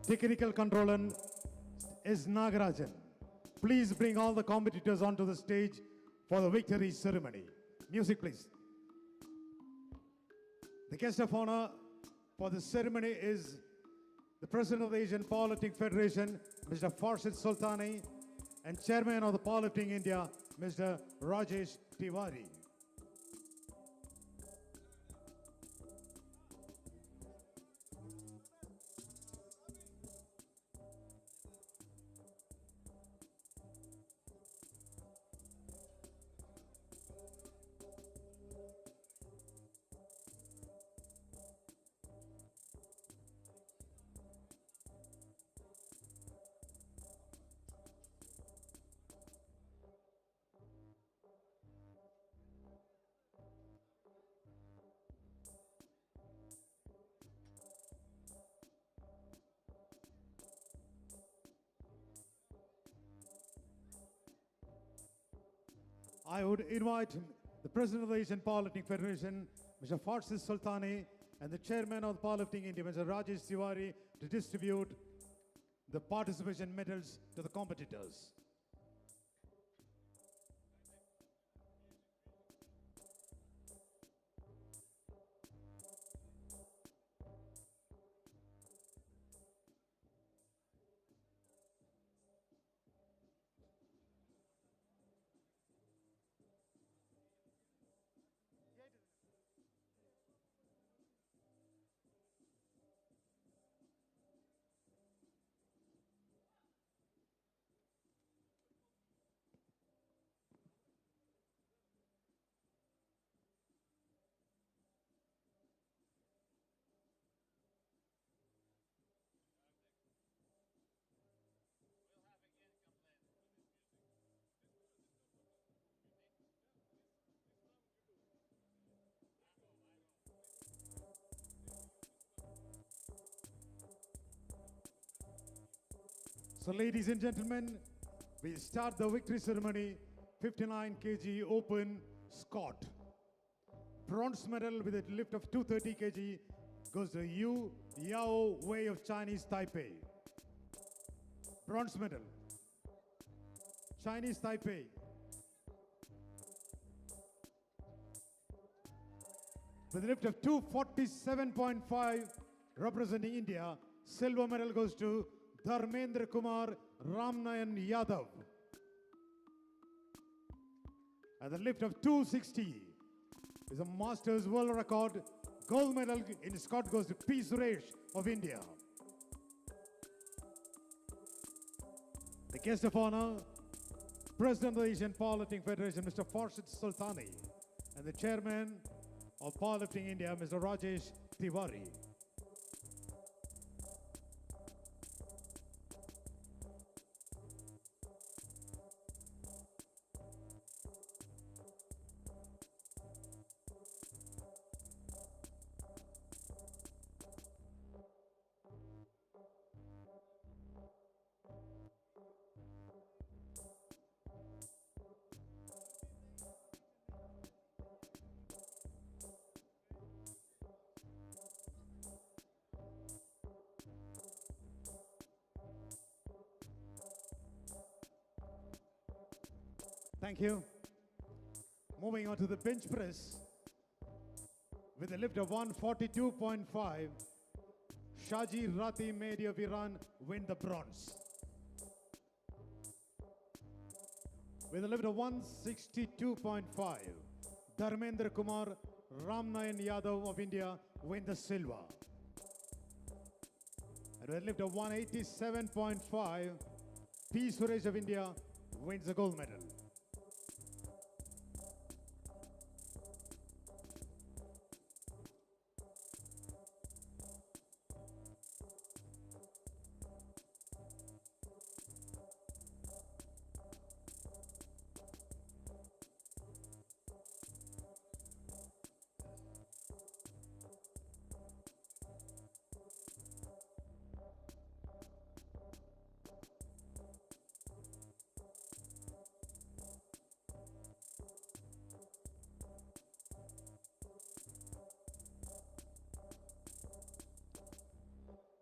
Technical controller is Nagarajan. Please bring all the competitors onto the stage for the victory ceremony. Music, please. The guest of honor for the ceremony is the President of the Asian Powerlifting Federation, Mr. Farshid Sultani, and Chairman of the Powerlifting India, Mr. Rajesh Tiwari. I would invite the President of the Asian Powerlifting Federation, Mr. Farshid Sultani, and the Chairman of the Powerlifting India, Mr. Rajesh Tiwari, to distribute the participation medals to the competitors. So ladies and gentlemen, we start the victory ceremony, 59 kg open Scott. Bronze medal with a lift of 230 kg goes to Yu Yao Wei of Chinese Taipei. Bronze medal, Chinese Taipei. With a lift of 247.5 representing India, silver medal goes to Dharmendra Kumar Ramnayan Yadav. At the lift of 260 is a Masters World Record. Gold medal in Scott goes to P. Suresh of India. The guest of honor, President of the Asian Powerlifting Federation, Mr. Farshid Sultani, and the Chairman of Powerlifting India, Mr. Rajesh Tiwari. Thank you. Moving on to the bench press. With a lift of 142.5, Shaji Rati Mehdi of Iran win the bronze. With a lift of 162.5, Dharmendra Kumar Ramnayan Yadav of India win the silver. And with a lift of 187.5, P. Suresh of India wins the gold medal.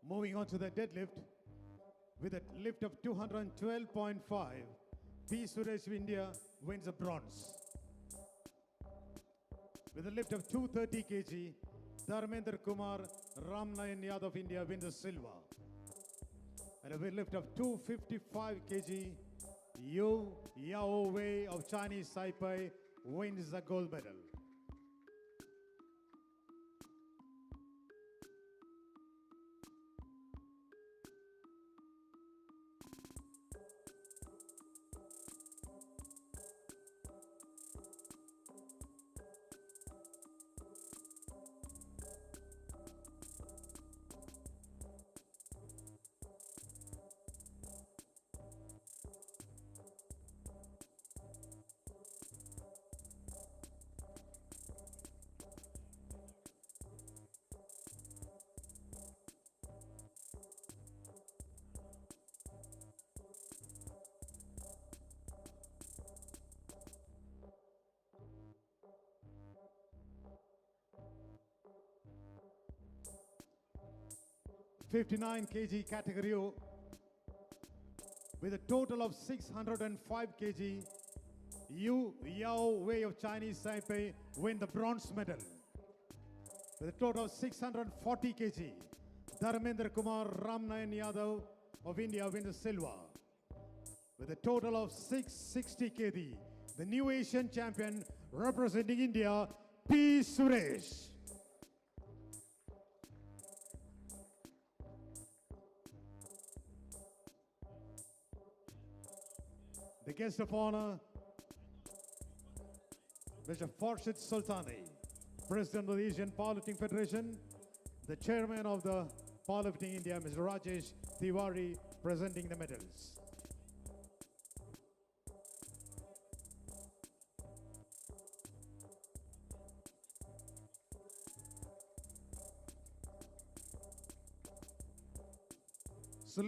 Moving on to the deadlift, with a lift of 212.5, P. Suresh of India wins a bronze. With a lift of 230 kg, Dharmendra Kumar Ramnayan Yadav of India wins a silver. And with a lift of 255 kg, Yu Yao Wei of Chinese Taipei wins the gold medal. '59 kg category with a total of 605 kg, Yu Yao Wei of Chinese Taipei win the bronze medal. With a total of 640 kg, Dharmendra Kumar Ramnayan Yadav of India win the silver. With a total of 660 kg, the new Asian champion representing India, P. Suresh. The guest of honor, Mr. Farshid Sultani, President of the Asian Powerlifting Federation, the Chairman of the Powerlifting India, Mr. Rajesh Tiwari, presenting the medals. So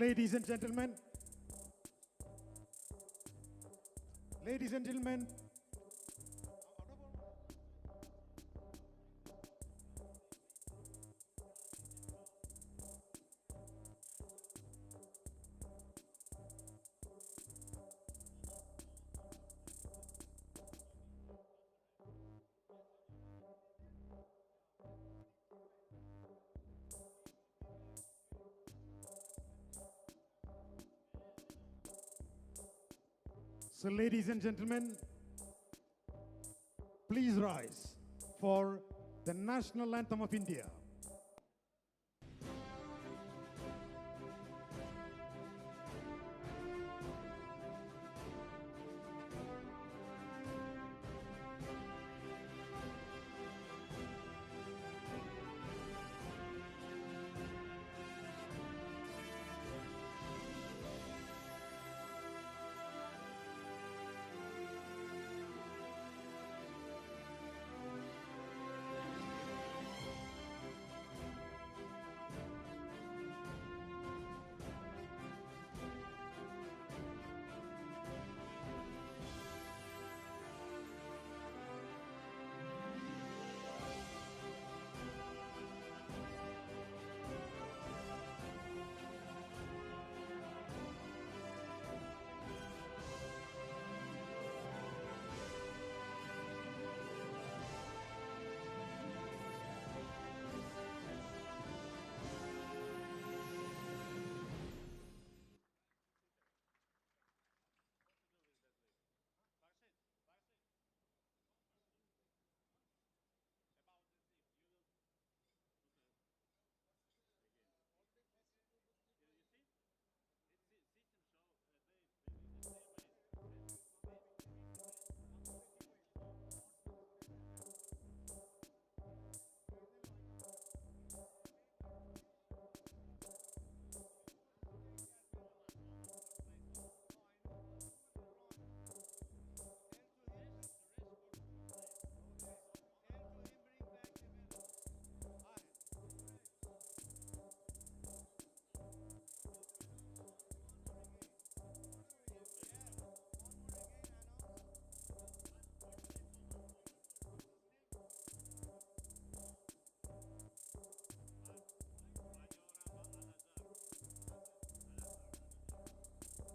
ladies and gentlemen, please rise for the national anthem of India.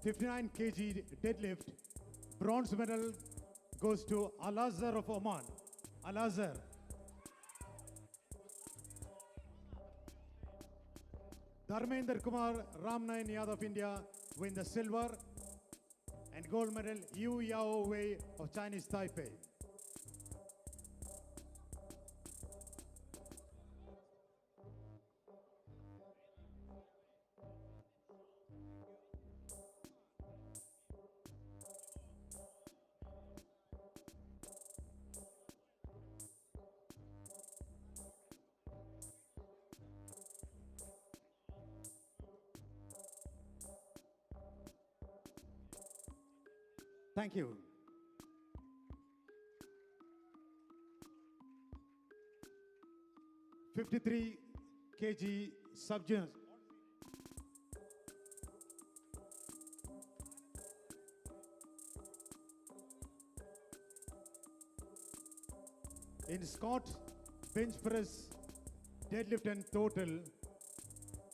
59 kg deadlift, bronze medal goes to Al-Azhar of Oman. Al-Azhar. Dharmender Kumar Ramnayan Yadav of India win the silver, and gold medal Yu Yao Wei of Chinese Taipei. Thank you. "53 kg sub-juniors. In Scott bench press, deadlift and total,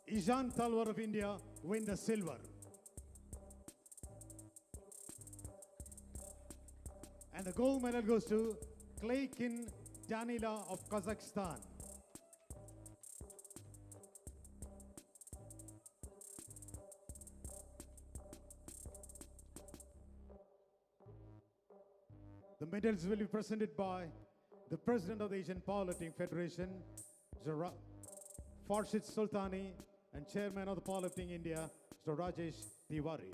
Ishan Talwar of India win the silver. And the gold medal goes to Klaykin Danila of Kazakhstan. The medals will be presented by the President of the Asian Powerlifting Federation, Mr. Farshid Sultani, and Chairman of the Powerlifting India, Mr. Rajesh Tiwari.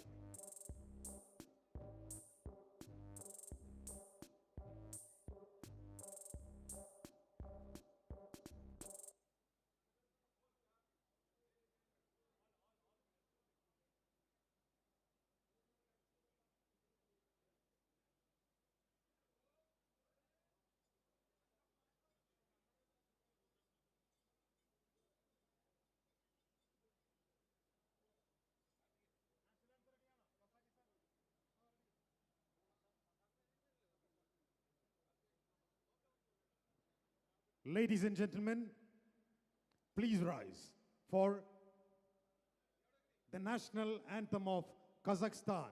Ladies and gentlemen, please rise for the national anthem of Kazakhstan.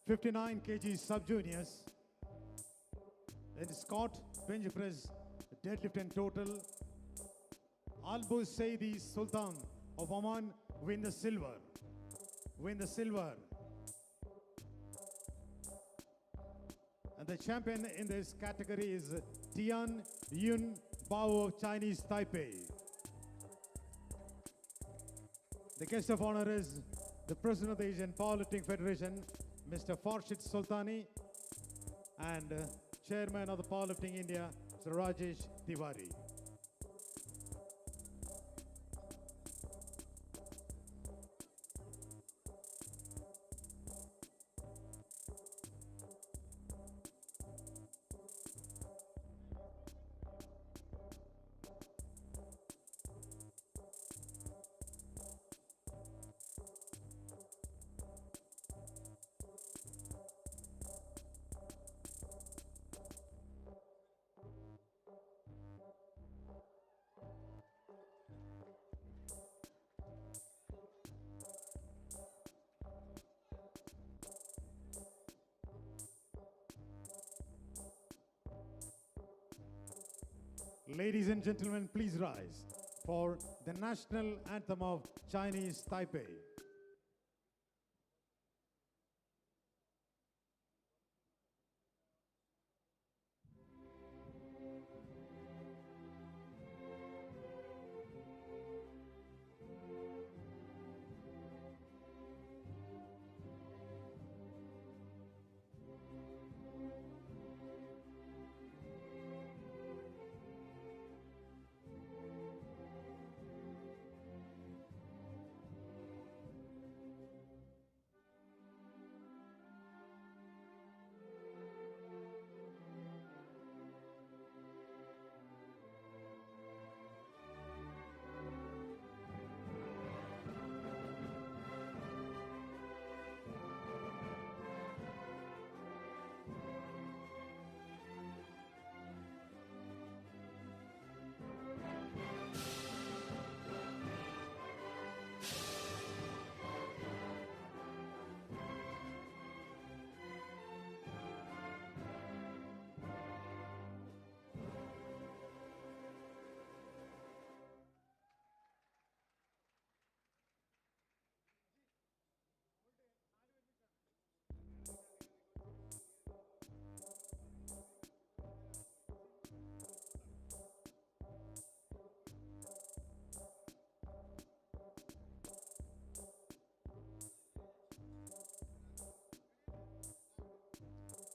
"59 kg sub-juniors, then Scott bench press, deadlift and total, Albu Saidi Sultan of Oman win the silver. Win the silver. And the champion in this category is Tian Yun Bao of Chinese Taipei. The guest of honor is the President of the Asian Powerlifting Federation, Mr. Farshid Sultani, and Chairman of the Powerlifting India, Mr. Rajesh Tiwari. Ladies and gentlemen, please rise for the national anthem of Chinese Taipei.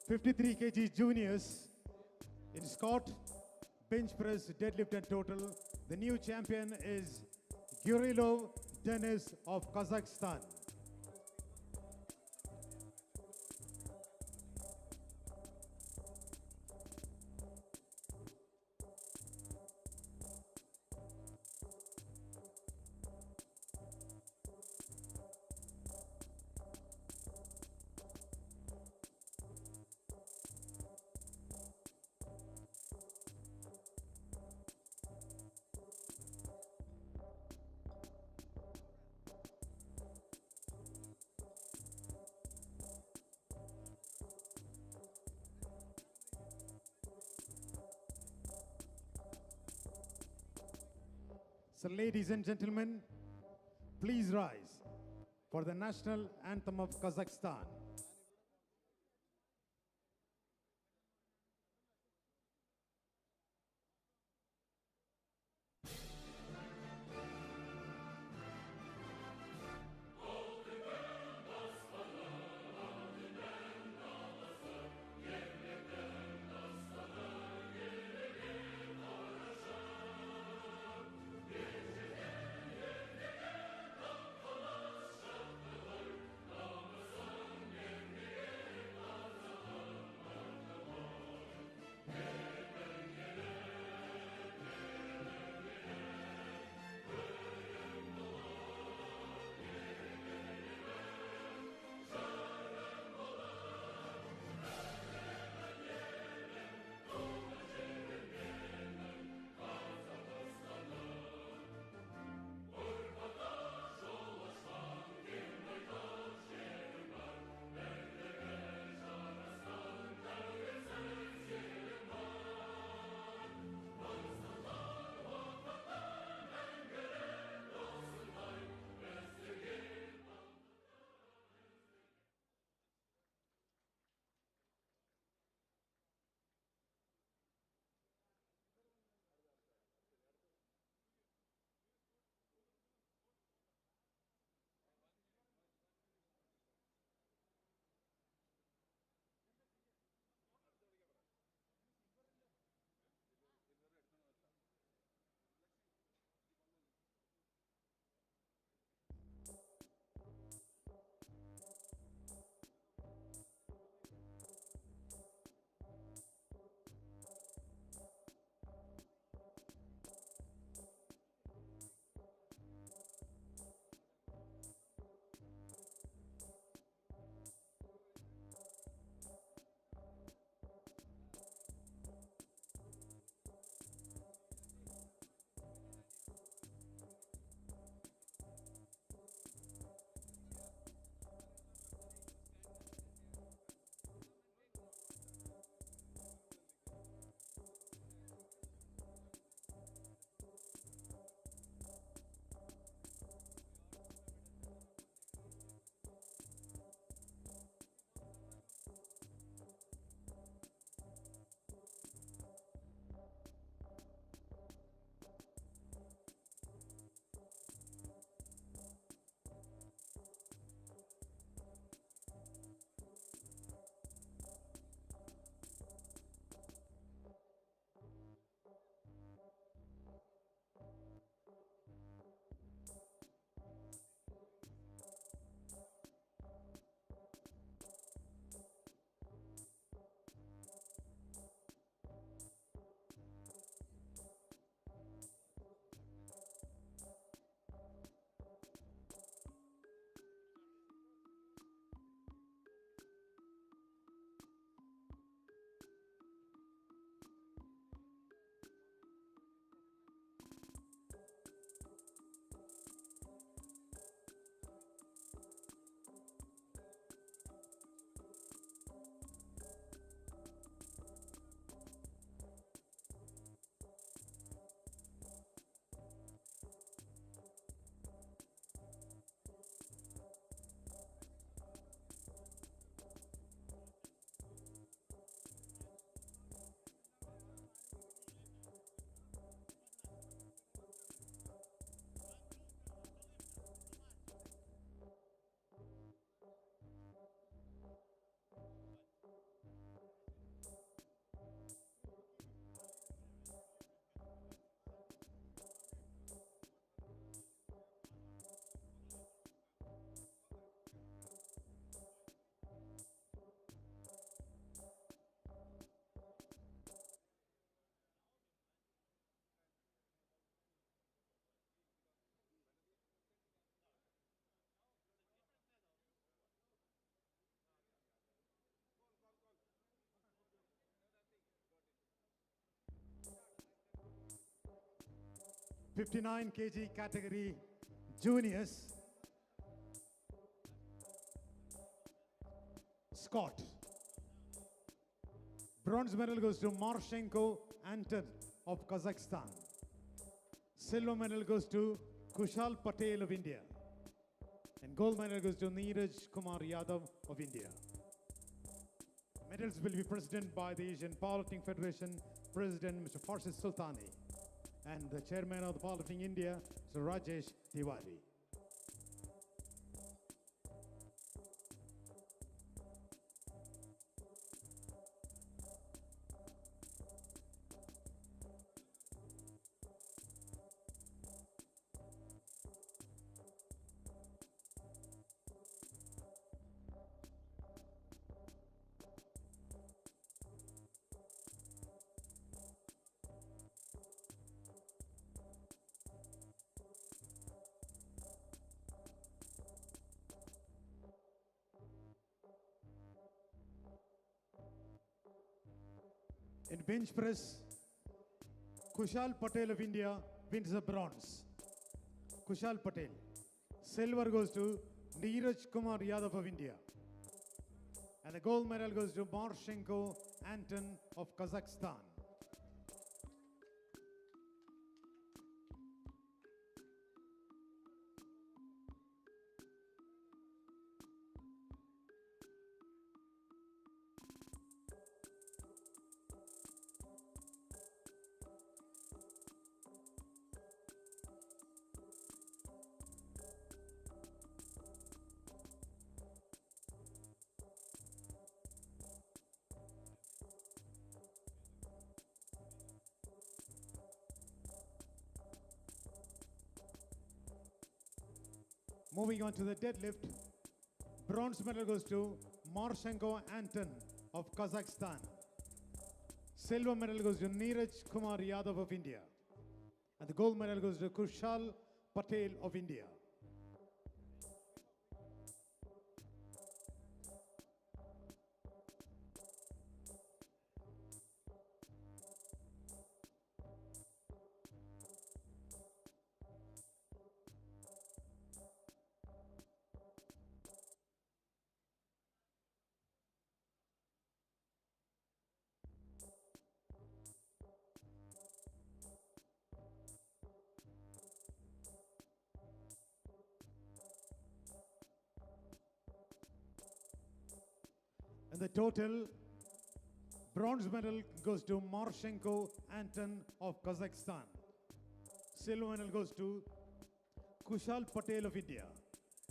"53 kg juniors in squat, bench press, deadlift and total. The new champion is Gurilov Denis of Kazakhstan. So ladies and gentlemen, please rise for the national anthem of Kazakhstan. 59 kg category juniors, Scott. Bronze medal goes to Marshenko Anton of Kazakhstan. Silver medal goes to Kushal Patel of India. And gold medal goes to Neeraj Kumar Yadav of India. Medals will be presented by the Asian Powerlifting Federation President Mr. Farshid Sultani and the Chairman of the Powerlifting India, Mr. Rajesh Tiwari. In bench press, Kushal Patel of India wins the bronze. Kushal Patel. Silver goes to Neeraj Kumar Yadav of India. And the gold medal goes to Marshenko Anton of Kazakhstan. Moving on to the deadlift, bronze medal goes to Marshenko Anton of Kazakhstan. Silver medal goes to Neeraj Kumar Yadav of India. And the gold medal goes to Kushal Patel of India. And the total bronze medal goes to Marshenko Anton of Kazakhstan. Silver medal goes to Kushal Patel of India.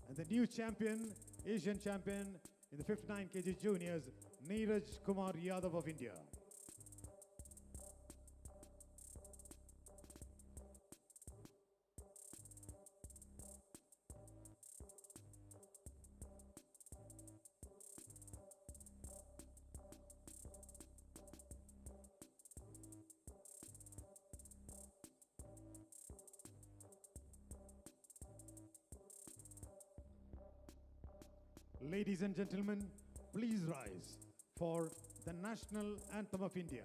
And the new champion, Asian champion in the 59 kg juniors, Neeraj Kumar Yadav of India. Ladies and gentlemen, please rise for the national anthem of India.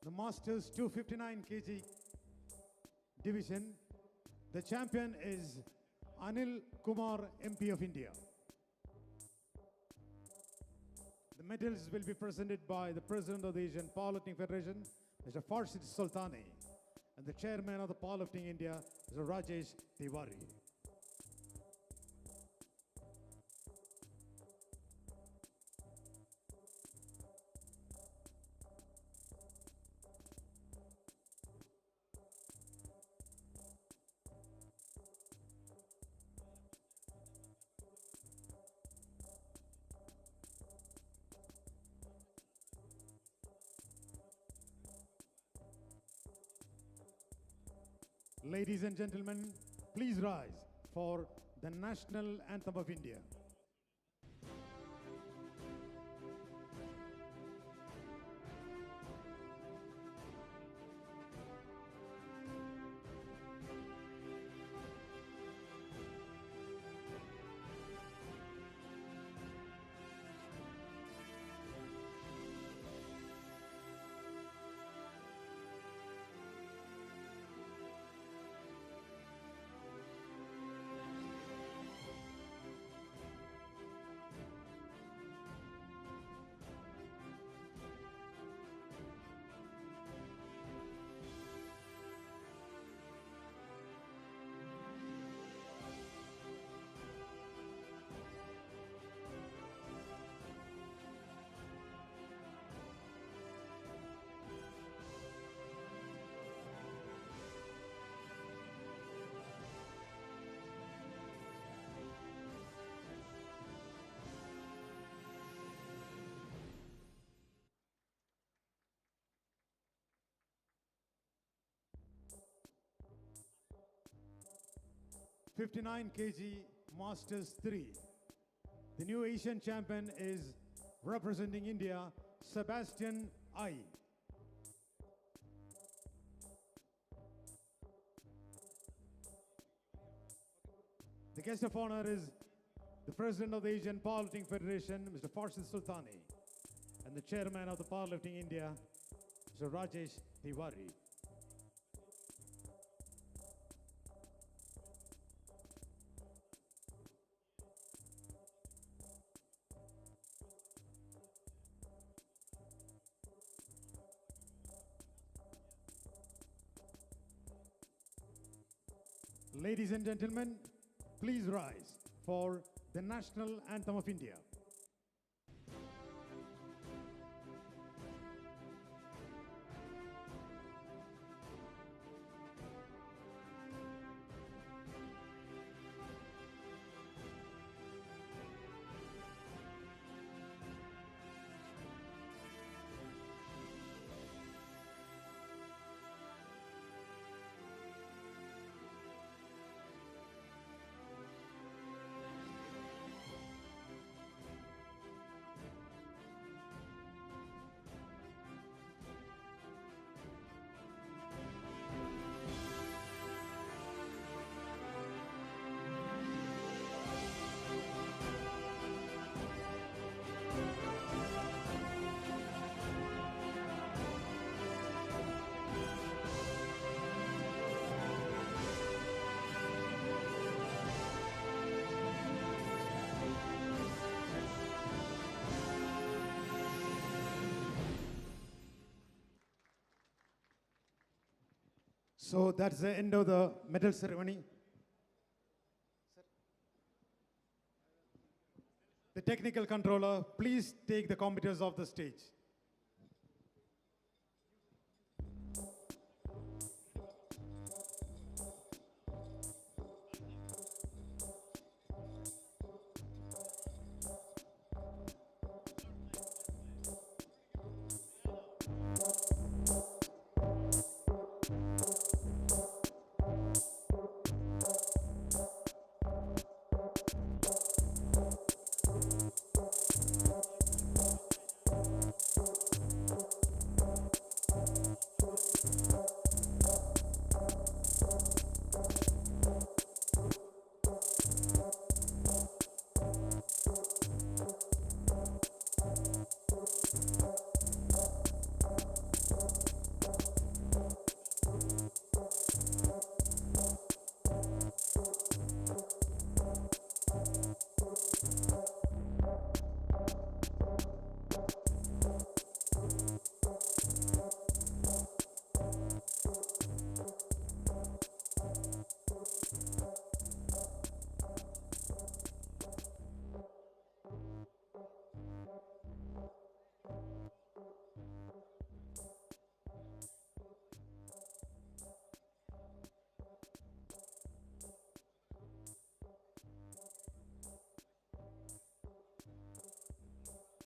the Masters 259 kg division. The champion is Anil Kumar, MP of India. The medals will be presented by the President of the Asian Powerlifting Federation, Mr. Farshid Sultani, and the Chairman of the Powerlifting India, Mr. Rajesh Tiwari. Ladies and gentlemen, please rise for the National Anthem of India. '59 kg Masters 3. The new Asian champion is representing India, Sebastian I. The guest of honor is the President of the Asian Powerlifting Federation, Mr. Farshid Sultani, and the Chairman of the Powerlifting India, Mr. Rajesh Tiwari. Ladies and gentlemen, please rise for the National Anthem of India. So that's the end of the medal ceremony. The technical controller, please take the competitors off the stage.